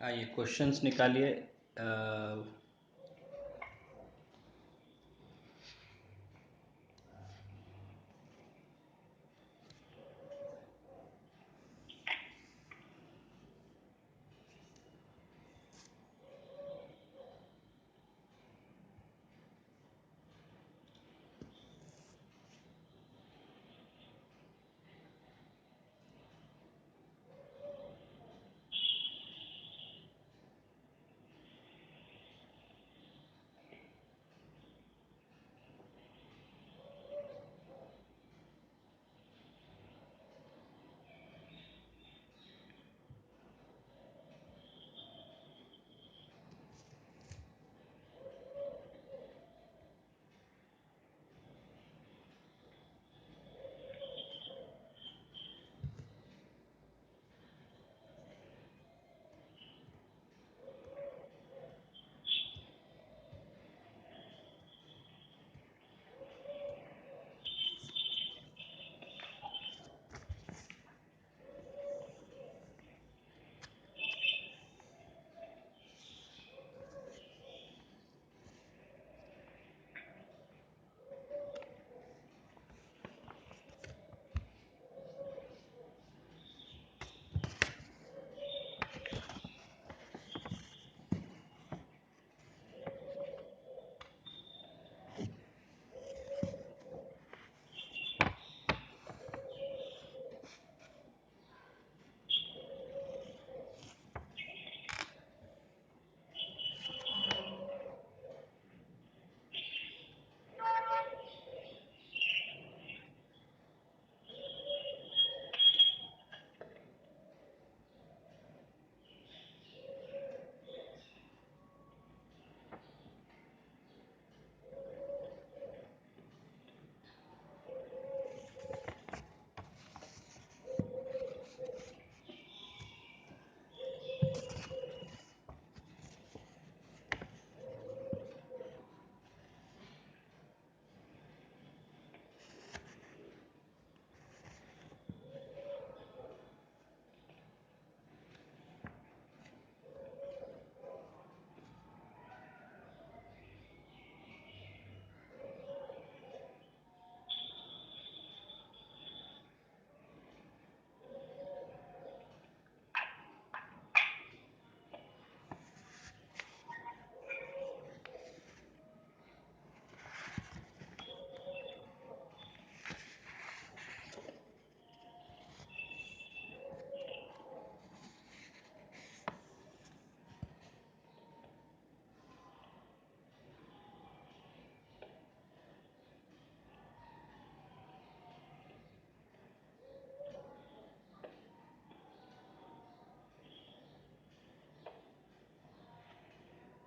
आइए क्वेश्चंस निकालिए।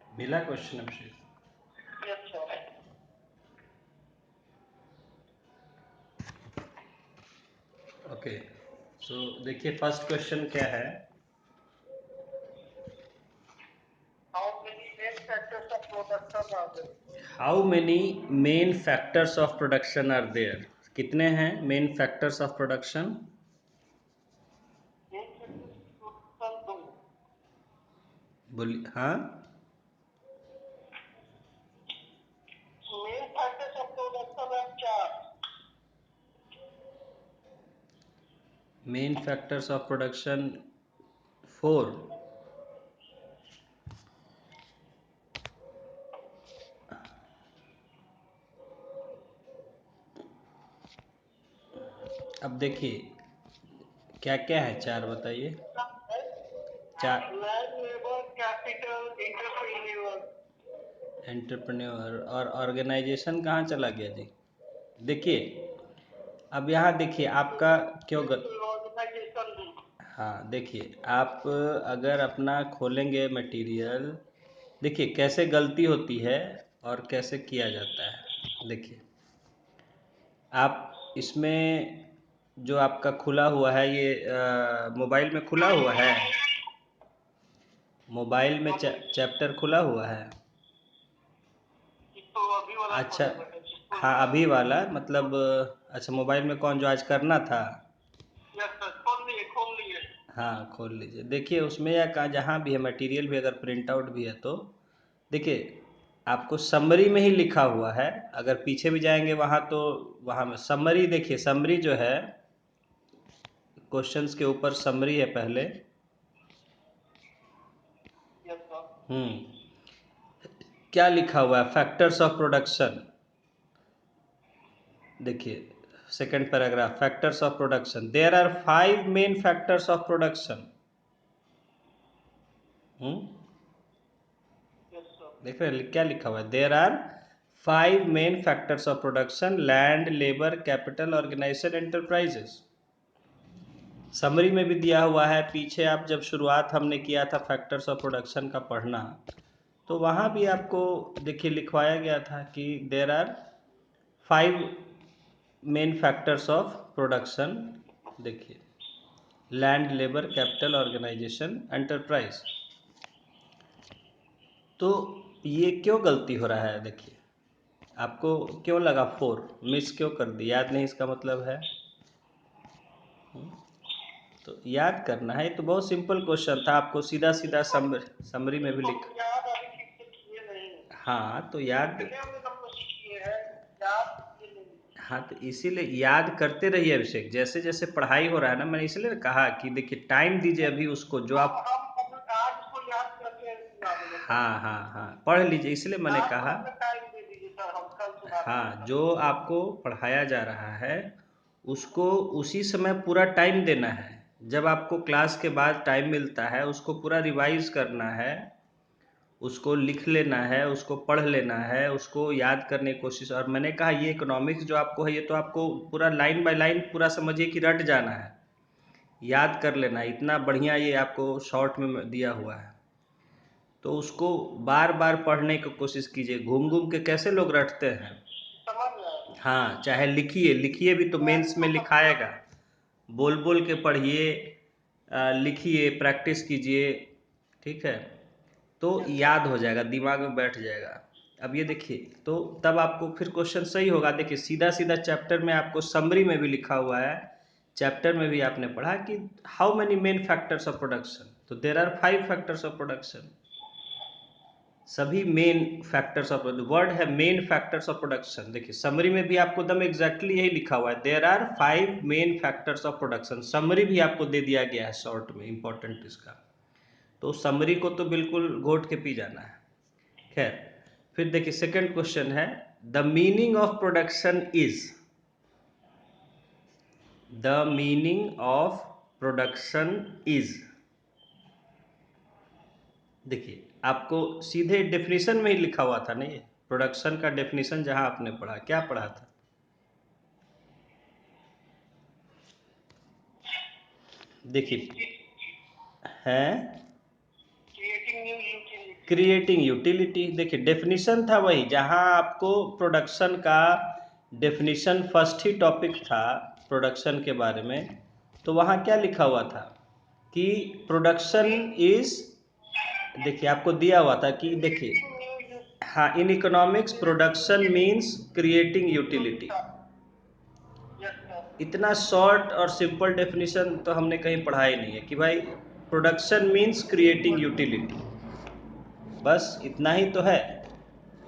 मिला क्वेश्चन अभिषेक? ओके, सो देखिए फर्स्ट क्वेश्चन क्या है। How many main factors of production are there? कितने हैं मेन फैक्टर्स ऑफ प्रोडक्शन? बोलिए। हाँ, मेन फैक्टर्स ऑफ प्रोडक्शन 4। अब देखिए क्या क्या है, 4 बताइए। 4 एंटरप्रेन्योर और ऑर्गेनाइजेशन कहाँ चला गया जी? देखिए अब यहाँ देखिए आपका क्यों हाँ देखिए, आप अगर अपना खोलेंगे मटेरियल, देखिए कैसे गलती होती है और कैसे किया जाता है। देखिए आप इसमें जो आपका खुला हुआ है ये मोबाइल में खुला हुआ है, मोबाइल में चैप्टर खुला हुआ है। अच्छा, हाँ अभी वाला मतलब अच्छा मोबाइल में कौन जो आज करना था? हाँ खोल लीजिए, देखिए उसमें या कहाँ जहाँ भी है मटेरियल भी अगर प्रिंट आउट भी है तो देखिए आपको समरी में ही लिखा हुआ है। अगर पीछे भी जाएंगे वहाँ तो वहाँ में समरी, देखिए समरी जो है क्वेश्चंस के ऊपर समरी है पहले। क्या लिखा हुआ है, फैक्टर्स ऑफ प्रोडक्शन। देखिए second paragraph, factors of production, there are 5 main factors of production. देख रहे हैं क्या लिखा हुआ है, there are 5 main factors of production, land, labour, capital, organisation, enterprises. Summary में भी दिया हुआ है, पीछे आप जब शुरुआत हमने किया था फैक्टर्स ऑफ प्रोडक्शन का पढ़ना, तो वहाँ भी आपको देखिए लिखवाया गया था कि there are 5 main factors of production. देखिए land, labour, capital, organisation, enterprise. तो ये क्यों गलती हो रहा है, देखिए आपको क्यों लगा 4 मिस क्यों कर दी, याद नहीं इसका मतलब है। तो याद करना है, तो बहुत सिंपल क्वेश्चन था, आपको सीधा सीधा समरी में भी लिख। हाँ तो याद, हाँ तो इसीलिए याद करते रहिए अभिषेक, जैसे जैसे पढ़ाई हो रहा है ना, मैंने इसलिए कहा कि देखिए टाइम दीजिए अभी उसको, जो आप हाँ हाँ हाँ पढ़ लीजिए, इसलिए मैंने कहा हाँ जो आपको पढ़ाया जा रहा है उसको उसी समय पूरा टाइम देना है। जब आपको क्लास के बाद टाइम मिलता है उसको पूरा रिवाइज करना है, उसको लिख लेना है, उसको पढ़ लेना है, उसको याद करने की कोशिश। और मैंने कहा ये इकोनॉमिक्स जो आपको है ये तो आपको पूरा लाइन बाय लाइन पूरा समझिए कि रट जाना है, याद कर लेना है, इतना बढ़िया ये आपको शॉर्ट में दिया हुआ है। तो उसको बार बार पढ़ने की कोशिश कीजिए, घूम घूम के कैसे लोग रटते हैं। हाँ चाहे लिखिए, लिखिए भी तो मेंस में लिखाएगा, बोल बोल के पढ़िए, लिखिए, प्रैक्टिस कीजिए, ठीक है, तो याद हो जाएगा, दिमाग में बैठ जाएगा। अब ये देखिए तो तब आपको फिर क्वेश्चन सही होगा। देखिए सीधा सीधा चैप्टर में आपको समरी में भी लिखा हुआ है, चैप्टर में भी आपने पढ़ा कि how many main factors of production, तो there are 5 factors of production. सभी मेन फैक्टर्स ऑफ, वर्ड है मेन फैक्टर्स ऑफ प्रोडक्शन। देखिए समरी में भी आपको दम एग्जैक्टली यही लिखा हुआ है, there are 5 main factors of production. Summary भी आपको दे दिया गया है शॉर्ट में, इंपॉर्टेंट इसका, तो समरी को तो बिल्कुल घोट के पी जाना है। खैर फिर देखिए सेकंड क्वेश्चन है, the meaning of production is, the meaning of production is. देखिए आपको सीधे डेफिनेशन में ही लिखा हुआ था ना, ये प्रोडक्शन का डेफिनेशन जहां आपने पढ़ा, क्या पढ़ा था, देखिए है क्रिएटिंग यूटिलिटी। देखिए डेफिनेशन था वही, जहां आपको प्रोडक्शन का डेफिनेशन फर्स्ट ही टॉपिक था प्रोडक्शन के बारे में, तो वहां क्या लिखा हुआ था कि प्रोडक्शन इज, देखिए आपको दिया हुआ था कि देखिए हाँ in economics production means creating utility. इतना शॉर्ट और सिंपल डेफिनेशन तो हमने कहीं पढ़ा ही नहीं है कि भाई प्रोडक्शन मीन्स क्रिएटिंग यूटिलिटी, बस इतना ही तो है।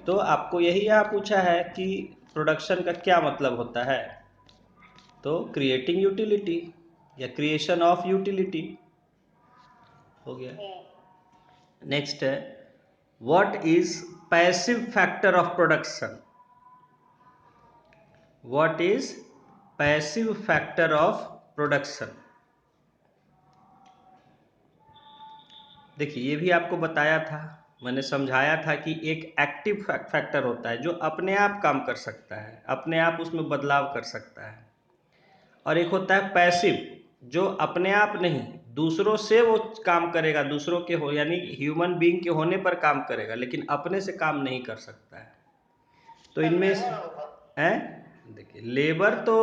तो आपको यही यहाँ पूछा है कि प्रोडक्शन का क्या मतलब होता है, तो क्रिएटिंग यूटिलिटी या क्रिएशन ऑफ यूटिलिटी हो गया। नेक्स्ट है, what is passive factor of production, what is passive factor of production. देखिए ये भी आपको बताया था, मैंने समझाया था कि एक एक्टिव फैक्टर होता है जो अपने आप काम कर सकता है, अपने आप उसमें बदलाव कर सकता है, और एक होता है पैसिव जो अपने आप नहीं दूसरों से वो काम करेगा, दूसरों के हो यानी ह्यूमन बीइंग के होने पर काम करेगा लेकिन अपने से काम नहीं कर सकता है। तो इनमें है, देखिए लेबर तो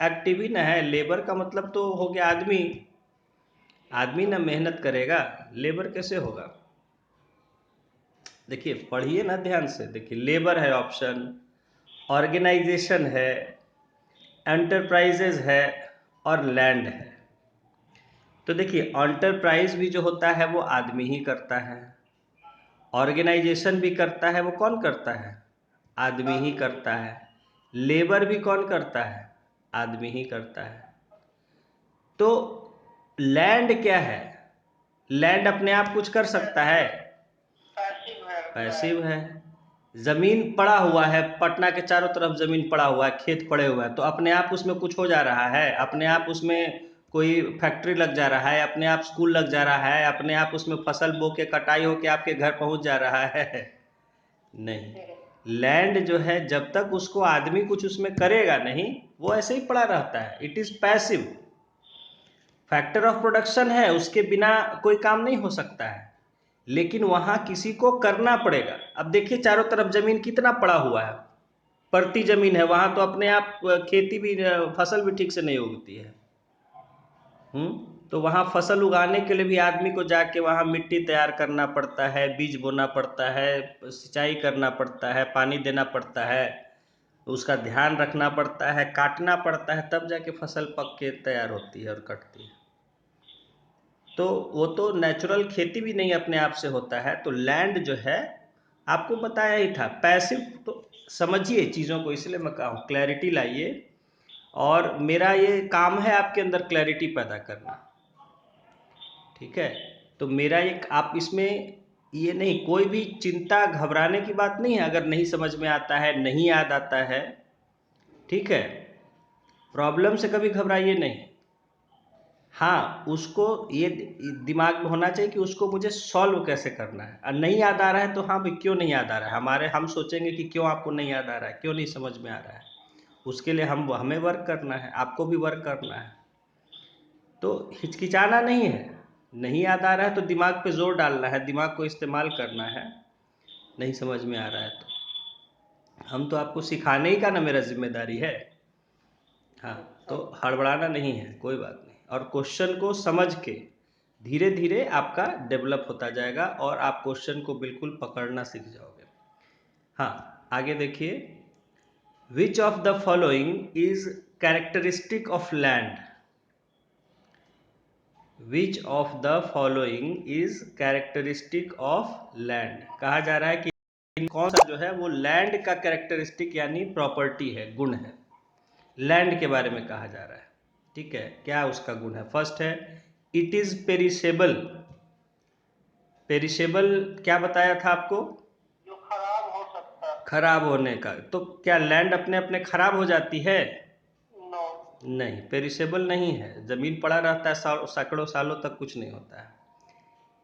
एक्टिव ही ना है, लेबर का मतलब तो हो गया आदमी, आदमी ना मेहनत करेगा, लेबर कैसे होगा। देखिए पढ़िए ना ध्यान से, देखिए लेबर है ऑप्शन, ऑर्गेनाइजेशन है, एंटरप्राइजेज है, और लैंड है। तो देखिए, एंटरप्राइज भी जो होता है वो आदमी ही करता है, ऑर्गेनाइजेशन भी करता है, वो कौन करता है? आदमी ही करता है। लेबर भी कौन करता है? आदमी ही करता है। तो लैंड क्या है? लैंड अपने आप कुछ कर सकता है? पैसिव है। जमीन पड़ा हुआ है, पटना के चारों तरफ जमीन पड़ा हुआ है, खेत पड़े हुए हैं, तो अपने आप उसमें कुछ हो जा रहा है? अपने आप उसमें कोई फैक्ट्री लग जा रहा है, अपने आप स्कूल लग जा रहा है, अपने आप उसमें फसल बो के कटाई होके आपके घर पहुंच जा रहा है? नहीं। लैंड जो है, जब तक उसको आदमी कुछ उसमें करेगा नहीं, वो ऐसे ही पड़ा रहता है। It is passive. Factor of production है, उसके बिना कोई काम नहीं हो सकता है, लेकिन वहां किसी को करना पड़ेगा। अब देखिए, चारों तरफ जमीन कितना पड़ा हुआ है, परती जमीन है, वहां तो अपने आप खेती भी, फसल भी ठीक से नहीं उगती है। तो वहां फसल उगाने के लिए भी आदमी को जाके वहां मिट्टी तैयार करना पड़ता है, बीज बोना पड़ता है, सिंचाई करना पड़ता है, पानी देना पड़ता है, उसका ध्यान रखना पड़ता है, काटना पड़ता है, तब जाके फसल पक के तैयार होती है और कटती है। तो वो तो नेचुरल खेती भी नहीं अपने आप से होता है। तो लैंड जो है, आपको बताया ही था, पैसिव। तो समझिए चीज़ों को, इसलिए मैं कहा हूँ क्लैरिटी लाइए, और मेरा ये काम है आपके अंदर क्लैरिटी पैदा करना। ठीक है? तो मेरा एक, आप इसमें ये नहीं, कोई भी चिंता घबराने की बात नहीं है अगर नहीं समझ में आता है, नहीं याद आता है। ठीक है? प्रॉब्लम से कभी घबराइए नहीं। हाँ, उसको ये दिमाग में होना चाहिए कि उसको मुझे सॉल्व कैसे करना है। और नहीं याद आ रहा है तो हाँ भाई, क्यों नहीं याद आ रहा है, हम सोचेंगे कि क्यों आपको नहीं याद आ रहा है, क्यों नहीं समझ में आ रहा है। उसके लिए हमें वर्क करना है, आपको भी वर्क करना है। तो हिचकिचाना नहीं है। नहीं याद आ रहा है तो दिमाग पे जोर डालना है, दिमाग को इस्तेमाल करना है। नहीं समझ में आ रहा है तो हम तो आपको सिखाने ही का ना मेरा जिम्मेदारी है। हाँ, तो हड़बड़ाना नहीं है, कोई बात नहीं। और क्वेश्चन को समझ के धीरे धीरे आपका डेवलप होता जाएगा और आप क्वेश्चन को बिल्कुल पकड़ना सीख जाओगे। हाँ, आगे देखिए। विच of the following is characteristic of land? Which of the following is characteristic of land? कहा जा रहा है कि कौन सा जो है वो लैंड का कैरेक्टरिस्टिक यानी प्रॉपर्टी है, गुण है। लैंड के बारे में कहा जा रहा है। ठीक है? क्या उसका गुण है? फर्स्ट है, इट इज पेरिसेबल। पेरिसेबल क्या बताया था आपको? जो खराब हो सकता है। खराब होने का। तो क्या लैंड अपने अपने खराब हो जाती है? नो। नहीं, पेरिसेबल नहीं है। जमीन पड़ा रहता है, सैकड़ों सालों तक कुछ नहीं होता है।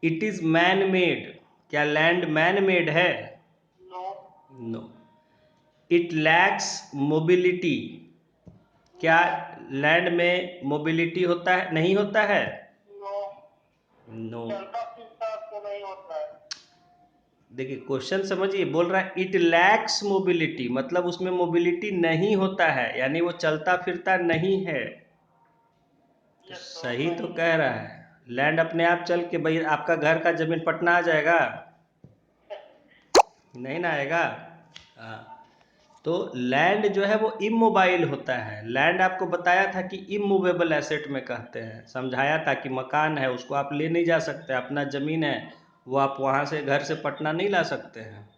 It is man made. क्या लैंड मैन मेड है? No. No. It lacks mobility. क्या लैंड में मोबिलिटी होता है? नहीं होता है। नो। नो। चलता फिरता तो नहीं होता है। देखिए, क्वेश्चन समझिए, बोल रहा है इट लैक्स मोबिलिटी, मतलब उसमें मोबिलिटी नहीं होता है, यानी वो चलता फिरता नहीं है। तो ये तो सही तो नहीं। कह रहा है। लैंड अपने आप चल के, भाई आपका घर का जमीन पटना आ जाएगा? नहीं ना आएगा। हाँ। तो लैंड जो है वो इमोबाइल होता है। लैंड आपको बताया था कि इमूवेबल एसेट में कहते हैं, समझाया था कि मकान है, उसको आप ले नहीं जा सकते, अपना ज़मीन है, वो आप वहाँ से घर से पटना नहीं ला सकते हैं,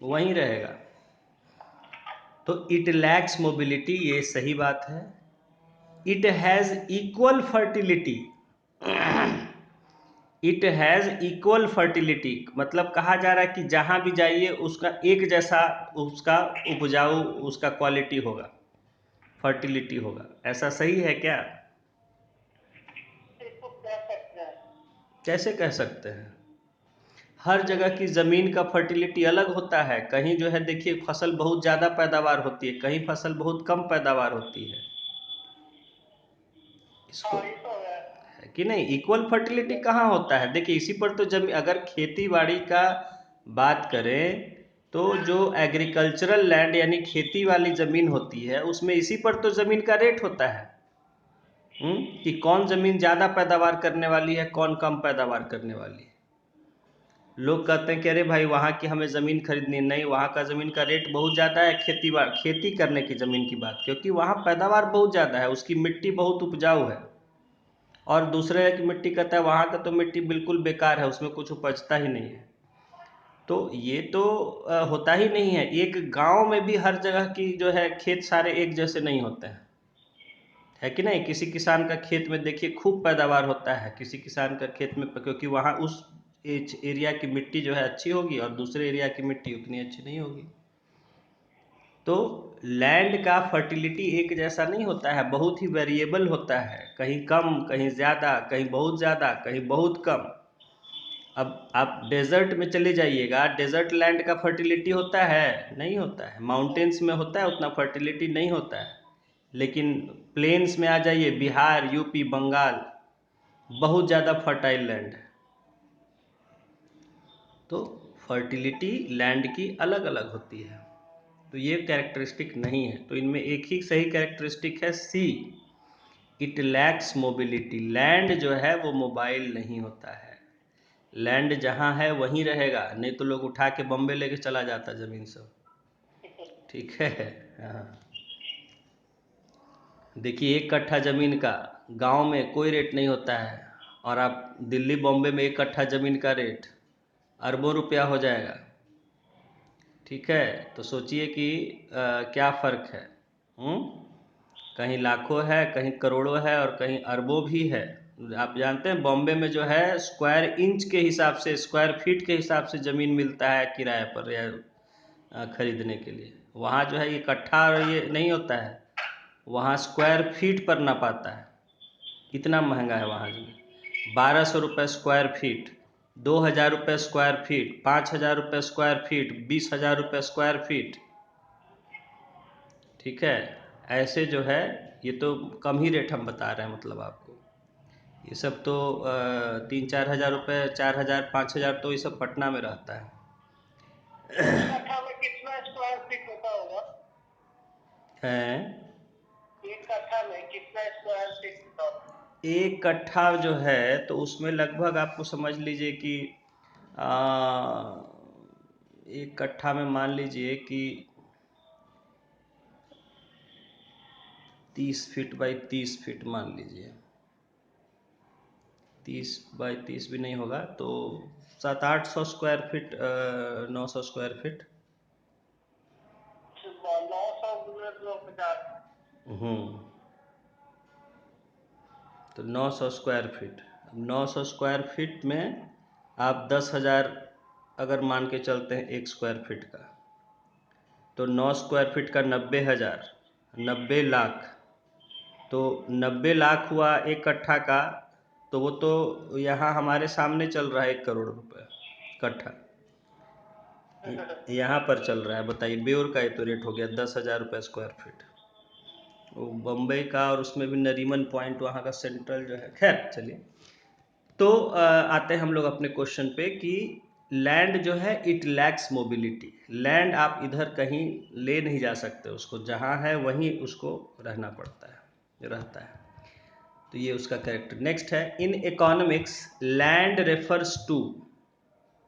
वहीं रहेगा। तो इट लैक्स मोबिलिटी, ये सही बात है। It has equal fertility. It has equal fertility, मतलब कहा जा रहा है कि जहाँ भी जाइए उसका एक जैसा, उसका उपजाऊ, उसका क्वालिटी होगा, फर्टिलिटी होगा। ऐसा सही है क्या? इसको कह सकते हैं। कैसे कह सकते हैं? हर जगह की ज़मीन का फर्टिलिटी अलग होता है। कहीं जो है देखिए फसल बहुत ज़्यादा पैदावार होती है, कहीं फसल बहुत कम पैदावार होती है। इसको हाँ, ये तो है। है कि नहीं? इक्वल फर्टिलिटी कहाँ होता है? देखिए, इसी पर तो जब अगर खेती बाड़ी का बात करें तो जो एग्रीकल्चरल लैंड यानी खेती वाली ज़मीन होती है, उसमें इसी पर तो ज़मीन का रेट होता है। कि कौन ज़मीन ज़्यादा पैदावार करने वाली है, कौन कम पैदावार करने वाली है। लोग कहते हैं कि अरे भाई वहाँ की हमें ज़मीन खरीदनी नहीं, वहाँ का ज़मीन का रेट बहुत ज़्यादा है, खेती करने की ज़मीन की बात, क्योंकि वहाँ पैदावार बहुत ज़्यादा है, उसकी मिट्टी बहुत उपजाऊ है। और दूसरे की मिट्टी कहता है वहाँ का तो मिट्टी बिल्कुल बेकार है, उसमें कुछ उपजता ही नहीं है। तो ये तो होता ही नहीं है। एक गांव में भी हर जगह की जो है खेत सारे एक जैसे नहीं होते हैं, है कि नहीं? किसी किसान का खेत में देखिए खूब पैदावार होता है, किसी किसान का खेत में, क्योंकि वहाँ उस एरिया की मिट्टी जो है अच्छी होगी और दूसरे एरिया की मिट्टी उतनी अच्छी नहीं होगी। तो लैंड का फर्टिलिटी एक जैसा नहीं होता है, बहुत ही वेरिएबल होता है, कहीं कम, कहीं ज़्यादा, कहीं बहुत ज़्यादा, कहीं बहुत कम। अब आप डेजर्ट में चले जाइएगा, डेजर्ट लैंड का फर्टिलिटी होता है? नहीं होता है। माउंटेन्स में होता है, उतना फर्टिलिटी नहीं होता है। लेकिन प्लेन्स में आ जाइए, बिहार, यूपी, बंगाल, बहुत ज़्यादा फर्टाइल लैंड है। तो फर्टिलिटी लैंड की अलग अलग होती है, तो ये कैरेक्टरिस्टिक नहीं है। तो इनमें एक ही सही कैरेक्टरिस्टिक है, सी, इट लैक्स मोबिलिटी। लैंड जो है वो मोबाइल नहीं होता है। लैंड जहाँ है वहीं रहेगा, नहीं तो लोग उठा के बॉम्बे लेके चला जाता ज़मीन सब। ठीक है। हाँ, देखिए 1 कट्ठा ज़मीन का गांव में कोई रेट नहीं होता है, और आप दिल्ली बॉम्बे में 1 कट्ठा ज़मीन का रेट अरबों रुपया हो जाएगा। ठीक है, तो सोचिए कि क्या फ़र्क है। हुँ? कहीं लाखों है, कहीं करोड़ों है, और कहीं अरबों भी है। आप जानते हैं बॉम्बे में जो है स्क्वायर इंच के हिसाब से, स्क्वायर फीट के हिसाब से ज़मीन मिलता है किराए पर या खरीदने के लिए। वहाँ जो है ये कट्ठा और ये नहीं होता है, वहाँ स्क्वायर फीट पर नापाता है। इतना महंगा है वहाँ ज़मीन। 1200 रुपये स्क्वायर फीट, 2000 रुपये स्क्वायर फीट, 5000 रुपये स्क्वायर फीट, 20 000 रुपये स्क्वायर फीट। ठीक है, ऐसे जो है, ये तो कम ही रेट हम बता रहे हैं मतलब आपको। ये सब तो 3-4 हज़ार रुपये, 4 हज़ार, 5 हज़ार, तो ये सब पटना में रहता है। कट्ठा में कितना स्क्वायर फीट होता होगा? हैं? 1 कट्ठा में कितना स्क्वायर फीट होता होगा? 1 कट्ठा जो है तो उसमें लगभग आपको समझ लीजिए कि आ, 1 कट्ठा में मान लीजिए कि 30 फीट बाई 30 फीट मान लीजिए। 30 बाई 30 भी नहीं होगा, तो 700-800 स्क्वायर फीट, 900 स्क्वायर फीट। 900 गुना 250। हम्म, तो 900 स्क्वायर फीट। अब 900 स्क्वायर फीट में आप 10 हज़ार अगर मान के चलते हैं 1 स्क्वायर फीट का, तो 9 स्क्वायर फीट का 90 हज़ार, 90 लाख। तो 90 लाख हुआ 1 कट्ठा का, तो वो तो यहाँ हमारे सामने चल रहा है 1 करोड़ रुपये कट्ठा। यहाँ पर चल रहा है, बताइए, बेउर का ये तो रेट हो गया 10 हज़ार रुपये स्क्वायर फीट। वो बम्बई का, और उसमें भी नरीमन पॉइंट वहाँ का सेंट्रल जो है। खैर चलिए, तो आते हैं हम लोग अपने क्वेश्चन पे कि लैंड जो है इट लैक्स मोबिलिटी। लैंड आप इधर कहीं ले नहीं जा सकते, उसको जहाँ है वहीं उसको रहना पड़ता है, रहता है। तो ये उसका कैरेक्टर। नेक्स्ट है, in economics land refers to.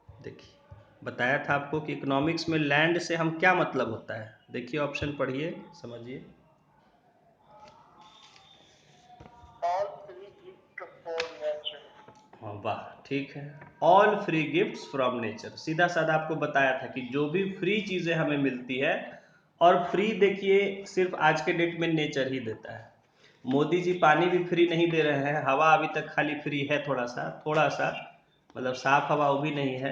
देखिए, बताया था आपको कि इकोनॉमिक्स में लैंड से हम क्या मतलब होता है। देखिए ऑप्शन पढ़िए, समझिए। All free gift for nature. हाँ, वाह, ठीक है। All free gifts from nature, सीधा साधा आपको बताया था कि जो भी फ्री चीज़ें हमें मिलती है, और फ्री देखिए सिर्फ आज के डेट में नेचर ही देता है। मोदी जी पानी भी फ्री नहीं दे रहे हैं, हवा अभी तक खाली फ्री है, थोड़ा सा थोड़ा सा, मतलब साफ हवा वो भी नहीं है।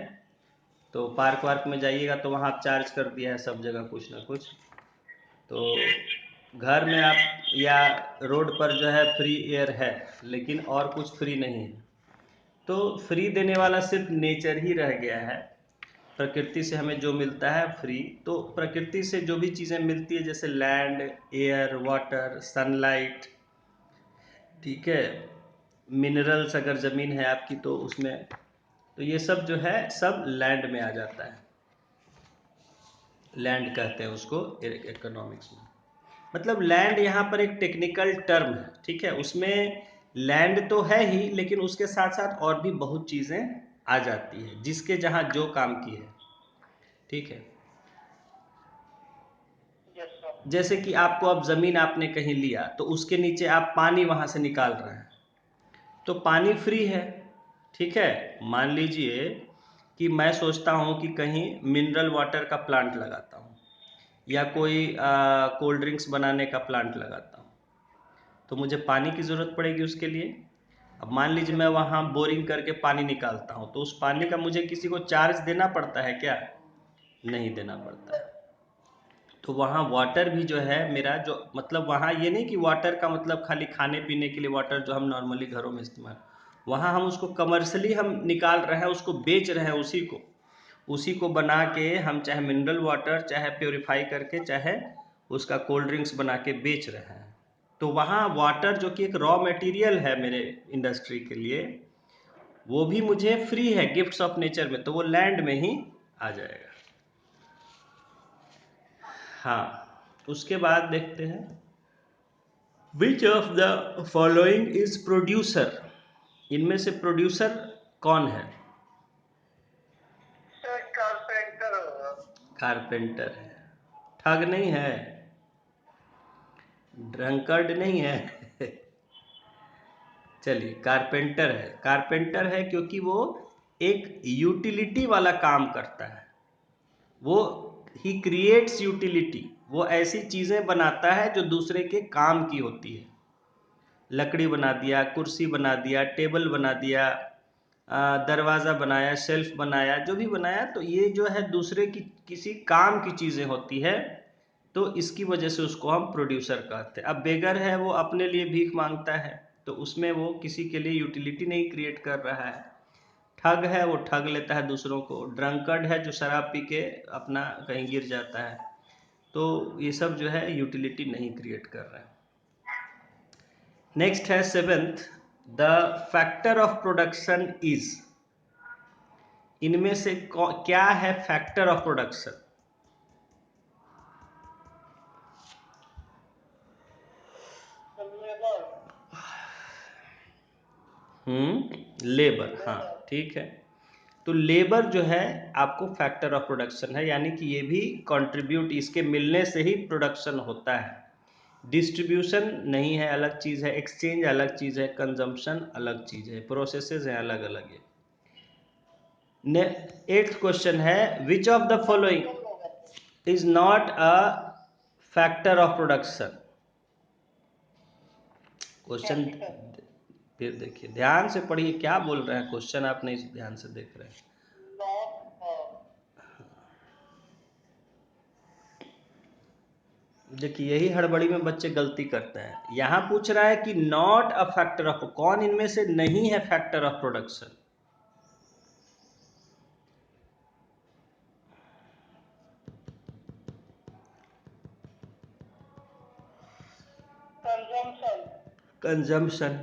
तो पार्क वार्क में जाइएगा तो वहाँ आप चार्ज कर दिया है सब जगह कुछ ना कुछ। तो घर में आप या रोड पर जो है फ्री एयर है, लेकिन और कुछ फ्री नहीं है। तो फ्री देने वाला सिर्फ नेचर ही रह गया है। प्रकृति से हमें जो मिलता है फ्री, तो प्रकृति से जो भी चीज़ें मिलती है जैसे लैंड, एयर, वाटर, सनलाइट, ठीक है, मिनरल्स, अगर ज़मीन है आपकी तो उसमें, तो ये सब जो है सब लैंड में आ जाता है। लैंड कहते हैं उसको इकोनॉमिक्स में। मतलब लैंड यहाँ पर एक टेक्निकल टर्म है, ठीक है। उसमें लैंड तो है ही, लेकिन उसके साथ साथ और भी बहुत चीज़ें आ जाती है, जिसके जहाँ जो काम की है, ठीक है। Yes sir. जैसे कि आपको अब ज़मीन आपने कहीं लिया, तो उसके नीचे आप पानी वहाँ से निकाल रहे हैं, तो पानी फ्री है, ठीक है। मान लीजिए कि मैं सोचता हूँ कि कहीं मिनरल वाटर का प्लांट लगाता हूँ या कोई कोल्ड ड्रिंक्स बनाने का प्लांट लगाता हूँ, तो मुझे पानी की ज़रूरत पड़ेगी उसके लिए। अब मान लीजिए मैं वहाँ बोरिंग करके पानी निकालता हूँ, तो उस पानी का मुझे किसी को चार्ज देना पड़ता है क्या? नहीं देना पड़ता है। तो वहाँ वाटर भी जो है मेरा, जो मतलब वहाँ ये नहीं कि वाटर का मतलब खाली खाने पीने के लिए वाटर जो हम नॉर्मली घरों में इस्तेमाल, वहाँ हम उसको कमर्शियली हम निकाल रहे हैं, उसको बेच रहे हैं, उसी को बना के हम चाहे मिनरल वाटर, चाहे प्योरीफाई करके, चाहे उसका कोल्ड ड्रिंक्स बना के बेच रहे हैं। तो वहाँ वाटर जो कि एक रॉ मटेरियल है मेरे इंडस्ट्री के लिए, वो भी मुझे फ्री है गिफ्ट्स ऑफ नेचर में, तो वो लैंड में ही आ जाएगा। हाँ, उसके बाद देखते हैं विच of the following is producer. इनमें से प्रोड्यूसर कौन है? सर कारपेंटर होगा। कारपेंटर है। ठग नहीं है, ड्रंकर्ड नहीं है। चलिए, कारपेंटर है। कारपेंटर है क्योंकि वो एक यूटिलिटी वाला काम करता है। वो ही क्रिएट्स यूटिलिटी, वो ऐसी चीज़ें बनाता है जो दूसरे के काम की होती है। लकड़ी बना दिया, कुर्सी बना दिया, टेबल बना दिया, दरवाज़ा बनाया, शेल्फ बनाया, जो भी बनाया, तो ये जो है दूसरे की किसी काम की चीज़ें होती है, तो इसकी वजह से उसको हम प्रोड्यूसर कहते हैं। अब बेगर है, वो अपने लिए भीख मांगता है, तो उसमें वो किसी के लिए यूटिलिटी नहीं क्रिएट कर रहा है। ठग है, वो ठग लेता है दूसरों को। ड्रंकर्ड है, जो शराब पी के अपना कहीं गिर जाता है। तो ये सब जो है यूटिलिटी नहीं क्रिएट कर रहे हैं। नेक्स्ट है 7th, the factor of production is. इनमें से क्या है फैक्टर ऑफ प्रोडक्शन? लेबर, हाँ ठीक है। तो लेबर जो है आपको फैक्टर ऑफ प्रोडक्शन है, यानी कि ये भी कंट्रीब्यूट, इसके मिलने से ही प्रोडक्शन होता है। डिस्ट्रीब्यूशन नहीं है, अलग चीज़ है। एक्सचेंज अलग चीज़ है। कंजम्पशन अलग चीज़ है। प्रोसेसेस हैं अलग अलग है। 8th क्वेश्चन है विच of the following is not a factor of production. Question फिर देखिए, ध्यान से पढ़िए क्या बोल रहे हैं क्वेश्चन, आप नहीं ध्यान से देख रहे हैं। देखिए, यही हड़बड़ी में बच्चे गलती करते हैं। यहां पूछ रहा है कि नॉट अ फैक्टर ऑफ, कौन इनमें से नहीं है फैक्टर ऑफ प्रोडक्शन? कंजम्पशन,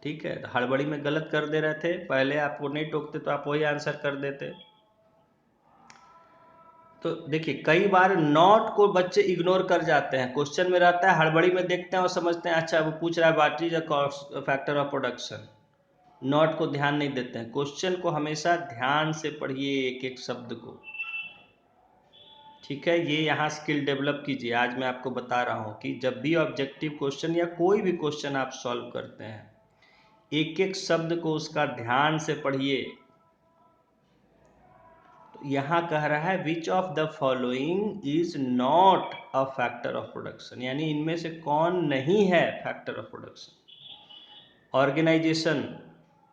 ठीक है। हड़बड़ी में गलत कर दे रहे थे, पहले आपको नहीं टोकते तो आप वही आंसर कर देते। तो देखिए, कई बार नॉट को बच्चे इग्नोर कर जाते हैं। क्वेश्चन में रहता है, हड़बड़ी में देखते हैं और समझते हैं अच्छा वो पूछ रहा है what is a factor of production. Not को ध्यान नहीं देते हैं। क्वेश्चन को हमेशा ध्यान से पढ़िए, एक एक शब्द को, ठीक है। ये यहाँ स्किल डेवलप कीजिए। आज मैं आपको बता रहा हूँ कि जब भी ऑब्जेक्टिव क्वेश्चन या कोई भी क्वेश्चन आप सॉल्व करते हैं, एक एक शब्द को उसका ध्यान से पढ़िए। तो यहाँ कह रहा है विच of the following is not a factor of production, यानी इनमें से कौन नहीं है फैक्टर ऑफ प्रोडक्शन। ऑर्गेनाइजेशन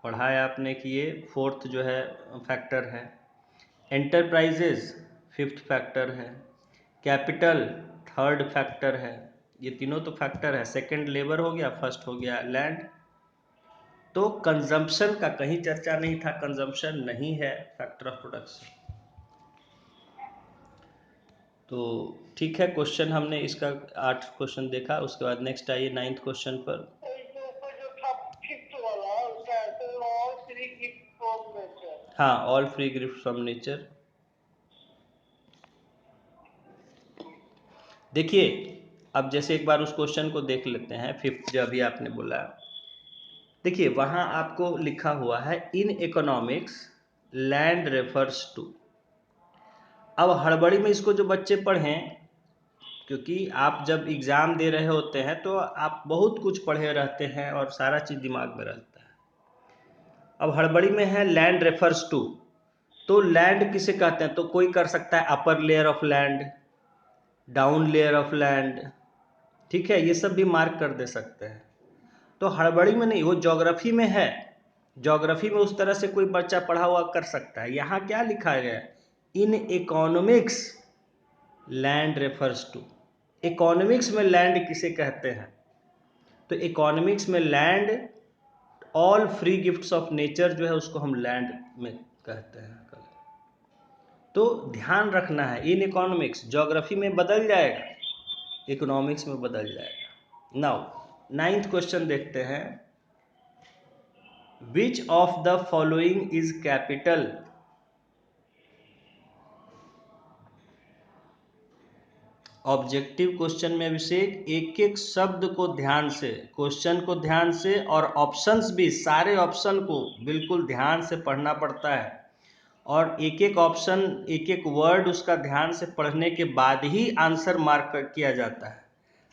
पढ़ा है आपने कि ये 4th जो है फैक्टर है। एंटरप्राइजेज 5th फैक्टर है। कैपिटल 3rd फैक्टर है। ये तीनों तो फैक्टर है। 2nd लेबर हो गया, 1st हो गया लैंड। तो कंजम्पशन का कहीं चर्चा नहीं था, कंजम्पशन नहीं है फैक्टर ऑफ प्रोडक्शन। तो ठीक है, क्वेश्चन हमने इसका 8 क्वेश्चन देखा। उसके बाद नेक्स्ट आइए 9th क्वेश्चन पर। हाँ, all free gift from nature. देखिए, अब जैसे एक बार उस क्वेश्चन को देख लेते हैं, 5th जो अभी आपने बोला। देखिए, वहाँ आपको लिखा हुआ है in economics land refers to. अब हड़बड़ी में इसको जो बच्चे पढ़ें, क्योंकि आप जब एग्ज़ाम दे रहे होते हैं तो आप बहुत कुछ पढ़े रहते हैं और सारा चीज़ दिमाग में रहता है। अब हड़बड़ी में है लैंड रेफर्स टू, तो लैंड किसे कहते हैं? तो कोई कर सकता है upper layer of land, down layer of land, ठीक है, ये सब भी मार्क कर दे सकते हैं। तो हड़बड़ी में नहीं, वो ज्योग्राफी में है, ज्योग्राफी में उस तरह से कोई बच्चा पढ़ा हुआ कर सकता है। यहाँ क्या लिखा गया है? In economics land refers to, economics में लैंड किसे कहते हैं? तो इकोनॉमिक्स में land, all free gifts of nature जो है उसको हम लैंड में कहते हैं। तो ध्यान रखना है, इन इकोनॉमिक्स ज्योग्राफी में बदल जाएगा, इकोनॉमिक्स में बदल जाएगा। नाउ 9th क्वेश्चन देखते हैं। विच of the following is capital? Objective question में अभिषेक एक एक शब्द को ध्यान से, क्वेश्चन को ध्यान से और ऑप्शंस भी, सारे ऑप्शन को बिल्कुल ध्यान से पढ़ना पड़ता है और एक एक ऑप्शन, एक एक वर्ड उसका ध्यान से पढ़ने के बाद ही आंसर मार्क किया जाता है।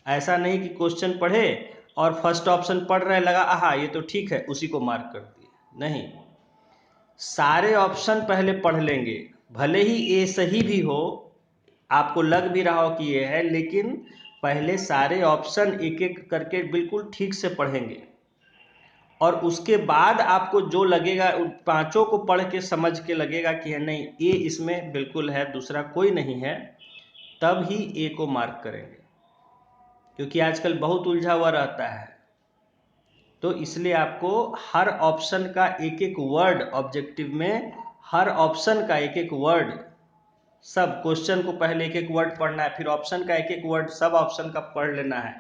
ऐसा नहीं कि क्वेश्चन पढ़े और फर्स्ट ऑप्शन पढ़ रहे, लगा आहा ये तो ठीक है, उसी को मार्क कर दिए। नहीं, सारे ऑप्शन पहले पढ़ लेंगे, भले ही ए सही भी हो, आपको लग भी रहा हो कि ये है, लेकिन पहले सारे ऑप्शन एक एक करके बिल्कुल ठीक से पढ़ेंगे और उसके बाद आपको जो लगेगा, उन पांचों को पढ़ के समझ के लगेगा कि है नहीं ए इसमें बिल्कुल है, दूसरा कोई नहीं है, तब ही ए को मार्क करेंगे। क्योंकि आजकल बहुत उलझा हुआ रहता है, तो इसलिए आपको हर ऑप्शन का एक एक वर्ड, ऑब्जेक्टिव में हर ऑप्शन का एक एक वर्ड, सब क्वेश्चन को पहले एक एक वर्ड पढ़ना है, फिर ऑप्शन का एक एक वर्ड सब ऑप्शन का पढ़ लेना है,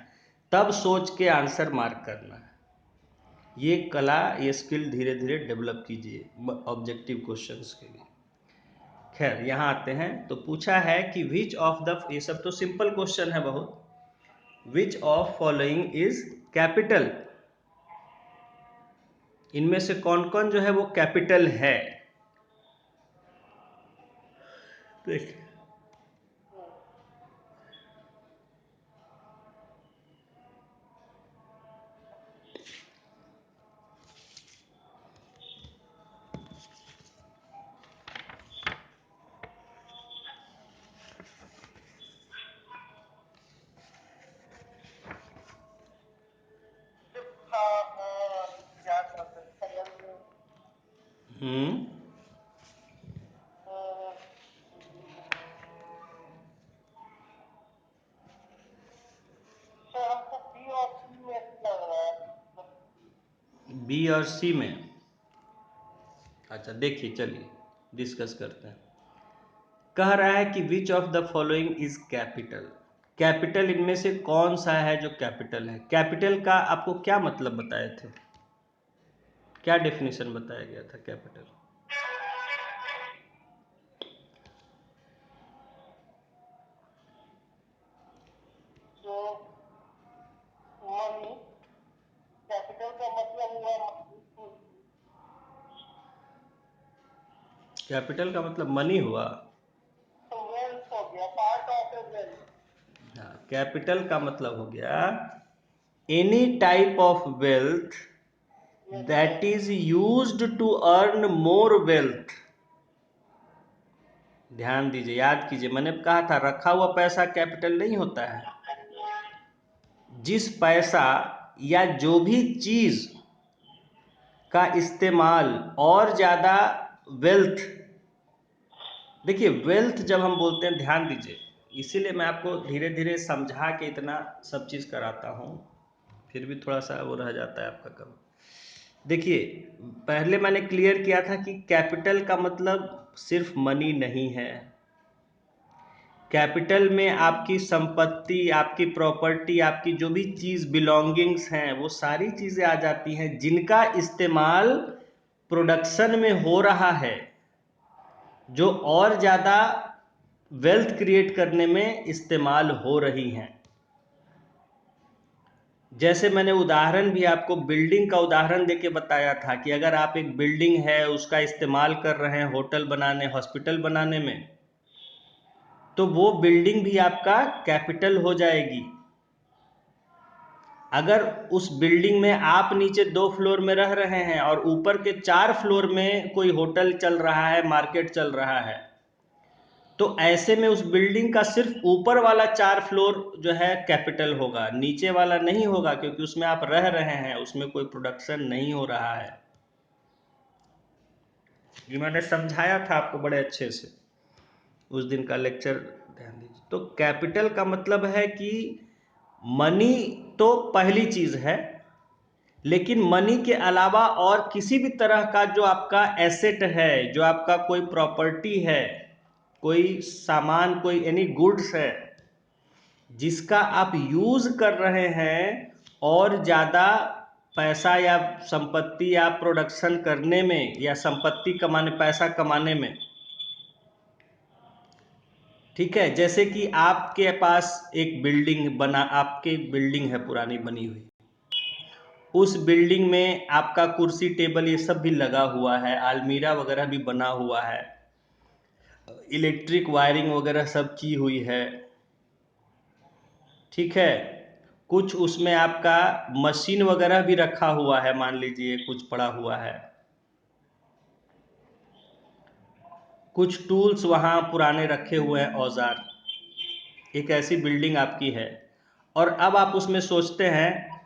तब सोच के आंसर मार्क करना है। ये कला, ये स्किल धीरे धीरे डेवलप कीजिए ऑब्जेक्टिव क्वेश्चंस के लिए। खैर यहाँ आते हैं, तो पूछा है कि विच ऑफ द, ये सब तो सिंपल क्वेश्चन है बहुत, which of following is capital? इनमें से कौन कौन जो है वो कैपिटल है? देखिए, क्या करते हैं सर, हमको बी और सी में ऐसे लग रहा है। बी और सी में? अच्छा देखिए, चलिए डिस्कस करते हैं। कह रहा है कि विच of the following is capital? Capital इनमें से कौन सा है जो कैपिटल है? कैपिटल का आपको क्या मतलब बताए थे, क्या डेफिनेशन बताया गया था कैपिटल? जो मनी, कैपिटल का मतलब हुआ कैपिटल का मतलब मनी हुआ। तो वेल्थ हो गया, पार्ट ऑफ ए वेल्थ। हाँ, कैपिटल का मतलब हो गया any type of wealth that is used to earn more wealth. ध्यान दीजिए, याद कीजिए, मैंने कहा था रखा हुआ पैसा कैपिटल नहीं होता है। जिस पैसा या जो भी चीज का इस्तेमाल और ज्यादा वेल्थ, देखिए वेल्थ जब हम बोलते हैं, ध्यान दीजिए, इसीलिए मैं आपको धीरे धीरे समझा के इतना सब चीज कराता हूँ, फिर भी थोड़ा सा वो रह जाता है आपका कम। देखिए, पहले मैंने क्लियर किया था कि कैपिटल का मतलब सिर्फ मनी नहीं है। कैपिटल में आपकी संपत्ति, आपकी प्रॉपर्टी, आपकी जो भी चीज़ बिलोंगिंग्स हैं, वो सारी चीज़ें आ जाती हैं जिनका इस्तेमाल प्रोडक्शन में हो रहा है, जो और ज़्यादा वेल्थ क्रिएट करने में इस्तेमाल हो रही हैं। जैसे मैंने उदाहरण भी आपको बिल्डिंग का उदाहरण देके बताया था कि अगर आप एक बिल्डिंग है उसका इस्तेमाल कर रहे हैं होटल बनाने, हॉस्पिटल बनाने में, तो वो बिल्डिंग भी आपका कैपिटल हो जाएगी। अगर उस बिल्डिंग में आप नीचे 2 फ्लोर में रह रहे हैं और ऊपर के 4 फ्लोर में कोई होटल चल रहा है, मार्केट चल रहा है, तो ऐसे में उस बिल्डिंग का सिर्फ ऊपर वाला 4 फ्लोर जो है कैपिटल होगा, नीचे वाला नहीं होगा, क्योंकि उसमें आप रह रहे हैं, उसमें कोई प्रोडक्शन नहीं हो रहा है। ये मैंने समझाया था आपको बड़े अच्छे से, उस दिन का लेक्चर ध्यान दीजिए। तो कैपिटल का मतलब है कि मनी तो पहली चीज है, लेकिन मनी के अलावा और किसी भी तरह का जो आपका एसेट है, जो आपका कोई प्रॉपर्टी है, कोई सामान, कोई एनी गुड्स है जिसका आप यूज कर रहे हैं और ज़्यादा पैसा या संपत्ति या प्रोडक्शन करने में या संपत्ति कमाने, पैसा कमाने में, ठीक है। जैसे कि आपके पास एक बिल्डिंग बना, आपकी बिल्डिंग है पुरानी बनी हुई, उस बिल्डिंग में आपका कुर्सी टेबल ये सब भी लगा हुआ है, अलमीरा वगैरह भी बना हुआ है, इलेक्ट्रिक वायरिंग वगैरह सब की हुई है, ठीक है। कुछ उसमें आपका मशीन वगैरह भी रखा हुआ है, मान लीजिए कुछ पड़ा हुआ है, कुछ टूल्स वहाँ पुराने रखे हुए हैं, औजार। एक ऐसी बिल्डिंग आपकी है और अब आप उसमें सोचते हैं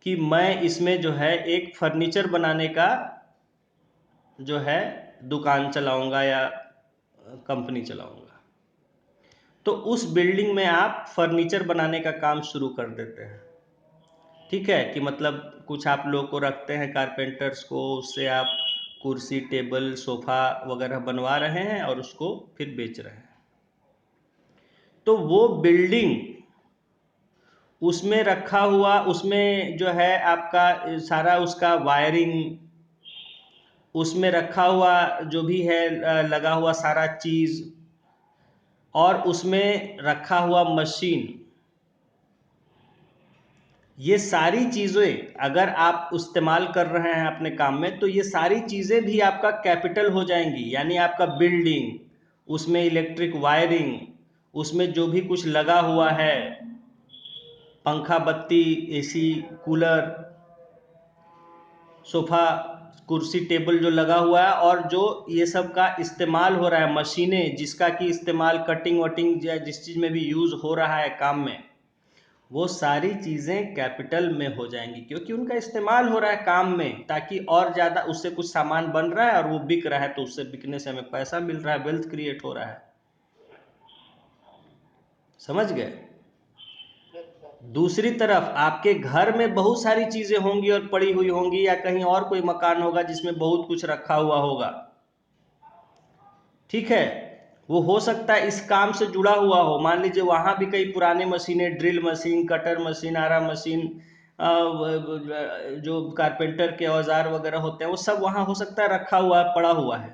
कि मैं इसमें जो है एक फर्नीचर बनाने का जो है दुकान चलाऊंगा या कंपनी चलाऊंगा। तो उस बिल्डिंग में आप फर्नीचर बनाने का काम शुरू कर देते हैं, ठीक है। कि मतलब कुछ आप लोग को रखते हैं, कारपेंटर्स को, उससे आप कुर्सी टेबल सोफा वगैरह बनवा रहे हैं और उसको फिर बेच रहे हैं। तो वो बिल्डिंग, उसमें रखा हुआ, उसमें जो है आपका सारा उसका वायरिंग, उसमें रखा हुआ जो भी है लगा हुआ सारा चीज़, और उसमें रखा हुआ मशीन, ये सारी चीज़ें अगर आप इस्तेमाल कर रहे हैं अपने काम में, तो ये सारी चीज़ें भी आपका कैपिटल हो जाएंगी। यानी आपका बिल्डिंग, उसमें इलेक्ट्रिक वायरिंग, उसमें जो भी कुछ लगा हुआ है, पंखा, बत्ती, एसी, कूलर, सोफा, कुर्सी टेबल जो लगा हुआ है, और जो ये सब का इस्तेमाल हो रहा है, मशीनें जिसका कि इस्तेमाल कटिंग वटिंग या जिस चीज़ में भी यूज़ हो रहा है काम में, वो सारी चीज़ें कैपिटल में हो जाएंगी, क्योंकि उनका इस्तेमाल हो रहा है काम में, ताकि और ज़्यादा उससे कुछ सामान बन रहा है और वो बिक रहा है, तो उससे बिकने से हमें पैसा मिल रहा है, वेल्थ क्रिएट हो रहा है। समझ गए? दूसरी तरफ आपके घर में बहुत सारी चीजें होंगी और पड़ी हुई होंगी, या कहीं और कोई मकान होगा जिसमें बहुत कुछ रखा हुआ होगा, ठीक है। वो हो सकता है इस काम से जुड़ा हुआ हो, मान लीजिए वहां भी कई पुराने मशीनें, ड्रिल मशीन, कटर मशीन, आरा मशीन, जो कारपेंटर के औजार वगैरह होते हैं, वो सब वहां हो सकता है रखा हुआ है, पड़ा हुआ है,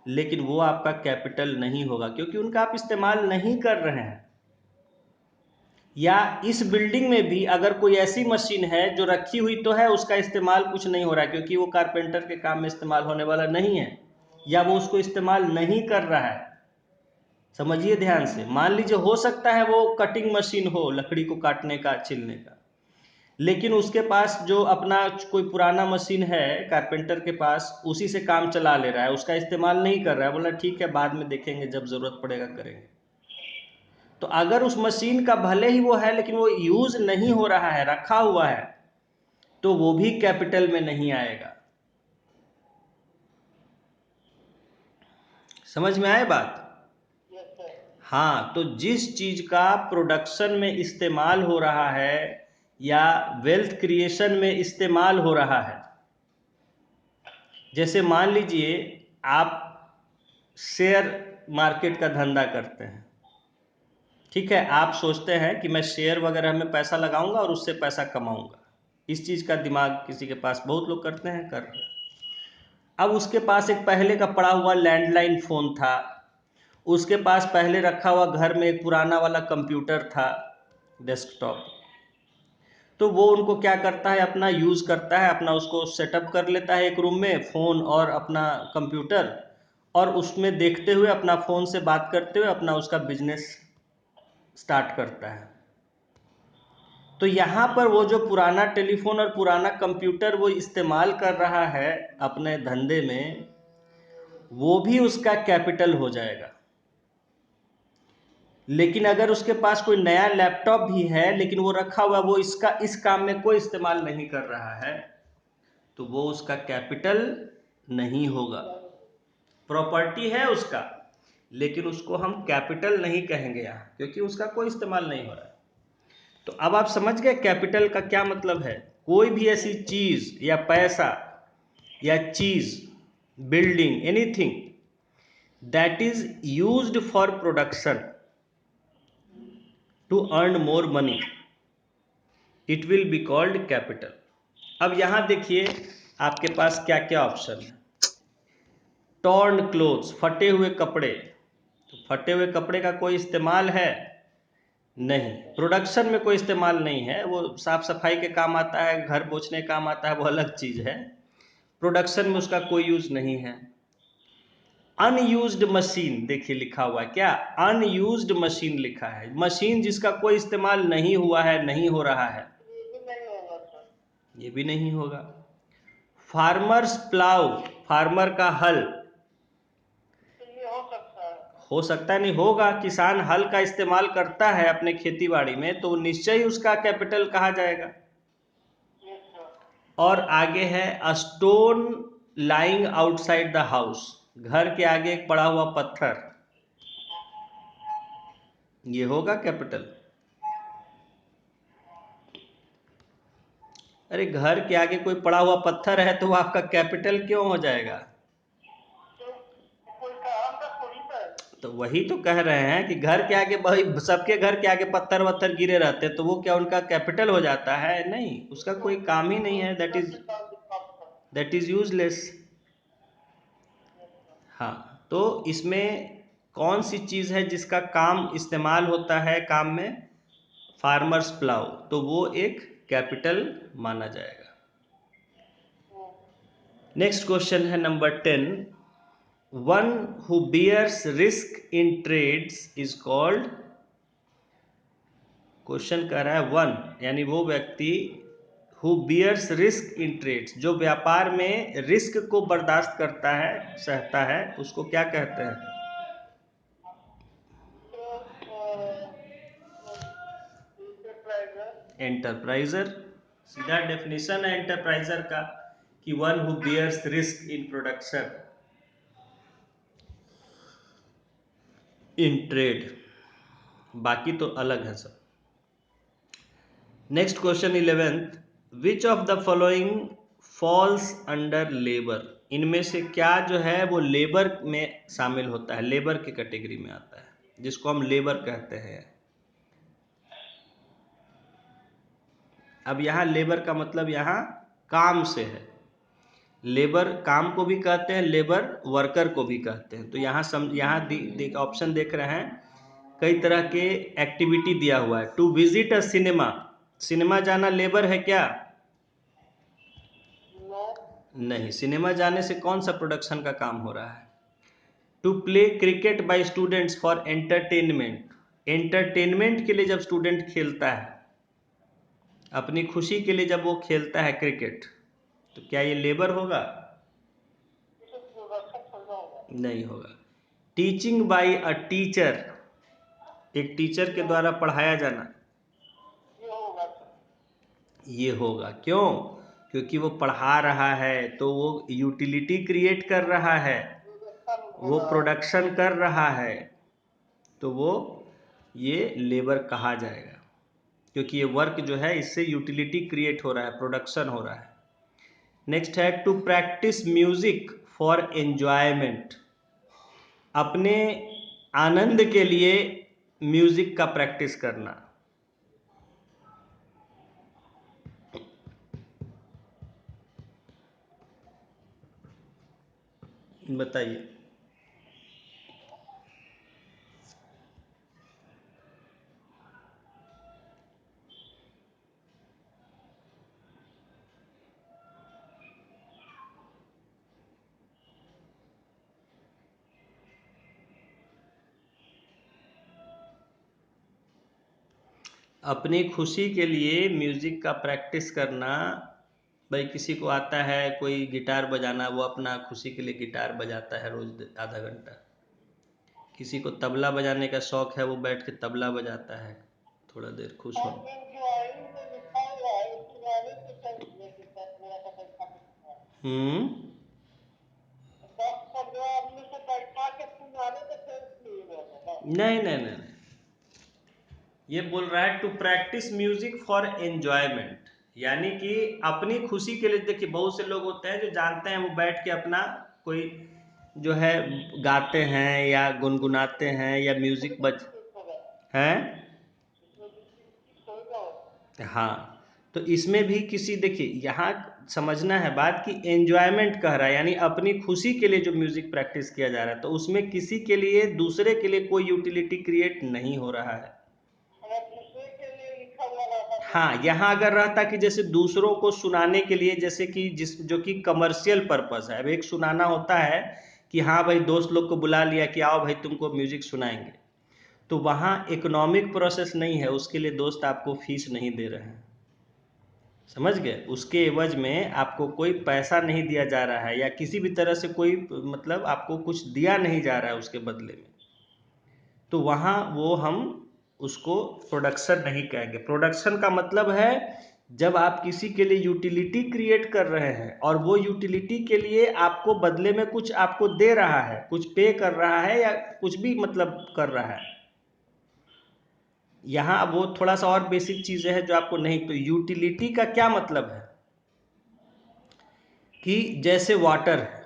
लेकिन वो आपका कैपिटल नहीं होगा, क्योंकि उनका आप इस्तेमाल नहीं कर रहे हैं। या इस बिल्डिंग में भी अगर कोई ऐसी मशीन है जो रखी हुई तो है, उसका इस्तेमाल कुछ नहीं हो रहा है, क्योंकि वो कारपेंटर के काम में इस्तेमाल होने वाला नहीं है, या वो उसको इस्तेमाल नहीं कर रहा है। समझिए ध्यान से, मान लीजिए हो सकता है वो कटिंग मशीन हो, लकड़ी को काटने का, छीलने का, लेकिन उसके पास जो अपना कोई पुराना मशीन है कारपेंटर के पास, उसी से काम चला ले रहा है, उसका इस्तेमाल नहीं कर रहा है, बोला ठीक है बाद में देखेंगे, जब जरूरत पड़ेगा करेंगे। तो अगर उस मशीन का भले ही वो है लेकिन वो यूज नहीं हो रहा है, रखा हुआ है, तो वो भी कैपिटल में नहीं आएगा। समझ में आए बात? हाँ, तो जिस चीज का प्रोडक्शन में इस्तेमाल हो रहा है या वेल्थ क्रिएशन में इस्तेमाल हो रहा है, जैसे मान लीजिए आप शेयर मार्केट का धंधा करते हैं, ठीक है। आप सोचते हैं कि मैं शेयर वगैरह में पैसा लगाऊंगा और उससे पैसा कमाऊंगा, इस चीज का दिमाग किसी के पास, बहुत लोग करते हैं, कर रहे हैं। अब उसके पास एक पहले का पड़ा हुआ लैंडलाइन फोन था, उसके पास पहले रखा हुआ घर में एक पुराना वाला कंप्यूटर था, डेस्कटॉप। तो वो उनको क्या करता है, अपना यूज़ करता है, अपना उसको सेटअप कर लेता है एक रूम में, फ़ोन और अपना कंप्यूटर, और उसमें देखते हुए अपना फ़ोन से बात करते हुए अपना उसका बिजनेस स्टार्ट करता है। तो यहाँ पर वो जो पुराना टेलीफोन और पुराना कंप्यूटर वो इस्तेमाल कर रहा है अपने धंधे में, वो भी उसका कैपिटल हो जाएगा। लेकिन अगर उसके पास कोई नया लैपटॉप भी है लेकिन वो रखा हुआ, वो इसका इस काम में कोई इस्तेमाल नहीं कर रहा है, तो वो उसका कैपिटल नहीं होगा। प्रॉपर्टी है उसका, लेकिन उसको हम कैपिटल नहीं कहेंगे यहाँ, क्योंकि उसका कोई इस्तेमाल नहीं हो रहा है। तो अब आप समझ गए कैपिटल का क्या मतलब है। कोई भी ऐसी चीज या पैसा या चीज, building, anything that is used for production to earn more money, it will be called capital. अब यहां देखिए आपके पास क्या क्या ऑप्शन है। टॉर्न क्लोथ्स, फटे हुए कपड़े, तो फटे हुए कपड़े का कोई इस्तेमाल है नहीं, प्रोडक्शन में कोई इस्तेमाल नहीं है, वो साफ सफाई के काम आता है, घर पोछने के काम आता है, वो अलग चीज है। प्रोडक्शन में उसका कोई यूज नहीं है। अनयूज्ड मशीन, देखिए लिखा हुआ है क्या, अनयूज्ड मशीन लिखा है, मशीन जिसका कोई इस्तेमाल नहीं हुआ है, नहीं हो रहा है, ये भी नहीं होगा सर। ये भी नहीं होगा। फार्मर्स प्लाउ, फार्मर का हल, तो ये हो सकता है। हो सकता नहीं, होगा। किसान हल का इस्तेमाल करता है अपने खेती बाड़ी में, तो निश्चय ही उसका कैपिटल कहा जाएगा। Yes sir. और आगे है a stone lying outside the house, घर के आगे एक पड़ा हुआ पत्थर, ये होगा कैपिटल। अरे घर के आगे कोई पड़ा हुआ पत्थर है तो वो आपका कैपिटल क्यों हो जाएगा। तो कोई काम का थोड़ी सर। तो वही तो कह रहे हैं कि घर के आगे, भाई सबके घर के आगे पत्थर वत्थर गिरे रहते हैं, तो वो क्या उनका कैपिटल हो जाता है। नहीं, उसका कोई काम ही नहीं है, दैट इज यूजलेस। हाँ, तो इसमें कौन सी चीज है जिसका काम इस्तेमाल होता है काम में, फार्मर्स प्लाउ, तो वो एक कैपिटल माना जाएगा। नेक्स्ट क्वेश्चन है number 10। One who bears risk in trades is called, question कह रहा है वन यानी वो व्यक्ति, who bears risk in trades, जो व्यापार में रिस्क को बर्दाश्त करता है, सहता है, उसको क्या कहते हैं। एंटरप्राइजर, सीधा डेफिनेशन है एंटरप्राइजर का कि one who bears risk in production in trade, बाकी तो अलग है सब। Next question 11th, which of the following falls under labour, इनमें से क्या जो है वो लेबर में शामिल होता है, लेबर की कैटेगरी में आता है, जिसको हम लेबर कहते हैं। अब यहाँ लेबर का मतलब यहाँ काम से है, लेबर काम को भी कहते हैं, लेबर वर्कर को भी कहते हैं। तो यहाँ ऑप्शन देख रहे हैं, कई तरह के एक्टिविटी दिया हुआ है। To visit a cinema, cinema जाना लेबर है क्या। नहीं, सिनेमा जाने से कौन सा प्रोडक्शन का काम हो रहा है। To play cricket by students for entertainment, entertainment के लिए जब स्टूडेंट खेलता है, अपनी खुशी के लिए जब वो खेलता है क्रिकेट, तो क्या ये लेबर होगा। नहीं होगा। टीचिंग बाय अ टीचर, एक टीचर के द्वारा पढ़ाया जाना, ये होगा। क्यों, क्योंकि वो पढ़ा रहा है तो वो यूटिलिटी क्रिएट कर रहा है, वो प्रोडक्शन कर रहा है, तो वो ये लेबर कहा जाएगा, क्योंकि ये वर्क जो है इससे यूटिलिटी क्रिएट हो रहा है, प्रोडक्शन हो रहा है। नेक्स्ट है to practise music for enjoyment, अपने आनंद के लिए म्यूजिक का प्रैक्टिस करना। बताइए। अपनी खुशी के लिए म्यूज़िक का प्रैक्टिस करना, भाई किसी को आता है कोई गिटार बजाना, वो अपना खुशी के लिए गिटार बजाता है रोज़ आधा घंटा। किसी को तबला बजाने का शौक़ है, वो बैठ के तबला बजाता है थोड़ा देर खुश हो। नहीं नहीं नहीं नहीं, ये बोल रहा है to practise music for enjoyment, यानी कि अपनी खुशी के लिए। देखिए बहुत से लोग होते हैं जो जानते हैं, वो बैठ के अपना कोई जो है गाते हैं या गुनगुनाते हैं या म्यूजिक बज हैं। हाँ, तो इसमें भी किसी, देखिए यहाँ समझना है बात कि एंजॉयमेंट कह रहा है, यानी अपनी खुशी के लिए जो म्यूजिक प्रैक्टिस किया जा रहा है, तो उसमें किसी के लिए, दूसरे के लिए कोई यूटिलिटी क्रिएट नहीं हो रहा है। हाँ, यहाँ अगर रहता कि जैसे दूसरों को सुनाने के लिए, जैसे कि जो कि कमर्शियल पर्पस है। अब एक सुनाना होता है कि हाँ भाई दोस्त लोग को बुला लिया कि आओ भाई तुमको म्यूजिक सुनाएंगे, तो वहाँ इकोनॉमिक प्रोसेस नहीं है, उसके लिए दोस्त आपको फीस नहीं दे रहे हैं, समझ गए। उसके एवज में आपको कोई पैसा नहीं दिया जा रहा है, या किसी भी तरह से कोई मतलब आपको कुछ दिया नहीं जा रहा है उसके बदले में, तो वहाँ वो हम उसको प्रोडक्शन नहीं कहेंगे। प्रोडक्शन का मतलब है जब आप किसी के लिए यूटिलिटी क्रिएट कर रहे हैं और वो यूटिलिटी के लिए आपको बदले में कुछ आपको दे रहा है, कुछ पे कर रहा है या कुछ भी मतलब कर रहा है। यहाँ वो थोड़ा सा और बेसिक चीज़ें हैं जो आपको नहीं, तो यूटिलिटी का क्या मतलब है कि जैसे वाटर है,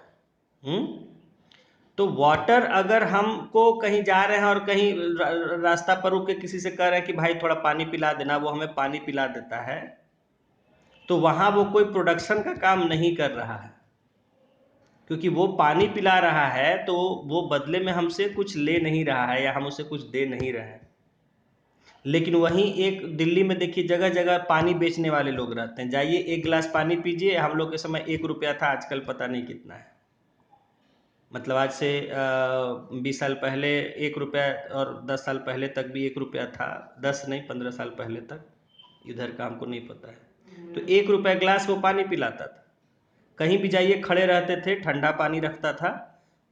तो वाटर अगर हमको कहीं जा रहे हैं और कहीं रास्ता पर रुक के किसी से कह रहे हैं कि भाई थोड़ा पानी पिला देना, वो हमें पानी पिला देता है, तो वहाँ वो कोई प्रोडक्शन का काम नहीं कर रहा है, क्योंकि वो पानी पिला रहा है तो वो बदले में हमसे कुछ ले नहीं रहा है या हम उसे कुछ दे नहीं रहे हैं। लेकिन वहीं एक दिल्ली में देखिए जगह जगह पानी बेचने वाले लोग रहते हैं, जाइए एक गिलास पानी पीजिए, हम लोग के समय 1 रुपया था, आजकल पता नहीं कितना है। मतलब आज से 20 साल पहले 1 रुपया, और 10 साल पहले तक भी 1 रुपया था, 10 नहीं 15 साल पहले तक, इधर का हमको नहीं पता है। तो 1 रुपया गिलास वो पानी पिलाता था, कहीं भी जाइए खड़े रहते थे, ठंडा पानी रखता था,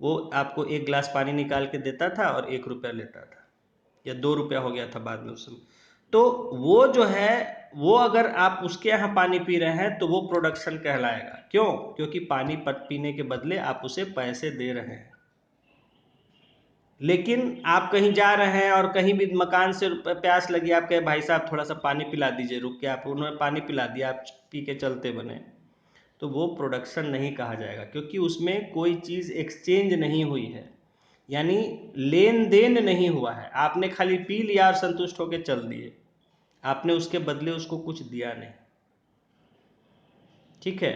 वो आपको 1 गिलास पानी निकाल के देता था और 1 रुपया लेता था, या 2 रुपया हो गया था बाद में उस समय। तो वो जो है, वो अगर आप उसके यहाँ पानी पी रहे हैं तो वो प्रोडक्शन कहलाएगा। क्यों? क्योंकि पानी पीने के बदले आप उसे पैसे दे रहे हैं। लेकिन आप कहीं जा रहे हैं और कहीं भी मकान से प्यास लगी, आप कहे भाई साहब थोड़ा सा पानी पिला दीजिए, रुक के, आप उन्होंने पानी पिला दिया, आप पी के चलते बने, तो वो प्रोडक्शन नहीं कहा जाएगा, क्योंकि उसमें कोई चीज़ एक्सचेंज नहीं हुई है, यानी लेन देन नहीं हुआ है। आपने खाली पी लिया और संतुष्ट होकर चल दिए, आपने उसके बदले उसको कुछ दिया नहीं, ठीक है,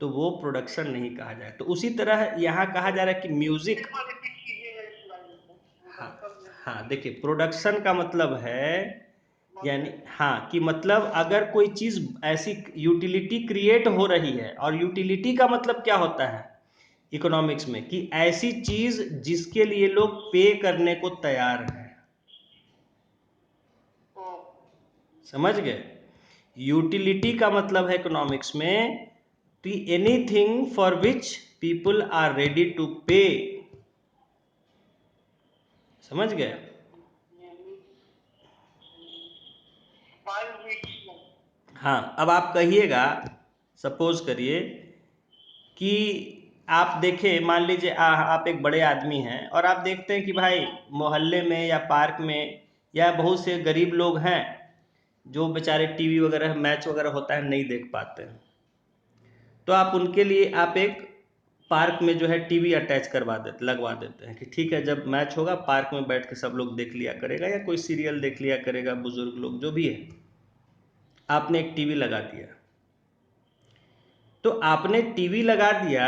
तो वो प्रोडक्शन नहीं कहा जाए। तो उसी तरह यहाँ कहा जा रहा है कि म्यूजिक, हाँ हाँ, देखिए प्रोडक्शन का मतलब है, यानी हाँ कि मतलब अगर कोई चीज़ ऐसी यूटिलिटी क्रिएट हो रही है, और यूटिलिटी का मतलब क्या होता है इकोनॉमिक्स में, कि ऐसी चीज़ जिसके लिए लोग पे करने को तैयार हैं, समझ गए। यूटिलिटी का मतलब है इकोनॉमिक्स में कि anything for which people are ready to pay, समझ गए। हाँ, अब आप कहिएगा, सपोज करिए कि आप देखें, मान लीजिए आप एक बड़े आदमी हैं और आप देखते हैं कि भाई मोहल्ले में या पार्क में या बहुत से गरीब लोग हैं जो बेचारे टीवी वगैरह मैच वगैरह होता है नहीं देख पाते हैं, तो आप उनके लिए आप एक पार्क में जो है टीवी अटैच लगवा देते हैं कि ठीक है जब मैच होगा पार्क में बैठ के सब लोग देख लिया करेगा, या कोई सीरियल देख लिया करेगा, बुजुर्ग लोग जो भी है, आपने एक टीवी लगा दिया। तो आपने टीवी लगा दिया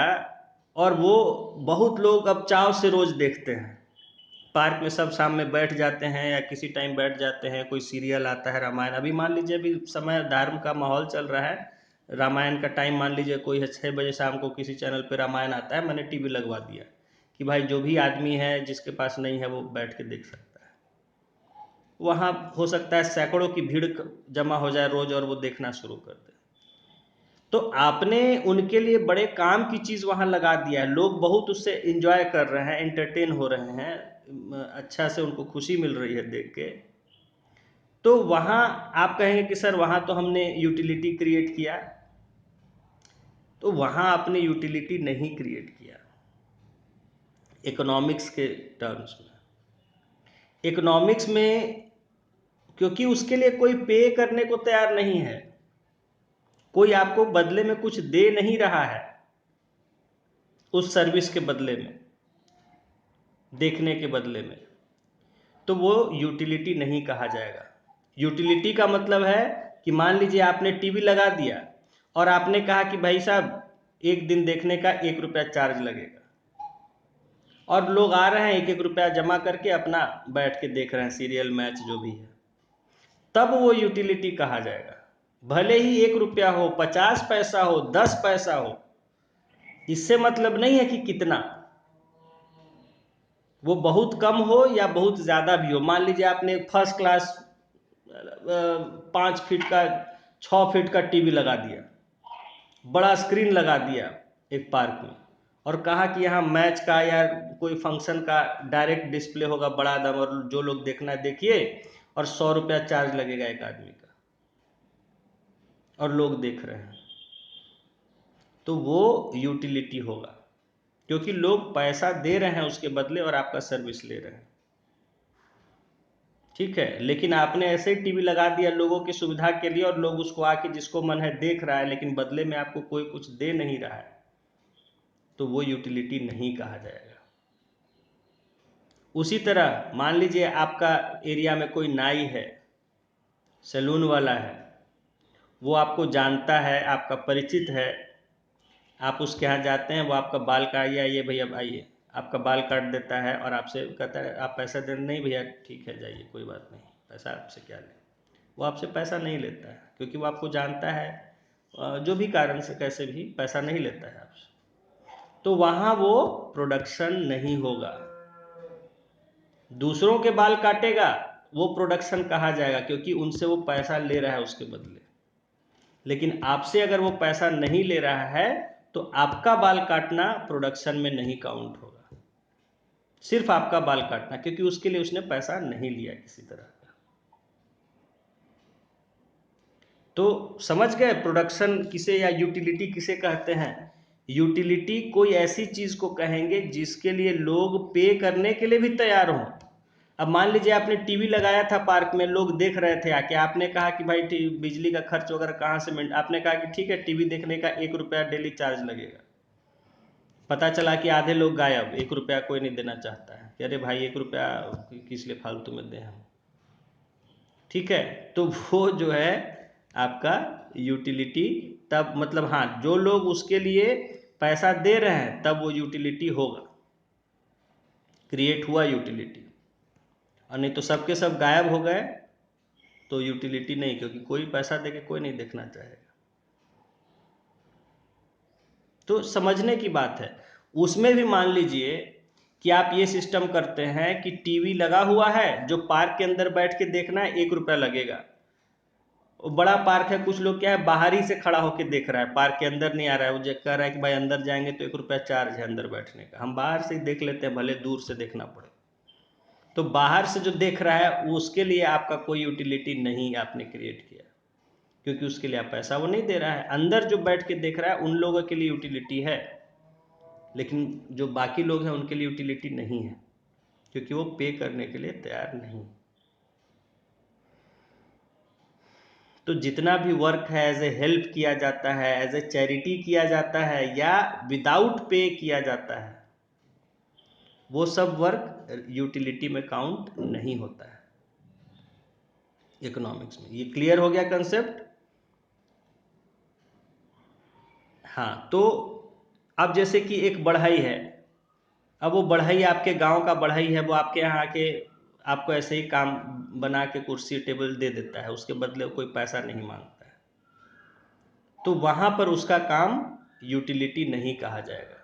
और वो बहुत लोग अब चाव से रोज देखते हैं, पार्क में सब शाम में बैठ जाते हैं या किसी टाइम बैठ जाते हैं, कोई सीरियल आता है रामायण, अभी मान लीजिए अभी समय धर्म का माहौल चल रहा है, रामायण का टाइम मान लीजिए कोई है 6 बजे शाम को किसी चैनल पे रामायण आता है, मैंने टीवी लगवा दिया कि भाई जो भी आदमी है जिसके पास नहीं है वो बैठ के देख सकता है। वहाँ हो सकता है सैकड़ों की भीड़ जमा हो जाए रोज और वो देखना शुरू कर दे। तो आपने उनके लिए बड़े काम की चीज़ वहाँ लगा दिया है, लोग बहुत उससे एंजॉय कर रहे हैं, एंटरटेन हो रहे हैं, अच्छा से उनको खुशी मिल रही है देख के। तो वहाँ आप कहेंगे कि सर वहाँ तो हमने यूटिलिटी क्रिएट किया, तो वहाँ आपने यूटिलिटी नहीं क्रिएट किया। इकोनॉमिक्स के टर्म्स में, इकोनॉमिक्स में, क्योंकि उसके लिए कोई पे करने को तैयार नहीं है, कोई आपको बदले में कुछ दे नहीं रहा है उस सर्विस के बदले में, देखने के बदले में, तो वो यूटिलिटी नहीं कहा जाएगा। यूटिलिटी का मतलब है कि मान लीजिए आपने टीवी लगा दिया और आपने कहा कि भाई साहब एक दिन देखने का 1 रुपया चार्ज लगेगा, और लोग आ रहे हैं 1-1 रुपया जमा करके अपना बैठ के देख रहे हैं सीरियल, मैच जो भी है, तब वो यूटिलिटी कहा जाएगा। भले ही 1 रुपया हो, 50 पैसा हो, 10 पैसा हो, इससे मतलब नहीं है कि कितना, वो बहुत कम हो या बहुत ज़्यादा भी हो। मान लीजिए आपने फर्स्ट क्लास 5 फीट का 6 फीट का टीवी लगा दिया, बड़ा स्क्रीन लगा दिया एक पार्क में, और कहा कि यहाँ मैच का या कोई फंक्शन का डायरेक्ट डिस्प्ले होगा बड़ा दम, और जो लोग देखना है देखिए, और 100 रुपया चार्ज लगेगा एक आदमी का, और लोग देख रहे हैं, तो वो यूटिलिटी होगा, क्योंकि लोग पैसा दे रहे हैं उसके बदले और आपका सर्विस ले रहे हैं। ठीक है, लेकिन आपने ऐसे ही टीवी लगा दिया लोगों की सुविधा के लिए, और लोग उसको आके जिसको मन है देख रहा है, लेकिन बदले में आपको कोई कुछ दे नहीं रहा है, तो वो यूटिलिटी नहीं कहा जाएगा। उसी तरह मान लीजिए आपका एरिया में कोई नाई है, सैलून वाला है, वो आपको जानता है, आपका परिचित है, आप उसके यहाँ जाते हैं, वो आपका बाल काटिए, आइए भैया आइए, आपका बाल काट देता है और आपसे कहता है आप पैसा दे, नहीं भैया ठीक है जाइए कोई बात नहीं, पैसा आपसे क्या ले, वो आपसे पैसा नहीं लेता है, क्योंकि वो आपको जानता है, जो भी कारण से कैसे भी पैसा नहीं लेता है आपसे, तो वहाँ वो प्रोडक्शन नहीं होगा। दूसरों के बाल काटेगा वो प्रोडक्शन कहा जाएगा, क्योंकि उनसे वो पैसा ले रहा है उसके बदले। लेकिन आपसे अगर वो पैसा नहीं ले रहा है तो आपका बाल काटना प्रोडक्शन में नहीं काउंट होगा, सिर्फ आपका बाल काटना, क्योंकि उसके लिए उसने पैसा नहीं लिया किसी तरह का। तो समझ गए प्रोडक्शन किसे या यूटिलिटी किसे कहते हैं। यूटिलिटी कोई ऐसी चीज को कहेंगे जिसके लिए लोग पे करने के लिए भी तैयार हों। अब मान लीजिए आपने टीवी लगाया था पार्क में, लोग देख रहे थे आके, आपने कहा कि भाई बिजली का खर्च वगैरह कहाँ से आपने कहा कि ठीक है टीवी देखने का 1 रुपया डेली चार्ज लगेगा। पता चला कि आधे लोग गायब, 1 रुपया कोई नहीं देना चाहता है कि अरे भाई 1 रुपया किस लिए फालतू में दें हम। ठीक है, तो वो जो है आपका यूटिलिटी, तब मतलब हाँ जो लोग उसके लिए पैसा दे रहे हैं तब वो यूटिलिटी होगा, क्रिएट हुआ यूटिलिटी। और नहीं तो सबके सब गायब हो गए तो यूटिलिटी नहीं, क्योंकि कोई पैसा देके कोई नहीं देखना चाहेगा। तो समझने की बात है। उसमें भी मान लीजिए कि आप ये सिस्टम करते हैं कि टीवी लगा हुआ है, जो पार्क के अंदर बैठ के देखना है 1 रुपया लगेगा। वो बड़ा पार्क है, कुछ लोग क्या है बाहर ही से खड़ा होकर देख रहा है, पार्क के अंदर नहीं आ रहा है, वो कह रहा है कि भाई अंदर जाएंगे तो 1 रुपया चार्ज है अंदर बैठने का, हम बाहर से ही देख लेते हैं, भले दूर से देखना पड़े। तो बाहर से जो देख रहा है उसके लिए आपका कोई यूटिलिटी नहीं आपने क्रिएट किया, क्योंकि उसके लिए आप पैसा वो नहीं दे रहा है। अंदर जो बैठ के देख रहा है उन लोगों के लिए यूटिलिटी है, लेकिन जो बाकी लोग हैं उनके लिए यूटिलिटी नहीं है, क्योंकि वो पे करने के लिए तैयार नहीं। तो जितना भी वर्क है एज ए हेल्प किया जाता है, एज ए चैरिटी किया जाता है, या विदाउट पे किया जाता है, वो सब वर्क यूटिलिटी में काउंट नहीं होता है इकोनॉमिक्स में। ये क्लियर हो गया कंसेप्ट। हाँ, तो अब जैसे कि एक बढ़ई है, अब वो बढ़ई आपके गांव का बढ़ई है, वो आपके यहाँ आके आपको ऐसे ही काम बना के कुर्सी टेबल दे देता है, उसके बदले कोई पैसा नहीं मांगता है, तो वहाँ पर उसका काम यूटिलिटी नहीं कहा जाएगा,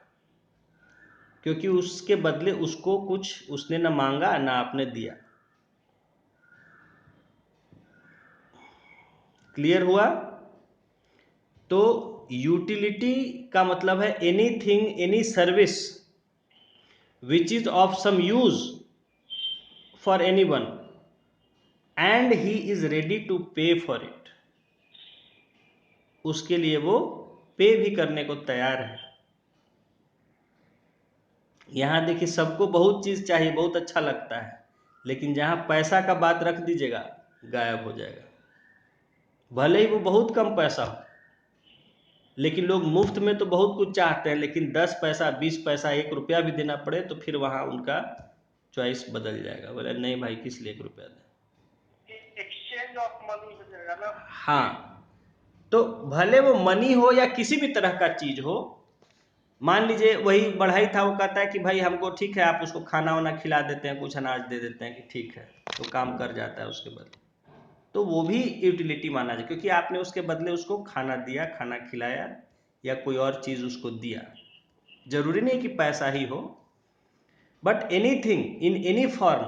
क्योंकि उसके बदले उसको कुछ उसने ना मांगा ना आपने दिया। क्लियर हुआ? तो यूटिलिटी का मतलब है anything, any service which is of some use for anyone and he is ready to pay for it. उसके लिए वो पे भी करने को तैयार है। यहां देखिए, सबको बहुत चीज चाहिए, बहुत अच्छा लगता है, लेकिन जहां पैसा का बात रख दीजिएगा, गायब हो जाएगा। भले ही वो बहुत कम पैसा हो, लेकिन लोग मुफ्त में तो बहुत कुछ चाहते हैं, लेकिन 10 पैसा, 20 पैसा, 1 रुपया भी देना पड़े तो फिर वहां उनका चॉइस बदल जाएगा। बोले नहीं भाई, किस लिए 1 रुपया दें। एक्सचेंज ऑफ मनी हो जाएगा ना। हाँ, तो भले वो मनी हो या किसी भी तरह का चीज हो। मान लीजिए वही बढ़ाई था, वो कहता है कि भाई हमको ठीक है, आप उसको खाना वाना खिला देते हैं, कुछ अनाज दे देते हैं कि ठीक है, तो काम कर जाता है उसके बदले, तो वो भी यूटिलिटी माना जाए, क्योंकि आपने उसके बदले उसको खाना दिया, खाना खिलाया या कोई और चीज उसको दिया। जरूरी नहीं कि पैसा ही हो, but anything in any form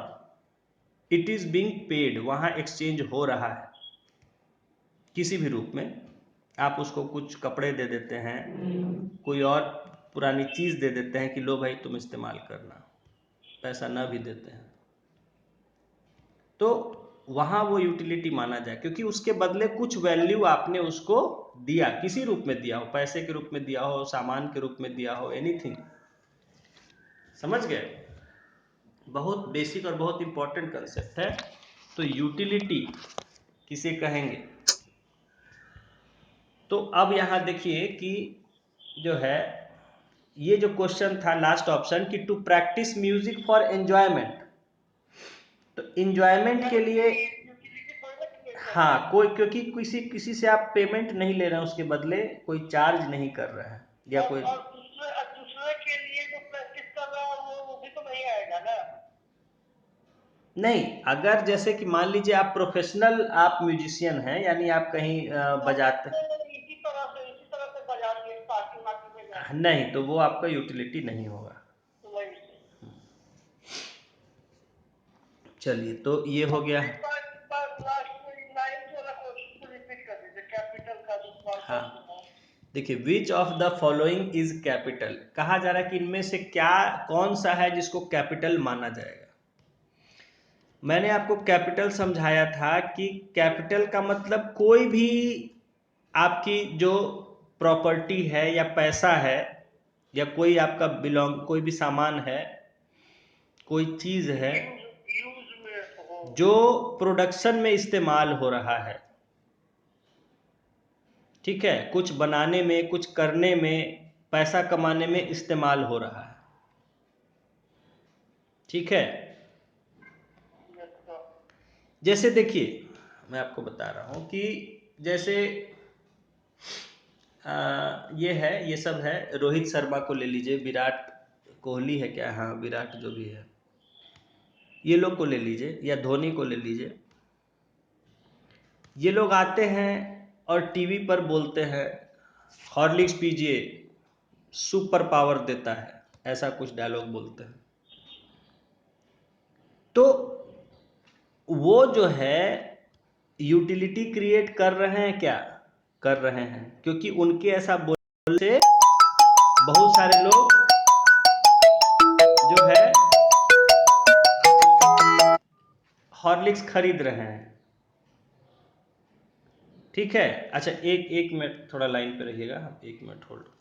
it is being paid, वहां एक्सचेंज हो रहा है किसी भी रूप में। आप उसको कुछ कपड़े दे देते हैं, कोई और पुरानी चीज दे देते हैं कि लो भाई तुम इस्तेमाल करना, पैसा ना भी देते हैं, तो वहां वो यूटिलिटी माना जाए, क्योंकि उसके बदले कुछ वैल्यू आपने उसको दिया, किसी रूप में दिया हो, पैसे के रूप में दिया हो, सामान के रूप में दिया हो, एनीथिंग। समझ गए? बहुत बेसिक और बहुत इंपॉर्टेंट कंसेप्ट है। तो यूटिलिटी किसे कहेंगे? तो अब यहां देखिए कि जो है, ये जो क्वेश्चन था लास्ट ऑप्शन कि to practise music for enjoyment, तो एंजॉयमेंट के लिए, हाँ, कोई, क्योंकि किसी किसी से आप पेमेंट नहीं ले रहे हैं, उसके बदले कोई चार्ज नहीं कर रहे हैं या कोई। और दूसरे के लिए जो प्रैक्टिस कर रहा है वो भी तो नहीं आएगा ना। नहीं, अगर जैसे कि मान लीजिए आप प्रोफेशनल, आप म्यूजिशियन हैं, यानी आप कहीं बजाते हैं, इसी तरह से बजा दिए पार्टी वार्टी में जाए, नहीं, तो वो आपका यूटिलिटी नहीं होगा। तो वही चलिए, तो ये हो गया। लास्ट में लाइन वाला क्वेश्चन को रिपीट कर दीजिए, कैपिटल का जो हाँ, क्वेश्चन है। देखिए, विच of the following is capital, कहा जा रहा है कि इनमें से क्या, कौन सा है जिसको कैपिटल माना जाएगा। मैंने आपको कैपिटल समझाया था कि कैपिटल का मतलब कोई भी आपकी जो प्रॉपर्टी है या पैसा है या कोई आपका बिलोंग, कोई भी सामान है, कोई चीज है यूज में हो, जो प्रोडक्शन में इस्तेमाल हो रहा है, ठीक है, कुछ बनाने में, कुछ करने में, पैसा कमाने में इस्तेमाल हो रहा है, ठीक है। जैसे देखिए, मैं आपको बता रहा हूं कि जैसे ये है, ये सब है, रोहित शर्मा को ले लीजिए, विराट कोहली है क्या, हाँ, विराट जो भी है, ये लोग को ले लीजिए, या धोनी को ले लीजिए। ये लोग आते हैं और टीवी पर बोलते हैं हॉर्लिक्स पीजिए, सुपर पावर देता है, ऐसा कुछ डायलॉग बोलते हैं। तो वो जो है यूटिलिटी क्रिएट कर रहे हैं, क्या कर रहे हैं, क्योंकि उनके ऐसा बोलने से बहुत सारे लोग जो है हॉर्लिक्स खरीद रहे हैं, ठीक है। अच्छा, एक एक मिनट थोड़ा लाइन पे रहिएगा, 1 मिनट होल्ड।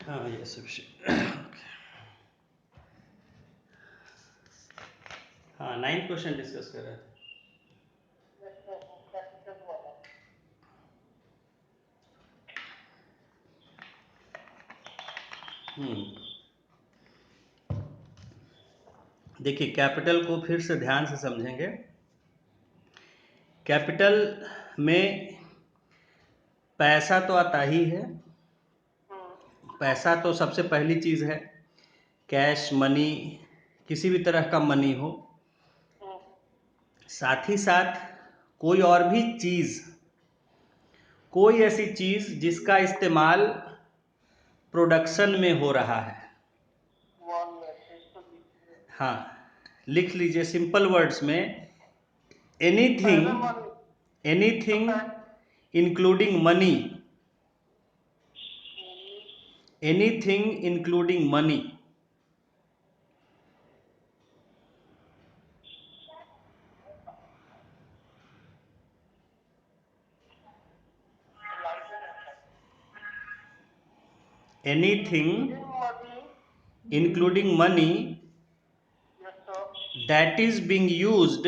हाँ ये सब हाँ 9 क्वेश्चन डिस्कस कर रहे थे। कैपिटल वाला। देखिए कैपिटल को फिर से ध्यान से समझेंगे। कैपिटल में पैसा तो आता ही है, पैसा तो सबसे पहली चीज़ है, कैश मनी, किसी भी तरह का मनी हो। साथ ही साथ कोई और भी चीज़, कोई ऐसी चीज़ जिसका इस्तेमाल प्रोडक्शन में हो रहा है। हाँ लिख लीजिए सिंपल वर्ड्स में, anything including money, anything including money. Anything including money that is being used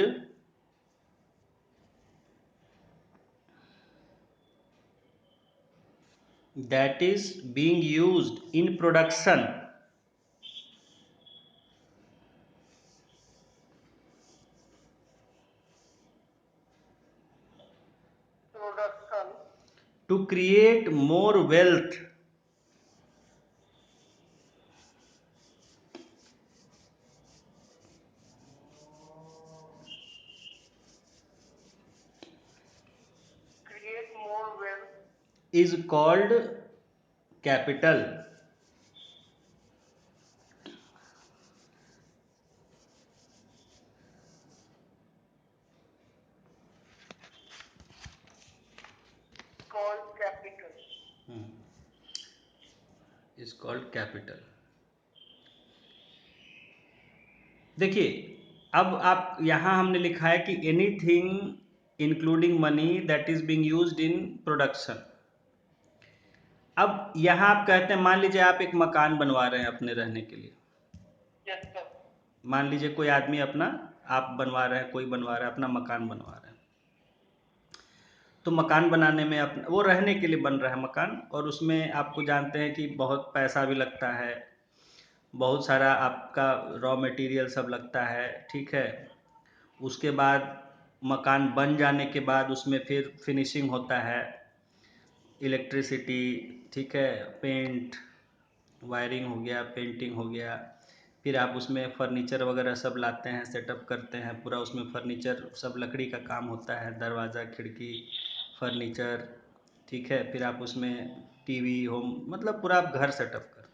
in production, to create more wealth, is called capital. Is called capital. देखिए अब आप यहाँ हमने लिखा है कि anything including money that is being used in production. अब यहाँ आप कहते हैं, मान लीजिए आप एक मकान बनवा रहे हैं अपने रहने के लिए। मान लीजिए कोई आदमी अपना, आप बनवा रहे हैं, कोई बनवा रहा है, अपना मकान बनवा रहे हैं। तो मकान बनाने में अपना वो रहने के लिए बन रहा है मकान, और उसमें आपको जानते हैं कि बहुत पैसा भी लगता है, बहुत सारा आपका रॉ मटेरियल सब लगता है, ठीक है। उसके बाद मकान बन जाने के बाद उसमें फिर फिनिशिंग होता है, इलेक्ट्रिसिटी, ठीक है, पेंट, वायरिंग हो गया, पेंटिंग हो गया, फिर आप उसमें फर्नीचर वगैरह सब लाते हैं, सेटअप करते हैं पूरा, उसमें फर्नीचर सब लकड़ी का काम होता है, दरवाज़ा खिड़की फर्नीचर, ठीक है। फिर आप उसमें टीवी होम, मतलब पूरा आप घर सेटअप कर,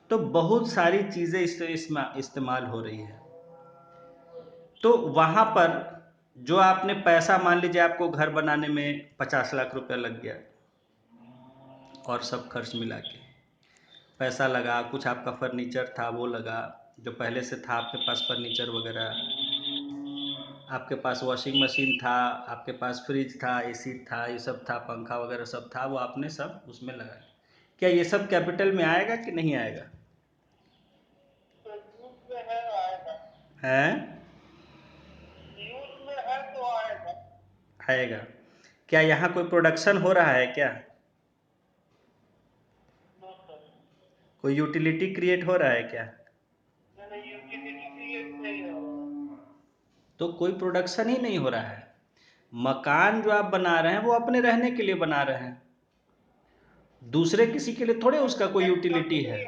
तो बहुत सारी चीज़ें इससे इस्तेमाल हो रही है। तो वहाँ पर जो आपने पैसा, मान लीजिए आपको घर बनाने में 50 लाख रुपया लग गया और सब खर्च मिला के पैसा लगा, कुछ आपका फर्नीचर था वो लगा, जो पहले से था आपके पास फर्नीचर वगैरह, आपके पास वॉशिंग मशीन था, आपके पास फ्रिज था, एसी था, ये सब था, पंखा वगैरह सब था, वो आपने सब उसमें लगा। क्या ये सब कैपिटल में आएगा कि नहीं आएगा? है आएगा। क्या यहाँ कोई प्रोडक्शन हो रहा है क्या? कोई यूटिलिटी क्रिएट हो रहा है क्या? तो कोई प्रोडक्शन ही नहीं हो रहा है। मकान जो आप बना रहे हैं वो अपने रहने के लिए बना रहे हैं, दूसरे किसी के लिए थोड़े उसका कोई यूटिलिटी है।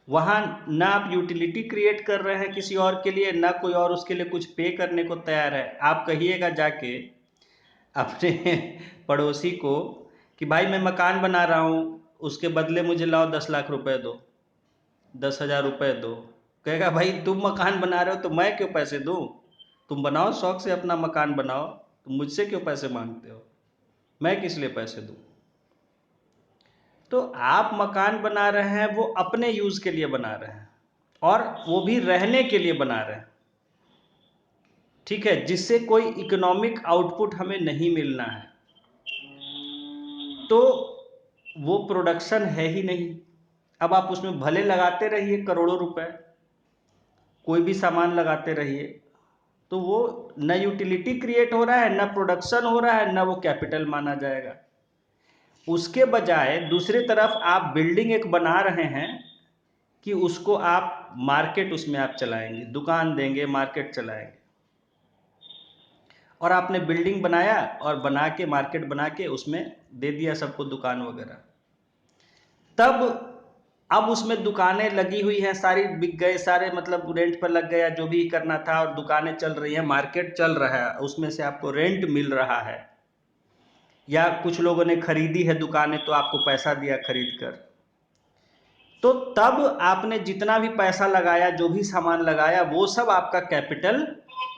वहाँ ना आप यूटिलिटी क्रिएट कर रहे हैं किसी और के लिए, ना कोई और उसके लिए कुछ पे करने को तैयार है। आप कहिएगा जाके अपने पड़ोसी को कि भाई मैं मकान बना रहा हूँ, उसके बदले मुझे लाओ 10 लाख रुपए दो, 10,000 रुपये दो। कहेगा भाई तुम मकान बना रहे हो तो मैं क्यों पैसे दूँ? तुम बनाओ, शौक से अपना मकान बनाओ, तुम मुझसे क्यों पैसे मांगते हो? मैं किस लिए पैसे दूँ? तो आप मकान बना रहे हैं वो अपने यूज़ के लिए बना रहे हैं, और वो भी रहने के लिए बना रहे हैं, ठीक है, जिससे कोई इकोनॉमिक आउटपुट हमें नहीं मिलना है। तो वो प्रोडक्शन है ही नहीं। अब आप उसमें भले लगाते रहिए करोड़ों रुपए, कोई भी सामान लगाते रहिए, तो वो न यूटिलिटी क्रिएट हो रहा है, न प्रोडक्शन हो रहा है, न वो कैपिटल माना जाएगा। उसके बजाय दूसरी तरफ आप बिल्डिंग एक बना रहे हैं कि उसको आप मार्केट उसमें आप चलाएंगे, दुकान देंगे, मार्केट चलाएंगे, और आपने बिल्डिंग बनाया और बना के मार्केट बना के उसमें दे दिया सबको दुकान वगैरह। तब अब उसमें दुकानें लगी हुई हैं, सारी बिक गए, सारे मतलब रेंट पर लग गया, जो भी करना था, और दुकानें चल रही हैं, मार्केट चल रहा है, उसमें से आपको रेंट मिल रहा है, या कुछ लोगों ने खरीदी है दुकानें तो आपको पैसा दिया खरीद कर। तो तब आपने जितना भी पैसा लगाया, जो भी सामान लगाया, वो सब आपका कैपिटल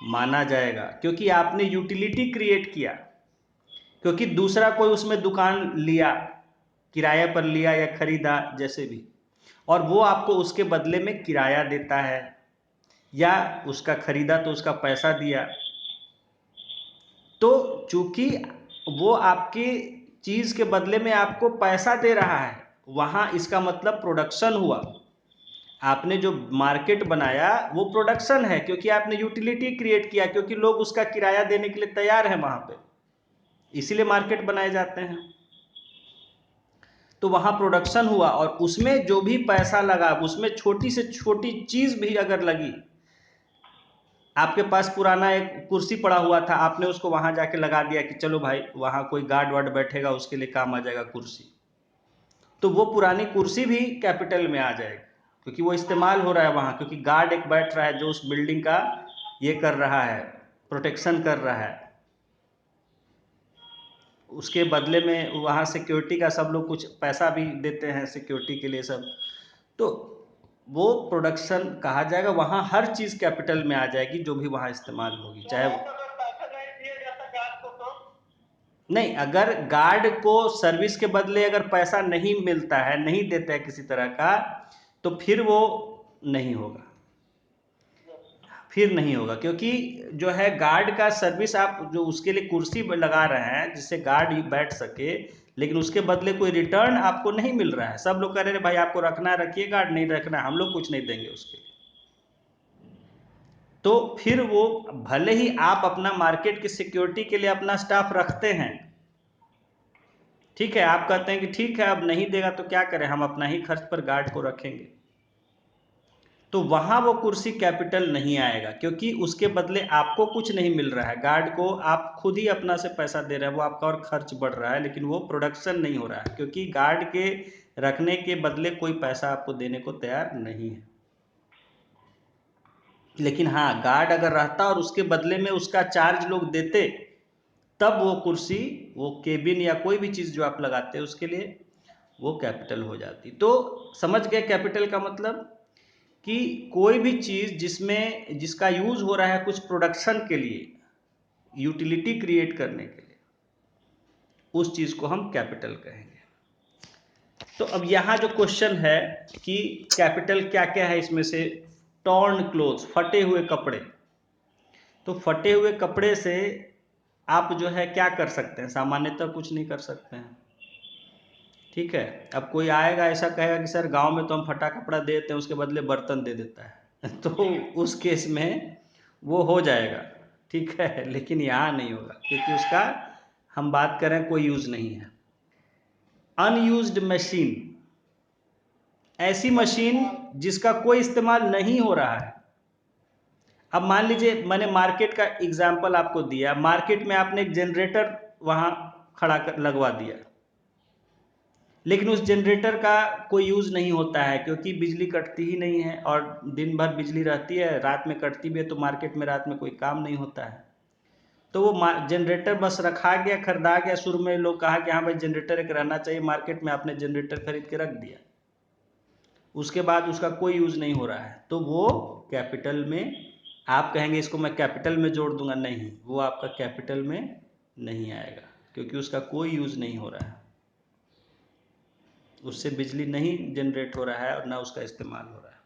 माना जाएगा, क्योंकि आपने यूटिलिटी क्रिएट किया। क्योंकि दूसरा कोई उसमें दुकान लिया, किराए पर लिया या खरीदा जैसे भी, और वो आपको उसके बदले में किराया देता है, या उसका खरीदा तो उसका पैसा दिया। तो चूंकि वो आपकी चीज के बदले में आपको पैसा दे रहा है, वहां इसका मतलब प्रोडक्शन हुआ। आपने जो मार्केट बनाया वो प्रोडक्शन है, क्योंकि आपने यूटिलिटी क्रिएट किया, क्योंकि लोग उसका किराया देने के लिए तैयार हैं वहां पे, इसीलिए मार्केट बनाए जाते हैं। तो वहां प्रोडक्शन हुआ, और उसमें जो भी पैसा लगा, उसमें छोटी से छोटी चीज भी अगर लगी, आपके पास पुराना एक कुर्सी पड़ा हुआ था, आपने उसको वहां जाके लगा दिया कि चलो भाई वहां कोई गार्ड वार्ड बैठेगा, उसके लिए काम आ जाएगा कुर्सी, तो वो पुरानी कुर्सी भी कैपिटल में आ जाएगी, क्योंकि वो इस्तेमाल हो रहा है वहां, क्योंकि गार्ड एक बैठ रहा है जो उस बिल्डिंग का ये कर रहा है, प्रोटेक्शन कर रहा है। उसके बदले में वहाँ सिक्योरिटी का सब लोग कुछ पैसा भी देते हैं सिक्योरिटी के लिए सब। तो वो प्रोडक्शन कहा जाएगा, वहाँ हर चीज़ कैपिटल में आ जाएगी जो भी वहाँ इस्तेमाल होगी, तो चाहे अगर पैसा नहीं दिया जाता गार्ड को तो? नहीं, अगर गार्ड को सर्विस के बदले अगर पैसा नहीं मिलता है, नहीं देता है किसी तरह का, तो फिर वो नहीं होगा, फिर नहीं होगा। क्योंकि जो है गार्ड का सर्विस, आप जो उसके लिए कुर्सी लगा रहे हैं जिससे गार्ड बैठ सके, लेकिन उसके बदले कोई रिटर्न आपको नहीं मिल रहा है। सब लोग कह रहे हैं भाई आपको रखना है रखिए, गार्ड नहीं रखना है हम लोग कुछ नहीं देंगे उसके लिए। तो फिर वो भले ही आप अपना मार्केट की सिक्योरिटी के लिए अपना स्टाफ रखते हैं, ठीक है, आप कहते हैं कि ठीक है अब नहीं देगा तो क्या करें, हम अपना ही खर्च पर गार्ड को रखेंगे, तो वहां वो कुर्सी कैपिटल नहीं आएगा, क्योंकि उसके बदले आपको कुछ नहीं मिल रहा है, गार्ड को आप खुद ही अपना से पैसा दे रहे हैं, वो आपका और खर्च बढ़ रहा है, लेकिन वो प्रोडक्शन नहीं हो रहा है, क्योंकि गार्ड के रखने के बदले कोई पैसा आपको देने को तैयार नहीं है। लेकिन हाँ, गार्ड अगर रहता और उसके बदले में उसका चार्ज लोग देते, तब वो कुर्सी, वो केबिन या कोई भी चीज़ जो आप लगाते हैं उसके लिए वो कैपिटल हो जाती। तो समझ गए कैपिटल का मतलब, कि कोई भी चीज़ जिसमें जिसका यूज़ हो रहा है कुछ प्रोडक्शन के लिए, यूटिलिटी क्रिएट करने के लिए, उस चीज़ को हम कैपिटल कहेंगे। तो अब यहाँ जो क्वेश्चन है कि कैपिटल क्या क्या है इसमें से, टॉर्न क्लोथ्स, फटे हुए कपड़े। तो फटे हुए कपड़े से आप जो है क्या कर सकते हैं, सामान्यतः कुछ नहीं कर सकते हैं, ठीक है। अब कोई आएगा ऐसा कहेगा कि सर गांव में तो हम फटा कपड़ा दे देते हैं, उसके बदले बर्तन दे देता है तो उस केस में वो हो जाएगा, ठीक है, लेकिन यहाँ नहीं होगा, क्योंकि उसका हम बात करें कोई यूज नहीं है। अनयूज्ड मशीन, ऐसी मशीन जिसका कोई इस्तेमाल नहीं हो रहा है। अब मान लीजिए मैंने मार्केट का एग्जाम्पल आपको दिया, मार्केट में आपने एक जनरेटर वहां खड़ा कर लगवा दिया, लेकिन उस जनरेटर का कोई यूज़ नहीं होता है, क्योंकि बिजली कटती ही नहीं है, और दिन भर बिजली रहती है, रात में कटती भी है, तो मार्केट में रात में कोई काम नहीं होता है। तो वो जनरेटर बस रखा गया, खरीदा गया, शुरू में लोग कहा कि हाँ भाई जनरेटर एक रहना चाहिए मार्केट में, आपने जनरेटर खरीद के रख दिया, उसके बाद उसका कोई यूज़ नहीं हो रहा है, तो वो कैपिटल में, आप कहेंगे इसको मैं कैपिटल में जोड़ दूंगा, नहीं, वो आपका कैपिटल में नहीं आएगा, क्योंकि उसका कोई यूज़ नहीं हो रहा है, उससे बिजली नहीं जनरेट हो रहा है और ना उसका इस्तेमाल हो रहा है।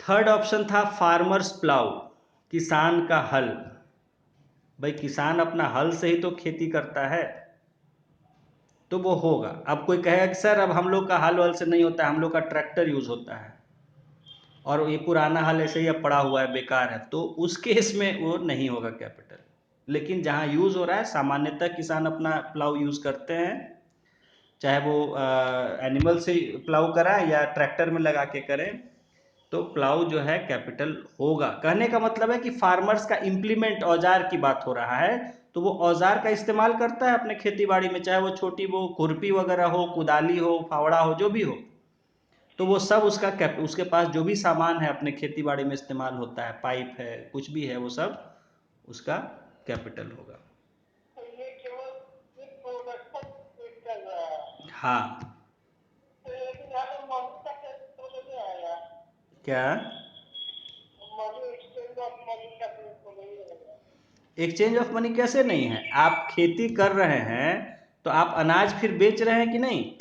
थर्ड ऑप्शन था फार्मर्स प्लाउ, किसान का हल। भाई किसान अपना हल से ही तो खेती करता है, तो वो होगा। अब कोई कहेगा कि सर अब हम लोग का हल वल से नहीं होता है, हम लोग का ट्रैक्टर यूज़ होता है और ये पुराना हल ऐसे ही अब पड़ा हुआ है, बेकार है, तो उस केस में वो नहीं होगा कैपिटल। लेकिन जहाँ यूज़ हो रहा है, सामान्यतः किसान अपना प्लाऊ यूज़ करते हैं, चाहे वो एनिमल से प्लाऊ कराएं या ट्रैक्टर में लगा के करें, तो प्लाऊ जो है कैपिटल होगा। कहने का मतलब है कि फार्मर्स का इम्प्लीमेंट, औजार की बात हो रहा है, तो वो औजार का इस्तेमाल करता है अपने खेती बाड़ी में, चाहे वो छोटी वो खुरपी वगैरह हो, कुदाली हो, फावड़ा हो, जो भी हो, तो वो सब उसका उसके पास जो भी सामान है अपने खेती बाड़ी में इस्तेमाल होता है, पाइप है, कुछ भी है, वो सब उसका कैपिटल होगा। तो ये केवल एक प्रोडक्शन चल रहा है। हाँ। तो लेकिन यहाँ पे मनी का केस तो नहीं आया, क्या? मनी एक्सचेंज ऑफ मनी का केस तो नहीं आया। एक्सचेंज ऑफ मनी कैसे नहीं है? आप खेती कर रहे हैं तो आप अनाज फिर बेच रहे हैं कि नहीं?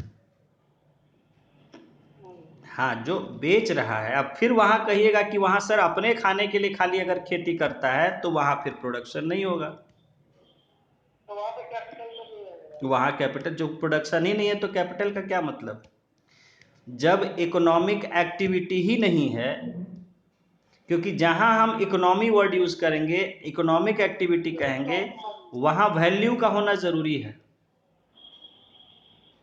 हाँ, जो बेच रहा है, अब फिर वहां कहिएगा कि वहां सर अपने खाने के लिए खाली अगर खेती करता है तो वहां फिर प्रोडक्शन नहीं होगा। तो वहाँ पे कैपिटल तो नहीं आएगा। वहां कैपिटल, जो प्रोडक्शन ही नहीं है तो कैपिटल का क्या मतलब? जब इकोनॉमिक एक्टिविटी ही नहीं है, क्योंकि जहां हम इकोनॉमी वर्ड यूज करेंगे, इकोनॉमिक एक्टिविटी कहेंगे, वहां वैल्यू का होना जरूरी है।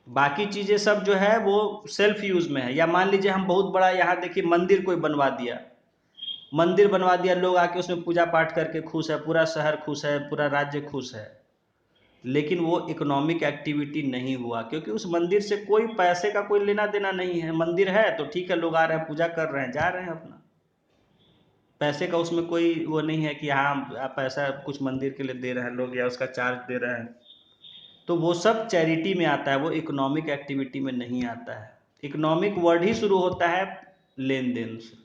बाकी चीजें सब जो है वो सेल्फ यूज में है। या मान लीजिए हम बहुत बड़ा, यहाँ देखिए मंदिर कोई बनवा दिया, मंदिर बनवा दिया, लोग आके उसमें पूजा पाठ करके खुश है, पूरा शहर खुश है, पूरा राज्य खुश है, लेकिन वो इकोनॉमिक एक्टिविटी नहीं हुआ, क्योंकि उस मंदिर से कोई पैसे का कोई लेना देना नहीं है। मंदिर है तो ठीक है, लोग आ रहे हैं, पूजा कर रहे हैं, जा रहे हैं अपना, पैसे का उसमें कोई वो नहीं है कि हाँ आप पैसा कुछ मंदिर के लिए दे रहे हैं लोग या उसका चार्ज दे रहे हैं। तो वो सब चैरिटी में आता है, वो इकोनॉमिक एक्टिविटी में नहीं आता है। इकोनॉमिक वर्ड ही शुरू होता है लेन देन से,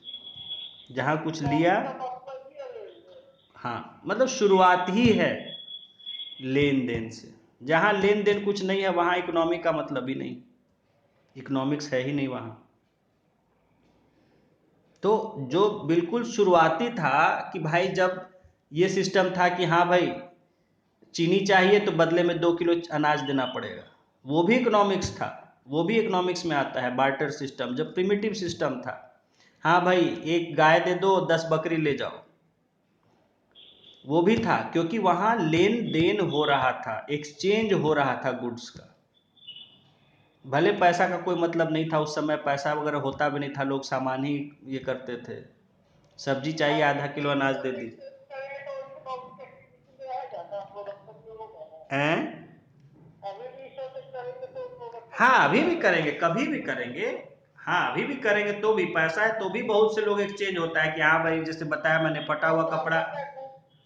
जहाँ कुछ लिया। इकोनॉमिक का मतलब ही है। हाँ, मतलब शुरुआत ही है लेन देन से। जहाँ लेन देन कुछ नहीं है वहाँ इकोनॉमी का मतलब ही नहीं, इकोनॉमिक्स है ही नहीं वहाँ। तो जो बिल्कुल शुरुआती था कि भाई जब ये सिस्टम था कि हाँ भाई चीनी चाहिए तो बदले में 2 किलो अनाज देना पड़ेगा, वो भी इकोनॉमिक्स था, वो भी इकोनॉमिक्स में आता है, बार्टर सिस्टम, जब प्रिमिटिव सिस्टम था। हाँ भाई एक गाय दे दो, 10 बकरी ले जाओ, वो भी था, क्योंकि वहां लेन देन हो रहा था, एक्सचेंज हो रहा था गुड्स का। भले पैसा का कोई मतलब नहीं था उस समय, पैसा वगैरह होता भी नहीं था, लोग सामान ही ये करते थे, सब्जी चाहिए आधा किलो अनाज दे दी। हैं? अभी भी इसे से करेंगे तो प्रोडक्शन हाँ नहीं अभी भी आएगा। करेंगे, कभी भी करेंगे। हाँ अभी भी करेंगे, तो भी पैसा है तो भी बहुत से लोग एक्सचेंज होता है कि हाँ भाई जैसे बताया मैंने, फटा हुआ कपड़ा,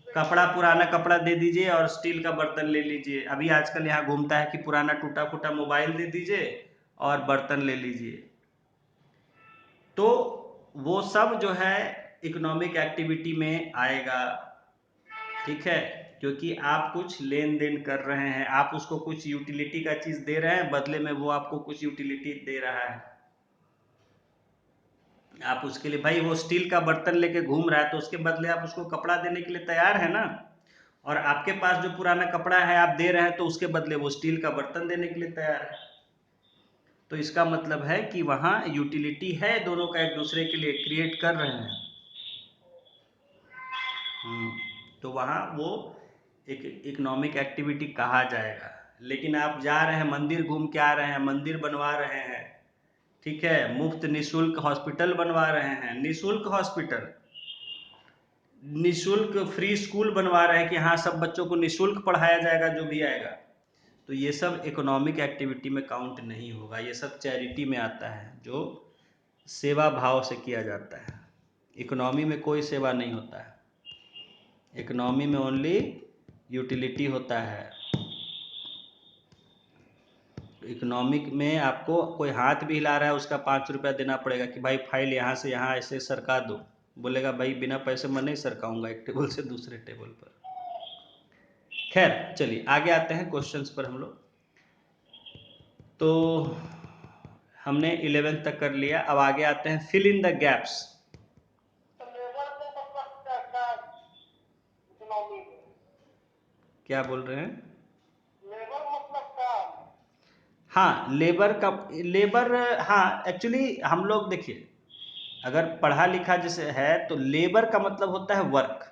कपड़ा पुराना कपड़ा दे दीजिए और स्टील का बर्तन ले लीजिए। अभी आजकल यहाँ घूमता है कि पुराना टूटा फूटा मोबाइल दे दीजिए और बर्तन ले लीजिए। तो वो सब जो है इकोनॉमिक एक्टिविटी में आएगा, ठीक है, क्योंकि आप कुछ लेन देन कर रहे हैं, आप उसको कुछ यूटिलिटी का चीज दे रहे हैं, बदले में वो आपको कुछ यूटिलिटी दे रहा है। आप उसके लिए, भाई वो स्टील का बर्तन लेके घूम रहा है तो उसके बदले आप उसको कपड़ा देने के लिए तैयार है ना, और आपके पास जो पुराना कपड़ा है आप दे रहे हैं तो उसके बदले वो स्टील का बर्तन देने के लिए तैयार है। तो इसका मतलब है कि वहां यूटिलिटी है, दोनों का एक दूसरे के लिए क्रिएट कर रहे हैं। तो वहाँ वो एक इकोनॉमिक एक्टिविटी कहा जाएगा। लेकिन आप जा रहे हैं मंदिर घूम के आ रहे हैं, मंदिर बनवा रहे हैं, ठीक है, मुफ्त निशुल्क हॉस्पिटल बनवा रहे हैं, निशुल्क हॉस्पिटल, निशुल्क फ्री स्कूल बनवा रहे हैं कि हाँ सब बच्चों को निशुल्क पढ़ाया जाएगा जो भी आएगा, तो ये सब इकोनॉमिक एक्टिविटी में काउंट नहीं होगा। ये सब चैरिटी में आता है, जो सेवा भाव से किया जाता है। इकोनॉमी में कोई सेवा नहीं होता है, इकोनॉमी में ओनली यूटिलिटी होता है। इकोनॉमिक में आपको कोई हाथ भी हिला रहा है उसका 5 रुपया देना पड़ेगा कि भाई फाइल यहाँ से यहाँ ऐसे सरका दो, बोलेगा भाई बिना पैसे मैं नहीं सरकाऊंगा एक टेबल से दूसरे टेबल पर। खैर चलिए आगे आते हैं क्वेश्चंस पर हम लोग। तो हमने 11th तक कर लिया, अब आगे आते हैं फिल इन द गैप्स। तो लेबर को मतलब क्या क्या इकोनॉमी में क्या बोल रहे हैं? लेबर मतलब काम। हाँ, लेबर, हाँ, एक्चुअली हम लोग देखिए, अगर पढ़ा लिखा जैसे है तो लेबर का मतलब होता है वर्क।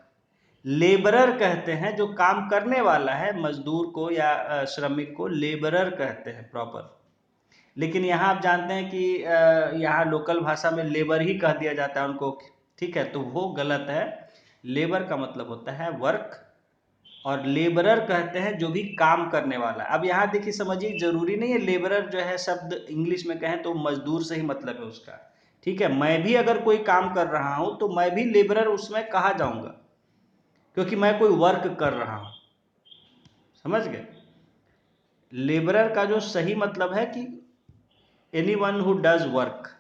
लेबरर कहते हैं जो काम करने वाला है, मजदूर को या श्रमिक को लेबरर कहते हैं प्रॉपर। लेकिन यहाँ आप जानते हैं कि यहाँ लोकल भाषा में लेबर ही कह दिया जाता है उनको, ठीक है, तो वो गलत है। लेबर का मतलब होता है वर्क, और लेबरर कहते हैं जो भी काम करने वाला। अब यहाँ देखिए समझिए, जरूरी नहीं है लेबरर जो है शब्द इंग्लिश में कहें तो मजदूर से ही मतलब है उसका, ठीक है। मैं भी अगर कोई काम कर रहा हूं तो मैं भी लेबरर उसमें कहा जाऊंगा, क्योंकि मैं कोई वर्क कर रहा हूं, समझ गए। लेबरर का जो सही मतलब है कि एनीवन हु डज वर्क।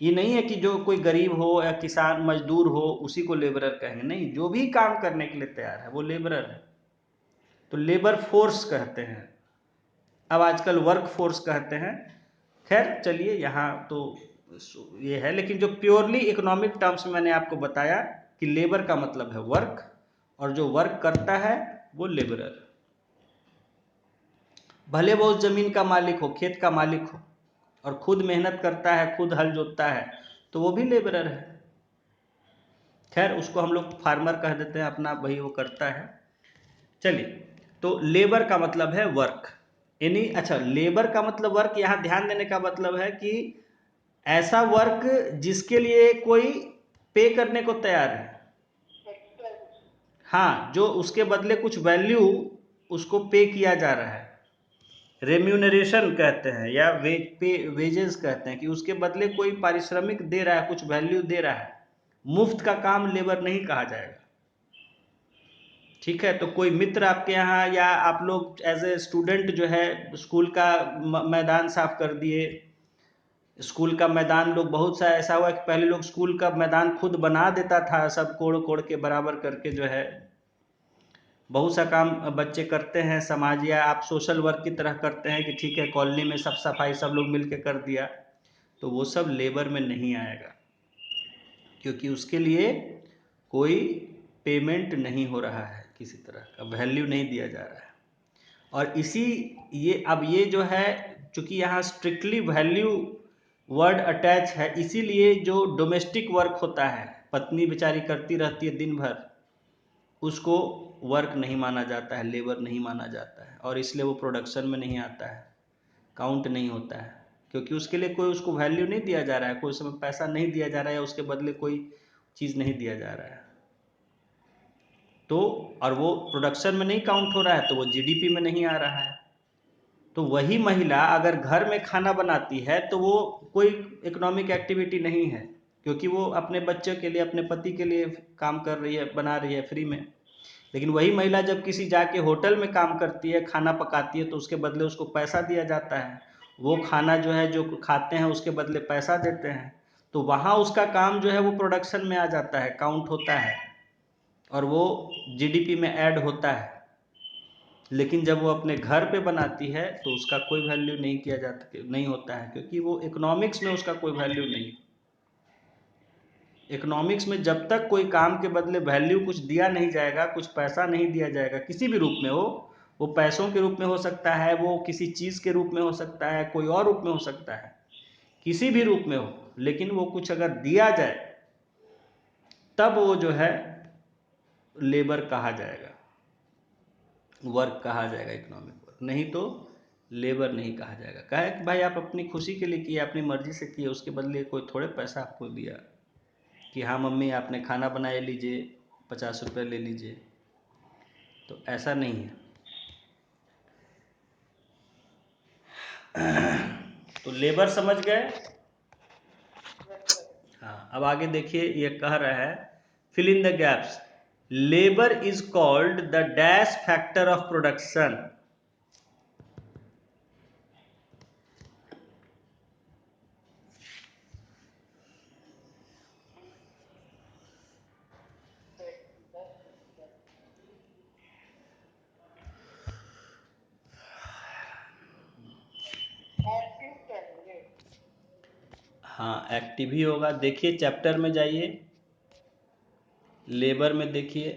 ये नहीं है कि जो कोई गरीब हो या किसान मजदूर हो उसी को लेबरर कहेंगे, नहीं, जो भी काम करने के लिए तैयार है वो लेबरर है। तो लेबर फोर्स कहते हैं, अब आजकल वर्क फोर्स कहते हैं। खैर चलिए, यहाँ तो ये है, लेकिन जो प्योरली इकोनॉमिक टर्म्स में मैंने आपको बताया कि लेबर का मतलब है वर्क, और जो वर्क करता है वो लेबरर। भले वो उस जमीन का मालिक हो, खेत का मालिक हो, और खुद मेहनत करता है, खुद हल जोतता है, तो वो भी लेबरर है। खैर उसको हम लोग फार्मर कह देते हैं, अपना वही वो करता है। चलिए, तो लेबर का मतलब है वर्क। यानी अच्छा, लेबर का मतलब वर्क, यहाँ ध्यान देने का मतलब है कि ऐसा वर्क जिसके लिए कोई पे करने को तैयार है। हाँ, जो उसके बदले कुछ वैल्यू उसको पे किया जा रहा है, रेम्यूनरेशन कहते हैं या वेजेस कहते हैं, कि उसके बदले कोई पारिश्रमिक दे रहा है, कुछ वैल्यू दे रहा है। मुफ्त का काम लेबर नहीं कहा जाएगा, ठीक है। तो कोई मित्र आपके यहाँ, या आप लोग एज ए स्टूडेंट जो है स्कूल का मैदान साफ कर दिए। स्कूल का मैदान लोग बहुत सा ऐसा हुआ कि पहले लोग स्कूल का मैदान खुद बना देता था, सब कोड़ कोड़ के बराबर करके जो है। बहुत सा काम बच्चे करते हैं समाज, या आप सोशल वर्क की तरह करते हैं कि ठीक है कॉलोनी में सब सफाई सब लोग मिलके कर दिया, तो वो सब लेबर में नहीं आएगा, क्योंकि उसके लिए कोई पेमेंट नहीं हो रहा है, किसी तरह का वैल्यू नहीं दिया जा रहा है। और इसी ये अब ये जो है, चूंकि यहाँ स्ट्रिक्टली वैल्यू वर्ड अटैच है, इसीलिए जो डोमेस्टिक वर्क होता है, पत्नी बेचारी करती रहती है दिन भर, उसको वर्क नहीं माना जाता है, लेबर नहीं माना जाता है, और इसलिए वो प्रोडक्शन में नहीं आता है, काउंट नहीं होता है, क्योंकि उसके लिए कोई उसको वैल्यू नहीं दिया जा रहा है, कोई उसमें पैसा नहीं दिया जा रहा है, या उसके बदले कोई चीज़ नहीं दिया जा रहा है। तो और वो प्रोडक्शन में नहीं काउंट हो रहा है, तो वो जीडीपी में नहीं आ रहा है। तो वही महिला अगर घर में खाना बनाती है तो वो कोई इकोनॉमिक एक्टिविटी नहीं है, क्योंकि वो अपने बच्चे के लिए, अपने पति के लिए काम कर रही है, बना रही है फ्री में। लेकिन वही महिला जब किसी जाके होटल में काम करती है, खाना पकाती है, तो उसके बदले उसको पैसा दिया जाता है। वो खाना जो है जो खाते हैं उसके बदले पैसा देते हैं, तो वहाँ उसका काम जो है वो प्रोडक्शन में आ जाता है, काउंट होता है, और वो जीडीपी में ऐड होता है। लेकिन जब वो अपने घर पे बनाती है तो उसका कोई वैल्यू नहीं किया जाता, नहीं होता है, क्योंकि वो इकोनॉमिक्स में उसका कोई वैल्यू नहीं। इकोनॉमिक्स में जब तक कोई काम के बदले वैल्यू कुछ दिया नहीं जाएगा, कुछ पैसा नहीं दिया जाएगा, किसी भी रूप में हो, वो पैसों के रूप में हो सकता है, वो किसी चीज़ के रूप में हो सकता है, कोई और रूप में हो सकता है, किसी भी रूप में हो, लेकिन वो कुछ अगर दिया जाए तब वो जो है लेबर कहा जाएगा, वर्क कहा जाएगा, इकोनॉमिक वर्क, नहीं तो लेबर नहीं कहा जाएगा। कहा है कि भाई आप अपनी खुशी के लिए किए, अपनी मर्जी से किए, उसके बदले कोई थोड़े पैसा आपको दिया कि हाँ मम्मी आपने खाना बनाया, लीजिए 50 रुपये ले लीजिए, तो ऐसा नहीं है। तो लेबर समझ गए। हाँ, अब आगे देखिए, ये कह रहा है fill in the gaps. Labour is called the dash factor of production. हाँ, एक्टिव ही होगा। देखिए चैप्टर में जाइए, लेबर में देखिए,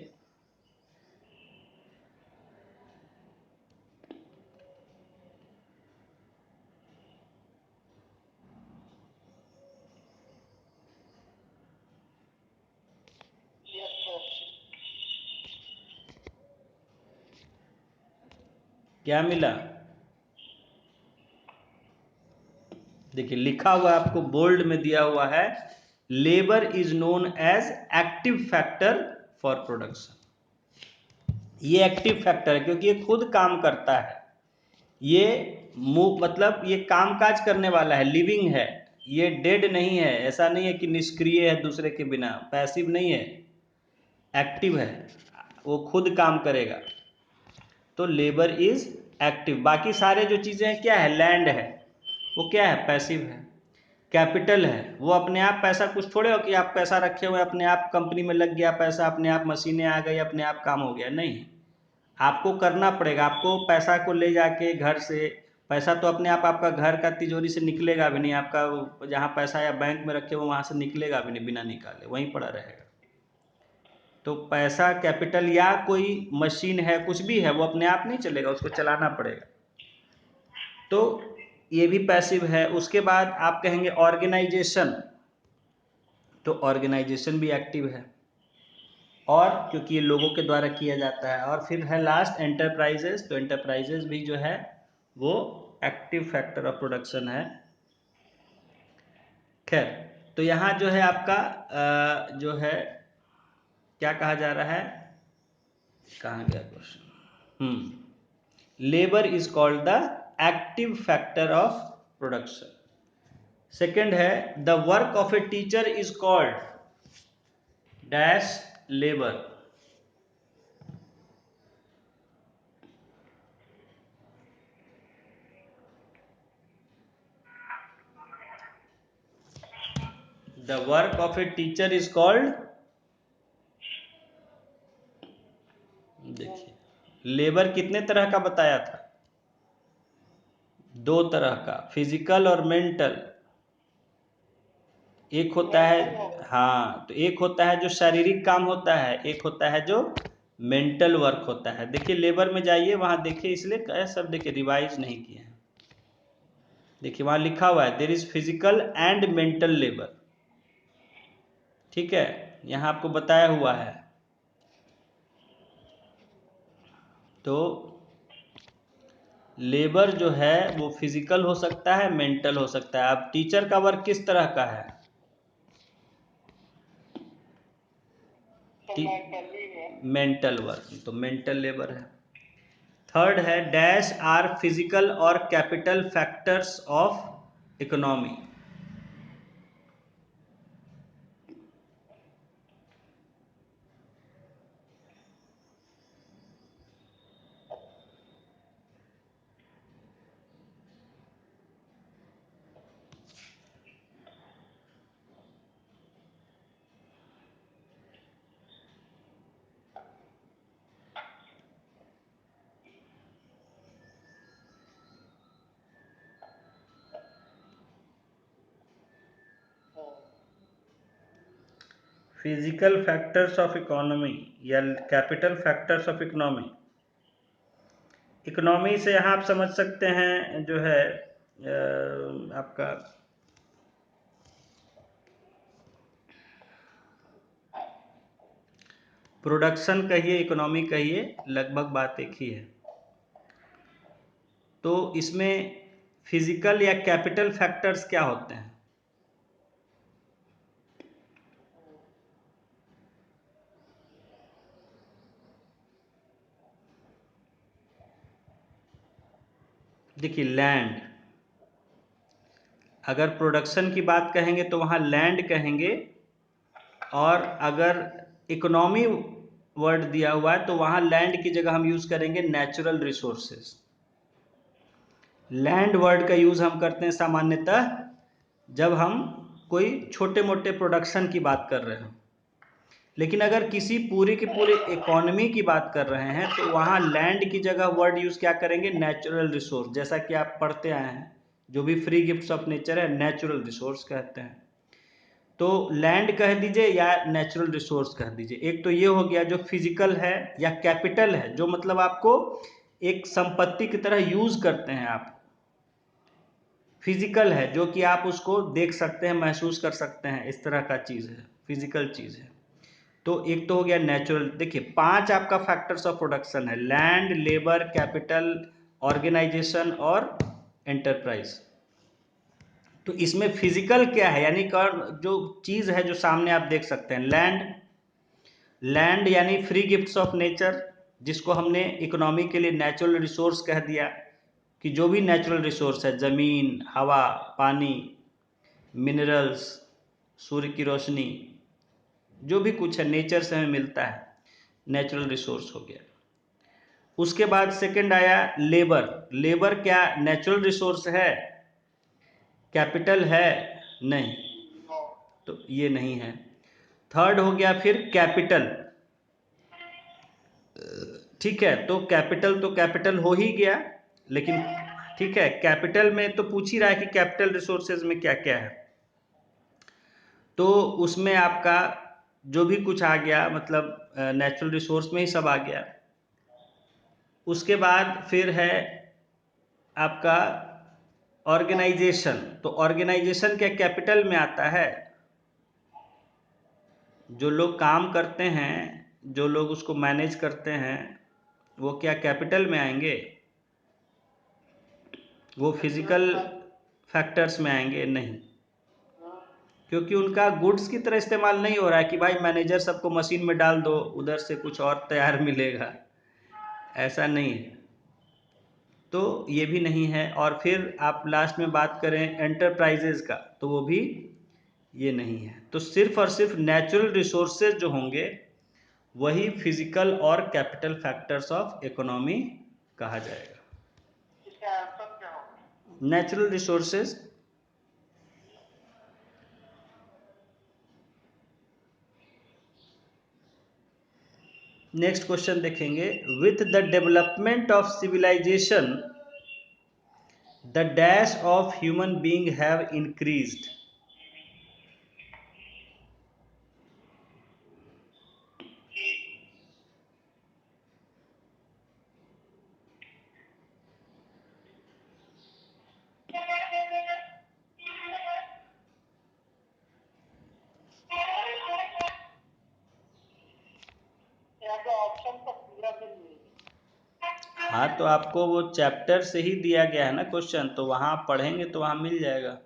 क्या मिला? देखिए लिखा हुआ आपको बोल्ड में दिया हुआ है, labour is known as active factor for production. ये एक्टिव फैक्टर है क्योंकि ये खुद काम करता है, ये मतलब ये कामकाज करने वाला है, लिविंग है, ये डेड नहीं है। ऐसा नहीं है कि निष्क्रिय है दूसरे के बिना, पैसिव नहीं है, एक्टिव है, वो खुद काम करेगा। तो लेबर इज एक्टिव। बाकी सारे जो चीजें हैं क्या है, लैंड है, वो क्या है, पैसिव है। कैपिटल है, वो अपने आप पैसा, कुछ थोड़े हो कि आप पैसा रखे हुए अपने आप कंपनी में लग गया पैसा, अपने आप मशीनें आ गई, अपने आप काम हो गया, नहीं। आपको करना पड़ेगा, आपको पैसा को ले जाके घर से, पैसा तो अपने आप आपका घर का तिजोरी से निकलेगा भी नहीं, आपका जहाँ पैसा या बैंक में रखे हो वहाँ से निकलेगा भी नहीं, बिना निकाले वहीं पड़ा रहेगा। तो पैसा, कैपिटल या कोई मशीन है, कुछ भी है, वो अपने आप नहीं चलेगा, उसको चलाना पड़ेगा। तो ये भी पैसिव है। उसके बाद आप कहेंगे ऑर्गेनाइजेशन, तो ऑर्गेनाइजेशन भी एक्टिव है, और क्योंकि ये लोगों के द्वारा किया जाता है। और फिर है लास्ट एंटरप्राइजेस, तो एंटरप्राइजेस भी जो है वो एक्टिव फैक्टर ऑफ प्रोडक्शन है। खैर, तो यहाँ जो है आपका जो है क्या कहा जा रहा है, कहाँ गया question, labour is called the active factor of production. Second है the work of a teacher is called dash labour. The work of a teacher is called, देखिए लेबर कितने तरह का बताया था, दो तरह का, फिजिकल और मेंटल। एक होता है, हाँ, तो एक होता है जो शारीरिक काम होता है, एक होता है जो मेंटल वर्क होता है। देखिए लेबर में जाइए, वहां देखिए, इसलिए सब देखिए रिवाइज नहीं किए हैं। देखिए वहां लिखा हुआ है there is physical and mental labour, ठीक है, यहाँ आपको बताया हुआ है। तो लेबर जो है वो फिजिकल हो सकता है, मेंटल हो सकता है। अब टीचर का वर्क किस तरह का है, मेंटल वर्क, तो मेंटल लेबर है। थर्ड है डैश आर फिजिकल और capital factors of economy. Physical factors of economy या capital factors of economy. Economy से यहाँ आप समझ सकते हैं जो है आपका प्रोडक्शन कहिए, इकोनॉमी कहिए, लगभग बात एक ही है। तो इसमें फिजिकल या कैपिटल फैक्टर्स क्या होते हैं, देखिए लैंड, अगर प्रोडक्शन की बात कहेंगे तो वहाँ लैंड कहेंगे, और अगर इकोनॉमी वर्ड दिया हुआ है तो वहाँ लैंड की जगह हम यूज़ करेंगे नेचुरल रिसोर्सेज। लैंड वर्ड का यूज़ हम करते हैं सामान्यतः जब हम कोई छोटे मोटे प्रोडक्शन की बात कर रहे हैं, लेकिन अगर किसी पूरी की पूरी इकोनॉमी की बात कर रहे हैं तो वहाँ लैंड की जगह वर्ड यूज़ क्या करेंगे, नेचुरल रिसोर्स। जैसा कि आप पढ़ते आए हैं, जो भी फ्री गिफ्ट्स ऑफ नेचर है नेचुरल रिसोर्स कहते हैं। तो लैंड कह दीजिए या नेचुरल रिसोर्स कह दीजिए। एक तो ये हो गया जो फिजिकल है या कैपिटल है, जो मतलब आपको एक संपत्ति की तरह यूज़ करते हैं आप। फिजिकल है जो कि आप उसको देख सकते हैं, महसूस कर सकते हैं, इस तरह का चीज़ है, फिजिकल चीज़ है। तो एक तो हो गया नेचुरल। देखिए 5 आपका फैक्टर्स ऑफ प्रोडक्शन है, लैंड, लेबर, कैपिटल ऑर्गेनाइजेशन और एंटरप्राइज। तो इसमें फिजिकल क्या है, यानी जो चीज़ है जो सामने आप देख सकते हैं, लैंड यानी फ्री गिफ्ट्स ऑफ नेचर, जिसको हमने इकोनॉमी के लिए नेचुरल रिसोर्स कह दिया, कि जो भी नेचुरल रिसोर्स है, ज़मीन, हवा, पानी, मिनरल्स, सूर्य की रोशनी, जो भी कुछ है नेचर से हमें मिलता है, नेचुरल रिसोर्स हो गया। उसके बाद सेकंड आया लेबर क्या नेचुरल रिसोर्स है, कैपिटल है? नहीं, तो ये नहीं है। थर्ड हो गया फिर कैपिटल, ठीक है, तो कैपिटल हो ही गया, लेकिन ठीक है, कैपिटल में तो पूछ ही रहा है कि कैपिटल रिसोर्सेज में क्या क्या है, तो उसमें आपका जो भी कुछ आ गया, मतलब नेचुरल रिसोर्स में ही सब आ गया। उसके बाद फिर है आपका ऑर्गेनाइजेशन, तो ऑर्गेनाइजेशन क्या कैपिटल में आता है? जो लोग काम करते हैं, जो लोग उसको मैनेज करते हैं, वो क्या कैपिटल में आएंगे? वो फिजिकल फैक्टर्स में आएंगे? नहीं, क्योंकि उनका गुड्स की तरह इस्तेमाल नहीं हो रहा है कि भाई मैनेजर सबको मशीन में डाल दो, उधर से कुछ और तैयार मिलेगा, ऐसा नहीं है, तो ये भी नहीं है। और फिर आप लास्ट में बात करें एंटरप्राइजेज का, तो वो भी ये नहीं है। तो सिर्फ और सिर्फ नेचुरल रिसोर्सेज जो होंगे वही फिजिकल और कैपिटल फैक्टर्स ऑफ इकोनॉमी कहा जाएगा। इसका आंसर क्या होगा? Natural resources. नेक्स्ट क्वेश्चन देखेंगे, with the development of civilisation the dash of human being have increased. यहाँ पे ऑप्शन तो पूरा भी नहीं है। हाँ, तो आपको वो चैप्टर से ही दिया गया है ना क्वेश्चन, तो वहाँ आप पढ़ेंगे तो वहाँ मिल जाएगा।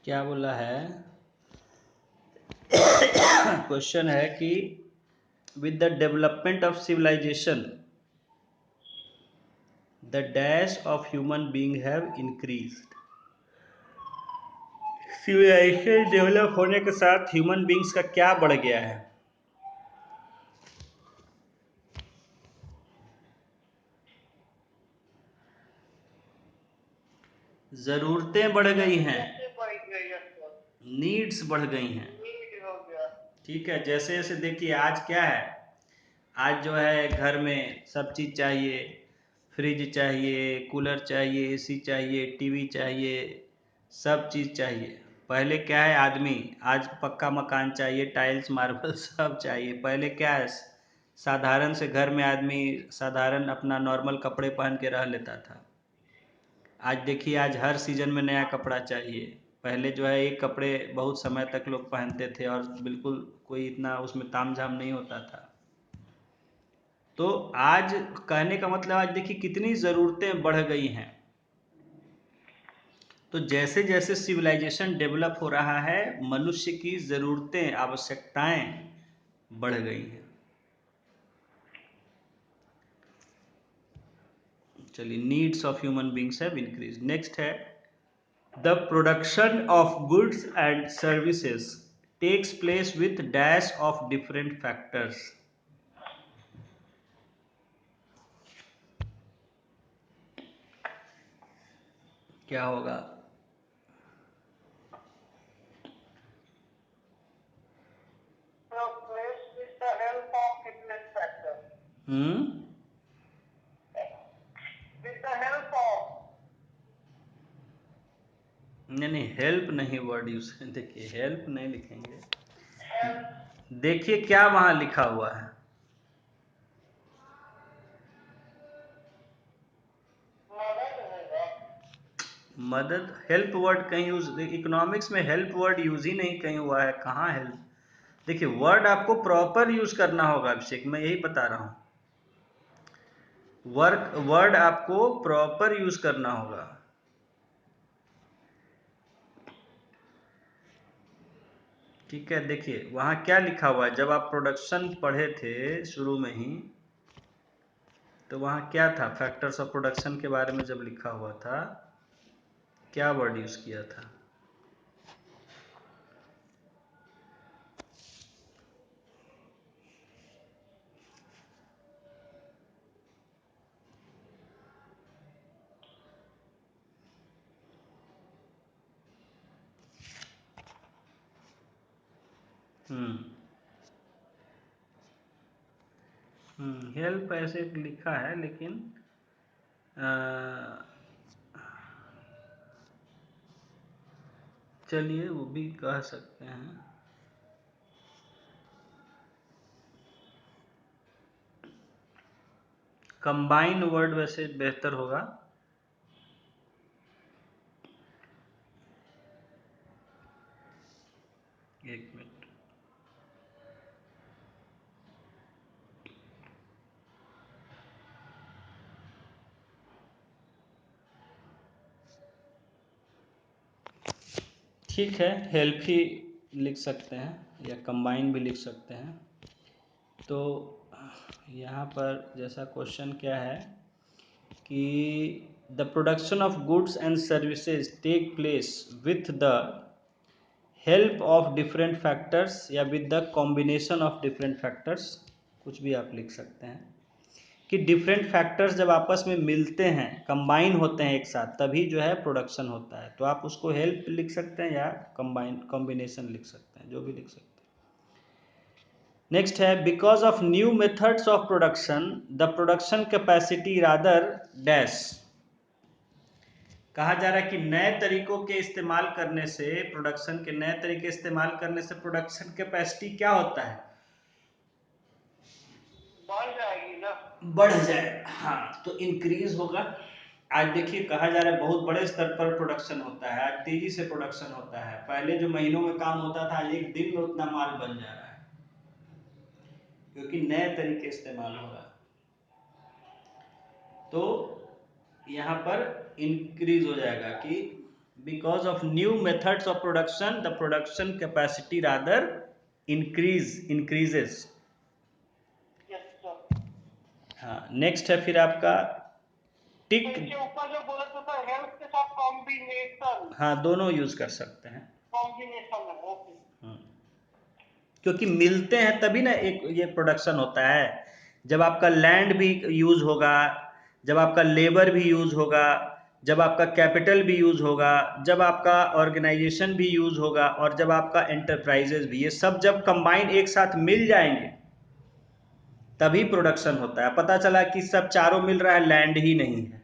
क्या बोला है? क्वेश्चन है कि with the development of civilisation the dash of human being have increased. Civilisation develop होने के साथ ह्यूमन बीइंग्स का क्या बढ़ गया है? जरूरतें बढ़ गई हैं, कैसे बढ़ गई है सर? नीड्स बढ़ गई हैं। नीड हो गया। ठीक है, जैसे जैसे देखिए आज क्या है, आज जो है घर में सब चीज़ चाहिए, फ्रिज चाहिए, कूलर चाहिए, एसी चाहिए, टीवी चाहिए, सब चीज़ चाहिए। पहले क्या है, आदमी आज पक्का मकान चाहिए, टाइल्स मार्बल सब चाहिए। पहले क्या है, साधारण से घर में आदमी साधारण अपना नॉर्मल कपड़े पहन के रह लेता था। आज देखिए, आज हर सीजन में नया कपड़ा चाहिए। पहले जो है एक कपड़े बहुत समय तक लोग पहनते थे और बिल्कुल कोई इतना उसमें तामझाम नहीं होता था। तो आज कहने का मतलब, आज देखिए कितनी ज़रूरतें बढ़ गई हैं। तो जैसे जैसे सिविलाइजेशन डेवलप हो रहा है, मनुष्य की ज़रूरतें, आवश्यकताएं बढ़ गई हैं। चलिए, needs of human beings have increase. Next है, the production of goods and services takes place with dash of different factors. क्या होगा? Place with the help of different factors. With the help of. नहीं, help नहीं word use, देखिए help नहीं लिखेंगे। Help. देखिए क्या वहां लिखा हुआ है, मदद होगा। मदद। हेल्प वर्ड कहीं यूज, इकोनॉमिक्स में हेल्प वर्ड यूज ही नहीं कहीं हुआ है। कहाँ हेल्प? देखिए, वर्ड आपको प्रॉपर यूज करना होगा अभिषेक, मैं यही बता रहा हूँ। वर्ड आपको प्रॉपर यूज करना होगा। ठीक है, देखिए वहां क्या लिखा हुआ है। जब आप प्रोडक्शन पढ़े थे शुरू में ही, तो वहां क्या था, फैक्टर्स ऑफ प्रोडक्शन के बारे में जब लिखा हुआ था, क्या वर्ड यूज किया था? हेल्प ऐसे लिखा है, लेकिन चलिए वो भी कह सकते हैं। कंबाइन वर्ड वैसे बेहतर होगा। एक मिनट। ठीक है, हेल्प ही लिख सकते हैं या कंबाइन भी लिख सकते हैं। तो यहाँ पर जैसा क्वेश्चन क्या है कि the production of goods and services take place with the help of different factors या with the combination of different factors, कुछ भी आप लिख सकते हैं। कि डिफरेंट फैक्टर्स जब आपस में मिलते हैं, कंबाइन होते हैं एक साथ, तभी जो है प्रोडक्शन होता है। तो आप उसको हेल्प लिख सकते हैं या कॉम्बिनेशन लिख सकते हैं, जो भी लिख सकते हैं। नेक्स्ट है, because of new methods of production the production capacity rather dash. कहा जा रहा है कि नए तरीकों के इस्तेमाल करने से, प्रोडक्शन के नए तरीके इस्तेमाल करने से प्रोडक्शन कैपेसिटी क्या होता है? बढ़ जाएगी ना। बढ़ जाए, हाँ, तो इंक्रीज होगा। आज देखिए कहा जा रहा है बहुत बड़े स्तर पर प्रोडक्शन होता है, आज तेजी से प्रोडक्शन होता है। पहले जो महीनों में काम होता था, आज एक दिन में उतना माल बन जा रहा है, क्योंकि नए तरीके इस्तेमाल हो रहा है। तो यहाँ पर इंक्रीज हो जाएगा कि because of new methods of production the production capacity rather increases. हाँ, नेक्स्ट है फिर आपका टिक। इसके ऊपर जो बोला था हेल्प के साथ कॉम्बिनेशन। हाँ, दोनों यूज कर सकते हैं। कॉम्बिनेशन है, ओके। क्योंकि मिलते हैं तभी ना एक ये प्रोडक्शन होता है। जब आपका लैंड भी यूज होगा, जब आपका लेबर भी यूज होगा, जब आपका कैपिटल भी यूज होगा, जब आपका ऑर्गेनाइजेशन भी यूज होगा, और जब आपका एंटरप्राइजेज भी, ये सब जब कंबाइन एक साथ मिल जाएंगे तभी प्रोडक्शन होता है। पता चला कि सब चारों मिल रहा है, लैंड ही नहीं है।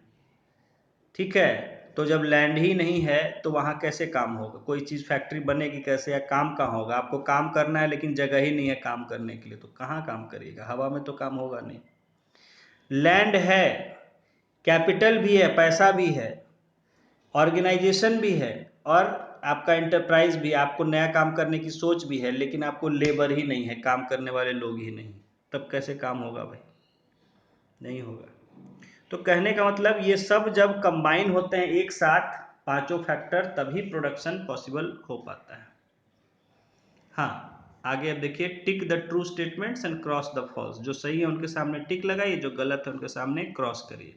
ठीक है, तो जब लैंड ही नहीं है तो वहाँ कैसे काम होगा? कोई चीज़ फैक्ट्री बनेगी कैसे, या काम कहाँ होगा? आपको काम करना है लेकिन जगह ही नहीं है काम करने के लिए, तो कहाँ काम करिएगा? हवा में तो काम होगा नहीं। लैंड है, कैपिटल भी है, पैसा भी है, ऑर्गेनाइजेशन भी है और आपका एंटरप्राइज भी, आपको नया काम करने की सोच भी है, लेकिन आपको लेबर ही नहीं है, काम करने वाले लोग ही नहीं, तब कैसे काम होगा भाई? नहीं होगा। तो कहने का मतलब ये सब जब कंबाइन होते हैं एक साथ, पांचों फैक्टर, तभी प्रोडक्शन पॉसिबल हो पाता है। हाँ, आगे अब देखिए, tick the true statements and cross the false. जो सही है उनके सामने टिक लगाइए, जो गलत है उनके सामने क्रॉस करिए।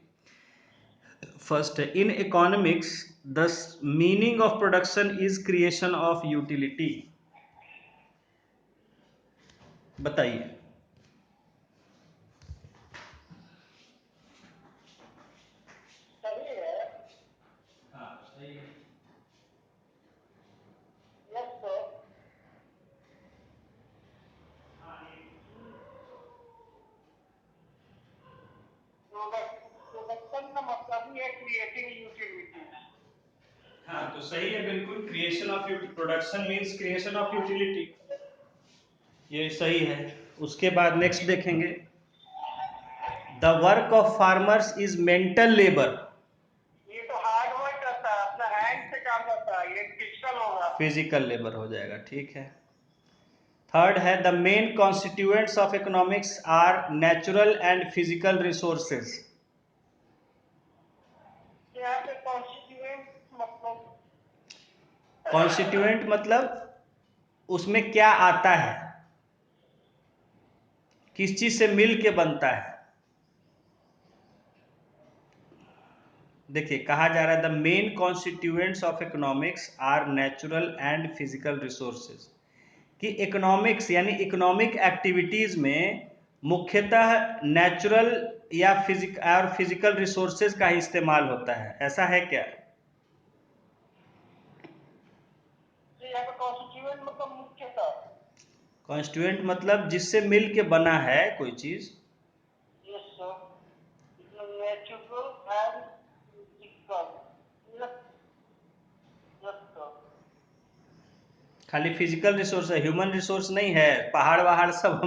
फर्स्ट है, in economics the meaning of production is creation of utility. बताइए। सही है। हाँ सही है। Yes sir. प्रोडक्शन का मतलब ही है क्रिएटिंग यूटिलिटी। हाँ तो सही है बिल्कुल, creation of production means creation of utility, ये सही है। उसके बाद नेक्स्ट देखेंगे, the work of farmers is mental labour. ये तो हार्ड वर्क करता है, अपना हैंड से काम करता है, ये फिजिकल होगा। फिजिकल लेबर हो जाएगा, ठीक है। थर्ड है, the main constituents of economics are natural and physical resources. यहाँ पे कॉन्स्टिट्यूएंट मतलब कॉन्स्टिट्यूएंट मतलब उसमें क्या आता है, किस चीज से मिल के बनता है। देखिए कहा जा रहा है, the main constituents of economics are natural and physical resources, कि इकोनॉमिक्स यानी इकोनॉमिक एक्टिविटीज में मुख्यतः नेचुरल या फिजिकल रिसोर्सेज का ही इस्तेमाल होता है, ऐसा है क्या? यहाँ पे कॉन्स्टिट्यूएंट मतलब मुख्यतः। कॉन्स्टिट्यूएंट मतलब जिससे मिल के बना है कोई चीज। Yes sir, natural and physical. Yes sir. खाली फिजिकल रिसोर्स है, ह्यूमन रिसोर्स नहीं है। पहाड़ वहाड़ सब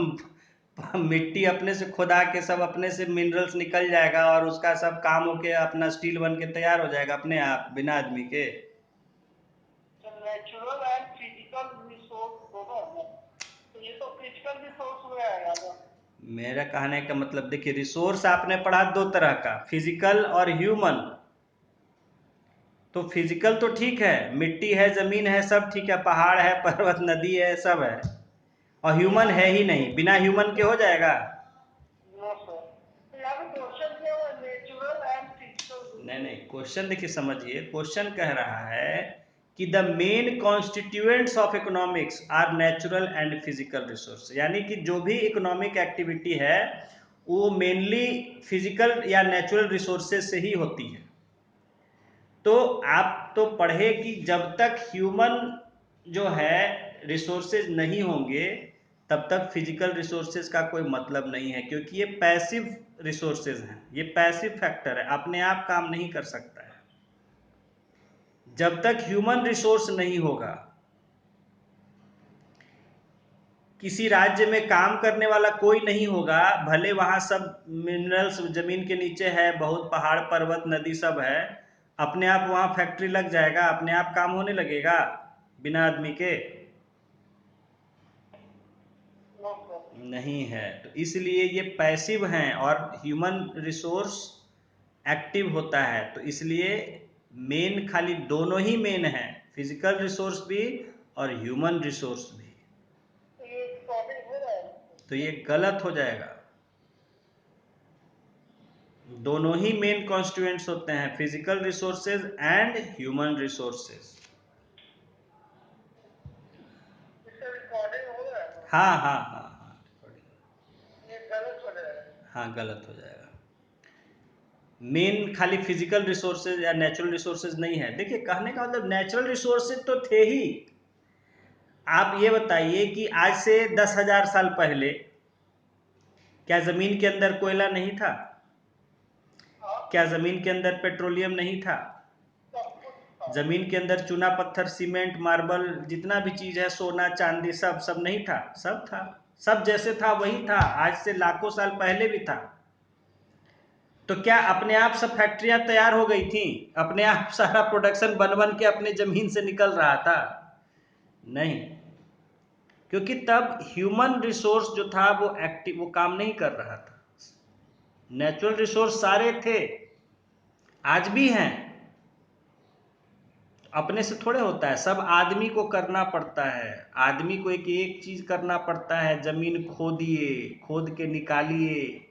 हम मिट्टी अपने से खुदा के सब अपने से मिनरल्स निकल जाएगा और उसका सब काम होके अपना स्टील बन के तैयार हो जाएगा अपने आप, बिना आदमी के। नेचुरल एंड फिजिकल रिसोर्स दोनों है, तो ये तो फिजिकल रिसोर्स में आएगा ना। मेरा कहने का मतलब देखिए, रिसोर्स आपने पढ़ा दो तरह का, फिजिकल और ह्यूमन। तो फिजिकल तो ठीक है, मिट्टी है, जमीन है, सब ठीक है, पहाड़ है, पर्वत, नदी है, सब है। और ह्यूमन है ही नहीं, बिना ह्यूमन के हो जाएगा? नो सर, तो यहाँ पे क्वेश्चन क्या हुआ, नेचुरल एंड फिजिकल। नहीं नहीं, क्वेश्चन देखिए समझिए, क्वेश्चन कह रहा है कि the main constituents of economics are natural and physical resource, यानी कि जो भी इकोनॉमिक एक्टिविटी है वो मेनली फिजिकल या नेचुरल रिसोर्सेज से ही होती है। तो आप तो पढ़े कि जब तक ह्यूमन जो है रिसोर्सेज नहीं होंगे तब तक फिजिकल रिसोर्सेज का कोई मतलब नहीं है, क्योंकि ये पैसिव रिसोर्सेज हैं, ये पैसिव फैक्टर है, अपने आप काम नहीं कर सकता है। जब तक ह्यूमन रिसोर्स नहीं होगा, किसी राज्य में काम करने वाला कोई नहीं होगा, भले वहां सब मिनरल्स जमीन के नीचे है, बहुत पहाड़ पर्वत नदी सब है, अपने आप वहां फैक्ट्री लग जाएगा, अपने आप काम होने लगेगा बिना आदमी के? No sir. नहीं है। तो इसलिए ये पैसिव हैं और ह्यूमन रिसोर्स एक्टिव होता है, तो इसलिए मेन खाली दोनों ही मेन है, फिजिकल रिसोर्स भी और ह्यूमन रिसोर्स भी। तो ये टॉपिक हो रहा है। तो ये गलत हो जाएगा। दोनों ही मेन कॉन्स्टिट्यूएंट्स होते हैं, physical resources and human resources. इससे रिकॉर्डिंग हो रहा है, हाँ हाँ हाँ हाँ, ये गलत हो जाएगा। हाँ गलत हो जाएगा। मेन खाली फिजिकल रिसोर्सेज या नेचुरल रिसोर्सेज नहीं है। देखिए कहने का मतलब नेचुरल रिसोर्सेज तो थे ही। आप ये बताइए कि आज से 10,000 साल पहले क्या जमीन के अंदर कोयला नहीं था? क्या जमीन के अंदर पेट्रोलियम नहीं था? सब कुछ था। जमीन के अंदर चूना पत्थर सीमेंट मार्बल जितना भी चीज है, सोना चांदी, सब सब नहीं था? सब था। सब जैसे था वही था, आज से लाखों साल पहले भी था। तो क्या अपने आप सब फैक्ट्रियां तैयार हो गई थी? अपने आप सारा प्रोडक्शन बन बन के अपने जमीन से निकल रहा था? नहीं, क्योंकि तब ह्यूमन रिसोर्स जो था वो काम नहीं कर रहा था। नेचुरल रिसोर्स सारे थे, आज भी हैं, अपने से थोड़े होता है, सब आदमी को करना पड़ता है। आदमी को एक एक चीज करना पड़ता है। जमीन खोदिए, खोद के निकालिए,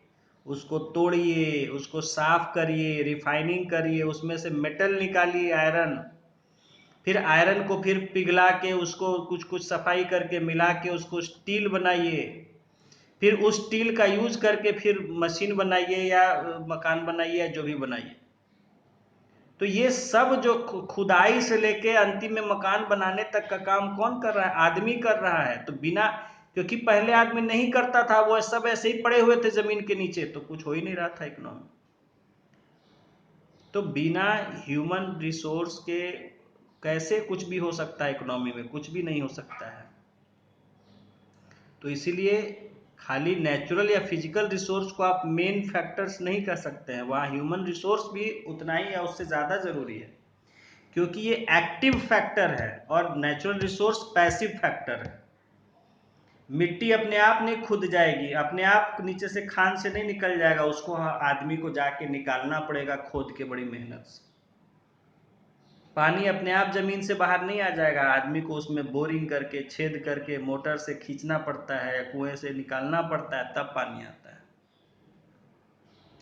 उसको तोड़िए, उसको साफ करिए, रिफाइनिंग करिए, उसमें से मेटल निकालिए, आयरन, फिर आयरन को फिर पिघला के उसको कुछ कुछ सफाई करके मिला के उसको स्टील बनाइए, फिर उस स्टील का यूज करके फिर मशीन बनाइए या मकान बनाइए या जो भी बनाइए। तो ये सब जो खुदाई से लेके अंतिम में मकान बनाने तक का काम कौन कर रहा है? आदमी कर रहा है। तो बिना, क्योंकि पहले आदमी नहीं करता था, वो सब ऐसे ही पड़े हुए थे जमीन के नीचे, तो कुछ हो ही नहीं रहा था इकोनॉमी। तो बिना ह्यूमन रिसोर्स के कैसे कुछ भी हो सकता है? इकोनॉमी में कुछ भी नहीं हो सकता है। तो इसीलिए खाली नेचुरल या फिजिकल रिसोर्स को आप मेन फैक्टर्स नहीं कह सकते हैं, वहाँ ह्यूमन रिसोर्स भी उतना ही या उससे ज़्यादा ज़रूरी है, क्योंकि ये एक्टिव फैक्टर है और नेचुरल रिसोर्स पैसिव फैक्टर है। मिट्टी अपने आप नहीं खुद जाएगी, अपने आप नीचे से खान से नहीं निकल जाएगा, उसको आदमी को जाके निकालना पड़ेगा खोद के बड़ी मेहनत से। पानी अपने आप जमीन से बाहर नहीं आ जाएगा, आदमी को उसमें बोरिंग करके, छेद करके, मोटर से खींचना पड़ता है, कुएं से निकालना पड़ता है, तब पानी आता है।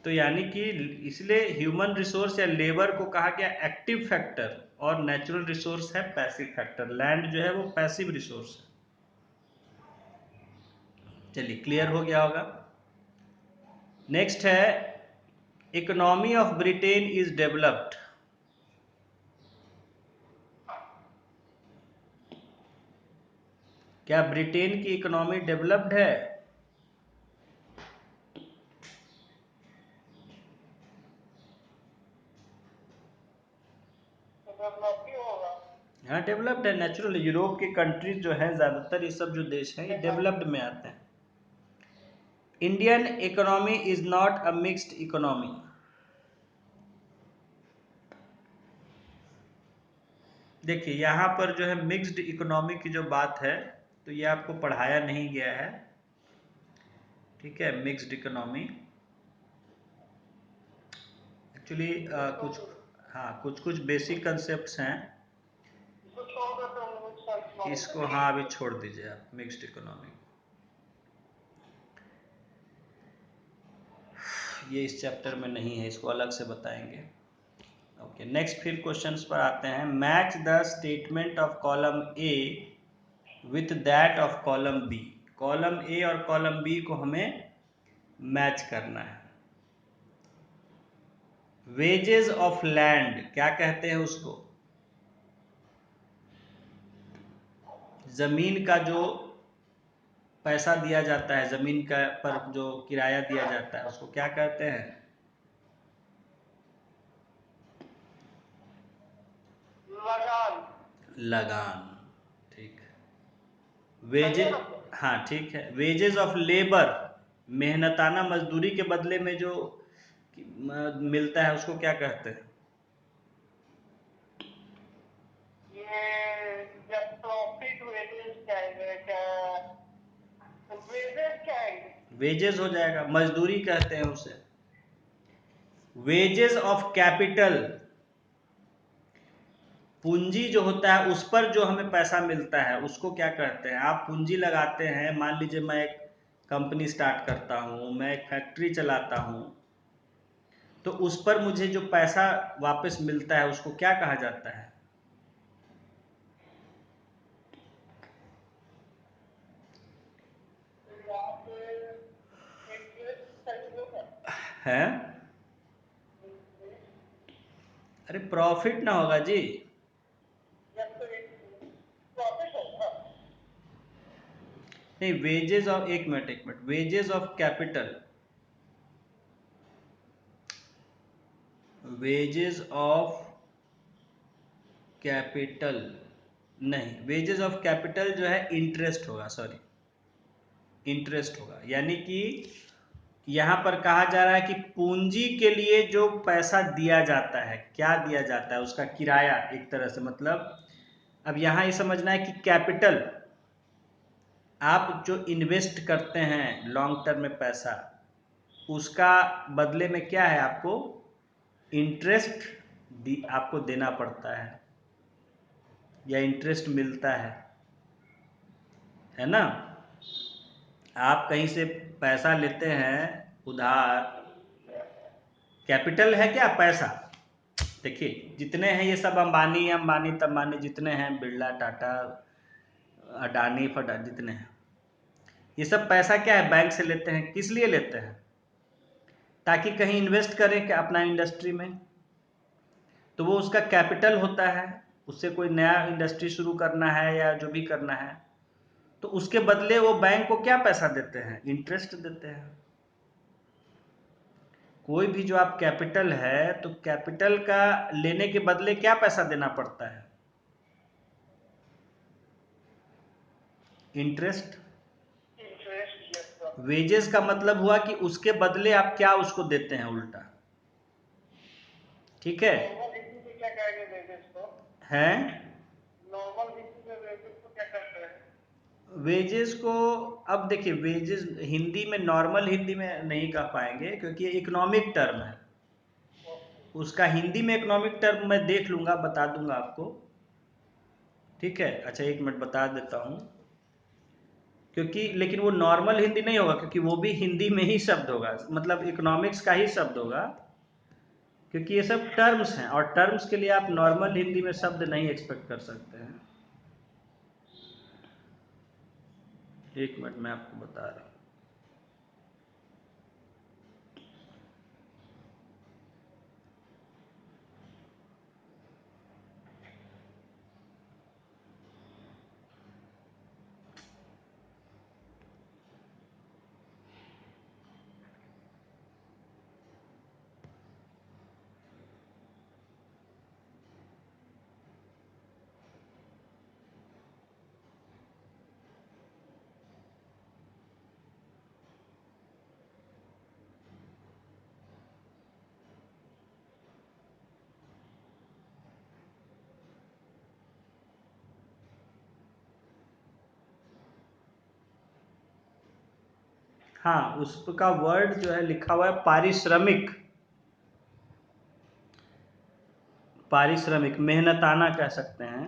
तो यानी कि इसलिए ह्यूमन रिसोर्स या लेबर को कहा गया एक्टिव फैक्टर और नेचुरल रिसोर्स है पैसिव फैक्टर। लैंड जो है वो पैसिव रिसोर्स है। चलिए, क्लियर हो गया होगा। नेक्स्ट है, economy of Britain is developed. क्या ब्रिटेन की इकोनॉमी डेवलप्ड है? हाँ, डेवलप्ड है, नेचुरल। यूरोप के कंट्रीज जो है ज्यादातर, ये सब जो देश हैं, ये डेवलप्ड में आते हैं। Indian economy is not a mixed economy. देखिए, यहाँ पर जो है मिक्स्ड इकोनॉमी की जो बात है, तो ये आपको पढ़ाया नहीं गया है, ठीक है। मिक्स्ड इकोनॉमी एक्चुअली कुछ, हाँ, कुछ कुछ बेसिक कंसेप्ट्स हैं, इसको हाँ अभी छोड़ दीजिए आप, मिक्स्ड इकोनॉमी ये इस चैप्टर में नहीं है, इसको अलग से बताएंगे। ओके, नेक्स्ट फिर क्वेश्चंस पर आते हैं। Match the statement of column A with that of column B. Column A और कॉलम बी को हमें मैच करना है। वेजेस ऑफ लैंड क्या कहते हैं उसको? जमीन का जो पैसा दिया जाता है, जमीन का पर जो किराया दिया जाता है, उसको क्या कहते हैं? लगान, ठीक है। वेजेस, हाँ ठीक है। वेजेस ऑफ लेबर, मेहनताना मजदूरी के बदले में जो मिलता है, उसको क्या कहते हैं? वेजेस हो जाएगा, मजदूरी कहते हैं उसे। वेजेस ऑफ कैपिटल, पूंजी जो होता है उस पर जो हमें पैसा मिलता है, उसको क्या कहते हैं? आप पूंजी लगाते हैं, मान लीजिए मैं एक कंपनी स्टार्ट करता हूँ, मैं एक फैक्ट्री चलाता हूँ, तो उस पर मुझे जो पैसा वापस मिलता है उसको क्या कहा जाता है? है? अरे प्रॉफिट ना होगा जी, नहीं। वेजेस ऑफ, एक minute, wages of capital, wages of capital नहीं, वेजेस ऑफ कैपिटल जो है इंटरेस्ट होगा, सॉरी, इंटरेस्ट होगा। यानी कि यहाँ पर कहा जा रहा है कि पूंजी के लिए जो पैसा दिया जाता है, क्या दिया जाता है, उसका किराया एक तरह से, मतलब अब यहाँ ये समझना है कि कैपिटल आप जो इन्वेस्ट करते हैं लॉन्ग टर्म में पैसा, उसका बदले में क्या है, आपको इंटरेस्ट आपको देना पड़ता है या इंटरेस्ट मिलता है ना। आप कहीं से पैसा लेते हैं उधार, कैपिटल है क्या, पैसा। देखिए जितने हैं ये सब अंबानी अंबानी तंबानी जितने हैं, बिरला टाटा अडानी फटा जितने हैं, ये सब पैसा क्या है, बैंक से लेते हैं। किस लिए लेते हैं, ताकि कहीं इन्वेस्ट करें क्या अपना इंडस्ट्री में, तो वो उसका कैपिटल होता है। उससे कोई नया इंडस्ट्री शुरू करना है या जो भी करना है, तो उसके बदले वो बैंक को क्या पैसा देते हैं, इंटरेस्ट देते हैं। कोई भी जो आप कैपिटल है, तो कैपिटल का लेने के बदले क्या पैसा देना पड़ता है, interest. Interest, yes sir. Wages का मतलब हुआ कि उसके बदले आप क्या उसको देते हैं उल्टा, ठीक है। नॉर्मल हिंदी में क्या कहेंगे वेजेस को? हैं नॉर्मल हिंदी में वेजेस को क्या कहते हैं? वेजेस को, अब देखिए वेजेस हिंदी में, नॉर्मल हिंदी में नहीं कह पाएंगे क्योंकि ये इकोनॉमिक टर्म है। उसका हिंदी में इकोनॉमिक टर्म मैं देख लूँगा, बता दूंगा आपको, ठीक है। अच्छा एक मिनट बता देता हूँ, क्योंकि लेकिन वो नॉर्मल हिंदी नहीं होगा, क्योंकि वो भी हिंदी में ही शब्द होगा, मतलब इकोनॉमिक्स का ही शब्द होगा, क्योंकि ये सब टर्म्स हैं और टर्म्स के लिए आप नॉर्मल हिंदी में शब्द नहीं एक्सपेक्ट कर सकते हैं। एक मिनट मैं आपको बता रहा हूँ। हाँ, उसका वर्ड जो है लिखा हुआ है पारिश्रमिक, पारिश्रमिक मेहनताना कह सकते हैं।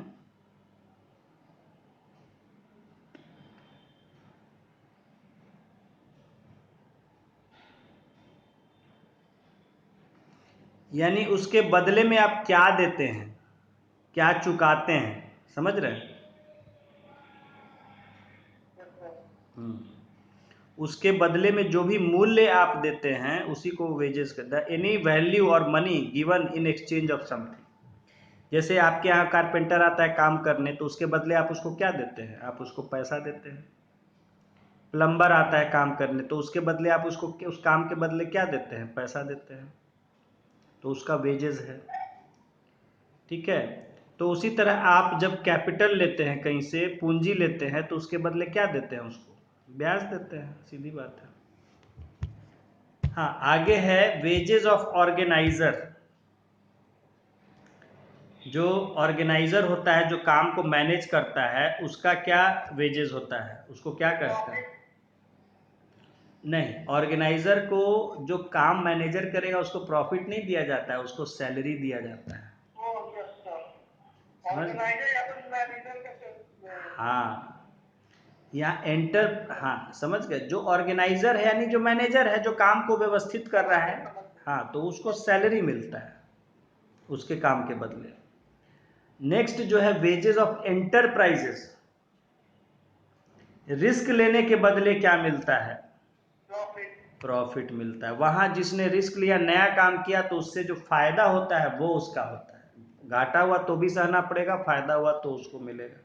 यानी उसके बदले में आप क्या देते हैं, क्या चुकाते हैं, समझ रहे हैं। उसके बदले में जो भी मूल्य आप देते हैं उसी को वेजेस कहता है। एनी वैल्यू और money given in exchange of something. जैसे आपके यहाँ कारपेंटर आता है काम करने, तो उसके बदले आप उसको क्या देते हैं, आप उसको पैसा देते हैं। प्लम्बर आता है काम करने, तो उसके बदले आप उसको उस काम के बदले क्या देते हैं, पैसा देते हैं, तो उसका वेजेस है, ठीक है। तो उसी तरह आप जब कैपिटल लेते हैं, कहीं से पूंजी लेते हैं, तो उसके बदले क्या देते हैं, उसको ब्याज देते हैं, सीधी बात है। हाँ, आगे है वेजेस ऑफ ऑर्गेनाइजर। जो ऑर्गेनाइजर होता है, जो काम को मैनेज करता है, उसका क्या वेजेस होता है, उसको क्या कहते हैं। नहीं, ऑर्गेनाइजर को जो काम मैनेजर करेगा उसको प्रॉफिट नहीं दिया जाता है, उसको सैलरी दिया जाता है, समझ। ऑर्गेनाइजर या तो मैनेजर का हाँ, यहाँ एंटर, हाँ समझ गए, जो ऑर्गेनाइजर है यानी जो मैनेजर है, जो काम को व्यवस्थित कर रहा है, हाँ, तो उसको सैलरी मिलता है उसके काम के बदले। नेक्स्ट जो है वेजेस ऑफ एंटरप्राइजेस। रिस्क लेने के बदले क्या मिलता है, प्रॉफिट मिलता है। वहां जिसने रिस्क लिया, नया काम किया, तो उससे जो फायदा होता है वो उसका होता है। घाटा हुआ तो भी सहना पड़ेगा, फायदा हुआ तो उसको मिलेगा।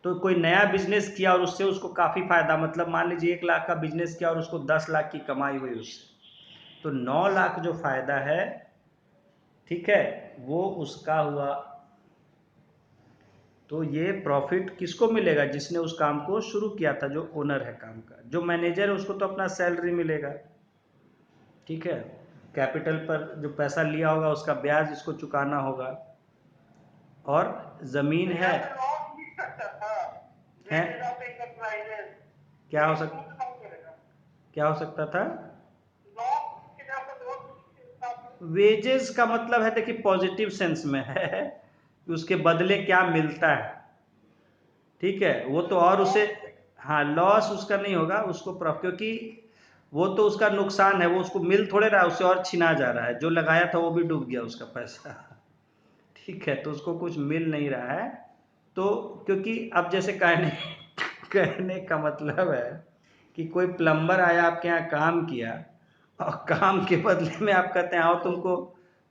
तो कोई नया बिजनेस किया और उससे उसको काफ़ी फायदा, मतलब मान लीजिए 1 लाख का बिजनेस किया और उसको 10 लाख की कमाई हुई उससे, तो 9 लाख जो फायदा है, ठीक है, वो उसका हुआ। तो ये प्रॉफिट किसको मिलेगा, जिसने उस काम को शुरू किया था, जो ओनर है काम का। जो मैनेजर है उसको तो अपना सैलरी मिलेगा, ठीक है, कैपिटल पर जो पैसा लिया होगा उसका ब्याज इसको चुकाना होगा। और ज़मीन है, यहाँ पे लॉस लिख सकता था, है वेजेस ऑफ एंटरप्राइजेस, क्या हो लेकिन सक सूट नहीं करेगा। क्या हो सकता था? लॉस के जगह पे लॉस लिख सकता था। वेजेस का मतलब है, देखिए पॉजिटिव सेंस में है कि उसके बदले क्या मिलता है। ठीक है, वो तो और उसे, हाँ लॉस उसका नहीं होगा, उसको क्योंकि वो तो उसका नुकसान है, वो उसको मिल थोड़े रहा है, उससे और छिना जा रहा है, जो लगाया था वो भी डूब गया उसका पैसा। ठीक है, तो उसको कुछ मिल नहीं रहा है। तो क्योंकि अब जैसे कहने कहने का मतलब है कि कोई प्लम्बर आया आपके यहाँ काम किया, और काम के बदले में आप कहते हैं आओ तुमको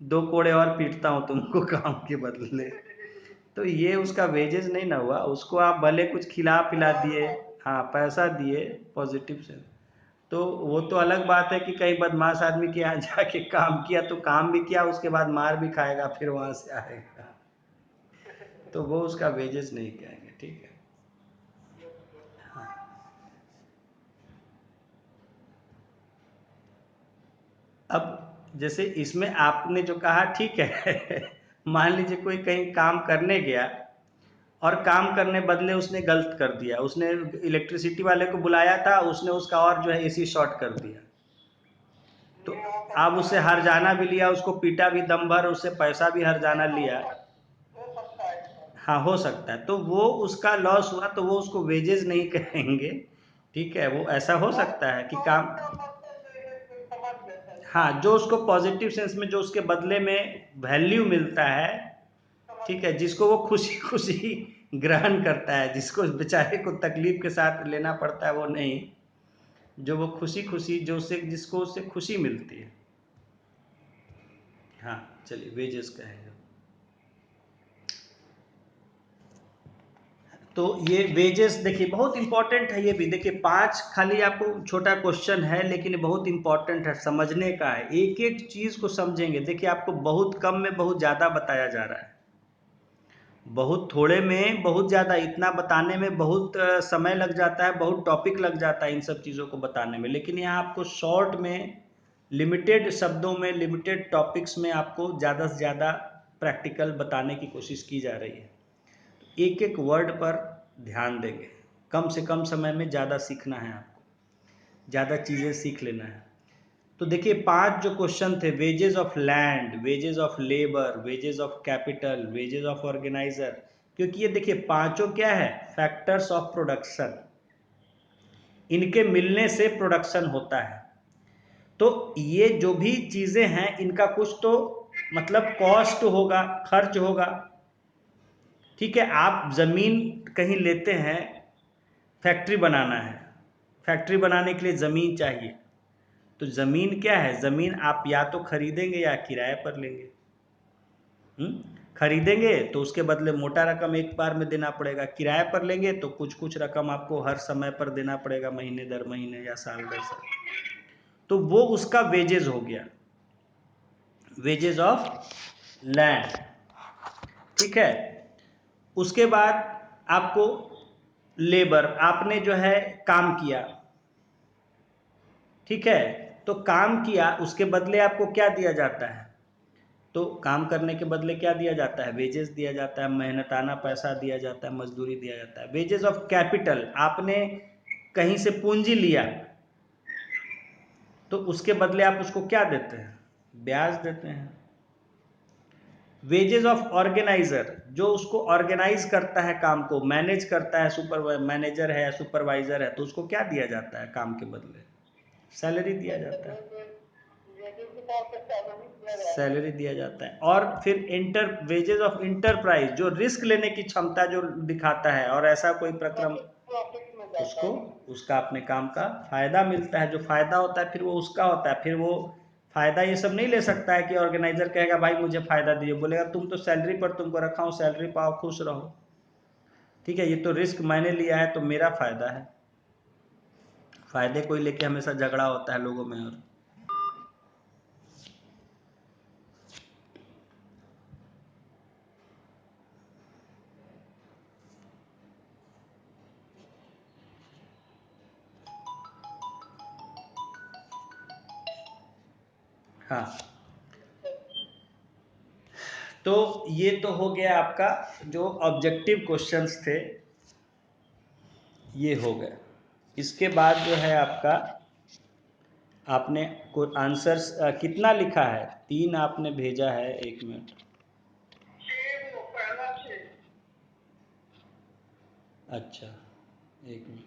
2 कोड़े और पीटता हूँ तुमको काम के बदले, तो ये उसका वेजेस नहीं ना हुआ, उसको आप भले कुछ खिला पिला दिए, हाँ पैसा दिए पॉजिटिव से। तो वो तो अलग बात है कि कहीं बदमाश आदमी के यहाँ जाके काम किया तो काम भी किया, उसके बाद मार भी खाएगा, फिर वहां से आएगा, तो वो उसका वेजेस नहीं कहेंगे। ठीक है, अब जैसे इसमें आपने जो कहा ठीक है मान लीजिए कोई कहीं काम करने गया और काम करने बदले उसने गलत कर दिया, उसने इलेक्ट्रिसिटी वाले को बुलाया था, उसने उसका और जो है एसी शॉर्ट कर दिया, तो ये हो आप सकता उससे है, हर जाना भी लिया, उसको पीटा भी दम भर, उससे पैसा भी हर जाना ऐसा लिया। हो सकता है ऐसा। हाँ हो सकता है, तो वो उसका लॉस हुआ, तो वो उसको वेजेस नहीं कहेंगे। ठीक है, वो ऐसा हो सकता है कि लॉस काम, का मतलब ये समझ गया था, हाँ जो उसको पॉजिटिव सेंस में जो उसके बदले में वैल्यू मिलता है, समझ ठीक है, गया। जिसको वो खुशी खुशी ग्रहण करता है, जिसको बेचारे को तकलीफ के साथ लेना पड़ता है वो नहीं, जो वो खुशी खुशी जो उससे जिसको उससे खुशी मिलती है, हाँ चलिए वेजेस कहेंगे। तो ये वेजेस देखिए बहुत इंपॉर्टेंट है, ये भी देखिए 5 खाली आपको छोटा क्वेश्चन है, लेकिन बहुत इंपॉर्टेंट है, समझने का है, एक एक चीज को समझेंगे। देखिए आपको बहुत कम में बहुत ज्यादा बताया जा रहा है, बहुत थोड़े में बहुत ज़्यादा, इतना बताने में बहुत समय लग जाता है, बहुत टॉपिक लग जाता है इन सब चीज़ों को बताने में, लेकिन यहाँ आपको शॉर्ट में लिमिटेड शब्दों में लिमिटेड टॉपिक्स में आपको ज़्यादा से ज़्यादा प्रैक्टिकल बताने की कोशिश की जा रही है। एक एक वर्ड पर ध्यान देंगे, कम से कम समय में ज़्यादा सीखना है आपको, ज़्यादा चीज़ें सीख लेना है। तो देखिए 5 जो क्वेश्चन थे, wages of land, wages of labour, wages of capital, wages of organiser, क्योंकि ये देखिए पांचों क्या है, फैक्टर्स ऑफ प्रोडक्शन, इनके मिलने से प्रोडक्शन होता है। तो ये जो भी चीजें हैं इनका कुछ तो मतलब कॉस्ट होगा, खर्च होगा। ठीक है, आप जमीन कहीं लेते हैं, फैक्ट्री बनाना है, फैक्ट्री बनाने के लिए जमीन चाहिए, तो जमीन क्या है, जमीन आप या तो खरीदेंगे या किराए पर लेंगे। खरीदेंगे तो उसके बदले मोटा रकम एक बार में देना पड़ेगा, किराए पर लेंगे तो कुछ कुछ रकम आपको हर समय पर देना पड़ेगा, महीने दर महीने या साल दर साल, तो वो उसका वेजेस हो गया, वेजेस ऑफ लैंड। ठीक है, उसके बाद आपको लेबर, आपने जो है काम किया, ठीक है, तो काम किया उसके बदले आपको क्या दिया जाता है, तो काम करने के बदले क्या दिया जाता है, वेजेस दिया जाता है, मेहनताना पैसा दिया जाता है, मजदूरी दिया जाता है। वेजेस ऑफ कैपिटल, आपने कहीं से पूंजी लिया, तो उसके बदले आप उसको क्या देते हैं, ब्याज देते हैं। वेजेस ऑफ ऑर्गेनाइजर, जो उसको ऑर्गेनाइज करता है, काम को मैनेज करता है, सुपर मैनेजर है, सुपरवाइजर है, तो उसको क्या दिया जाता है काम के बदले, सैलरी दिया जाता है, वेजेस के तौर पे सैलरी दिया जाता है। सैलरी दिया जाता है। और फिर इंटर वेजेस ऑफ इंटरप्राइज, जो रिस्क लेने की क्षमता जो दिखाता है और ऐसा कोई प्रक्रम, प्रॉफिट में जाता उसको है। उसका अपने काम का फायदा मिलता है, जो फायदा होता है फिर वो उसका होता है, फिर वो फायदा ये सब नहीं ले सकता है कि ऑर्गेनाइजर कहेगा भाई मुझे फायदा दीजिए, बोलेगा तुम तो सैलरी पर तुमको रखा हूँ, सैलरी पाओ खुश रहो। ठीक है, ये तो रिस्क मैंने लिया है तो मेरा फायदा है, फायदे को लेके हमेशा झगड़ा होता है लोगों में। और हाँ, तो ये तो हो गया आपका जो ऑब्जेक्टिव क्वेश्चंस थे, ये हो गए। इसके बाद जो है आपका आपने आंसर्स कितना लिखा है? 3 आपने भेजा है, 1 मिनट। 6 वो पहला 6। अच्छा, 1 मिनट।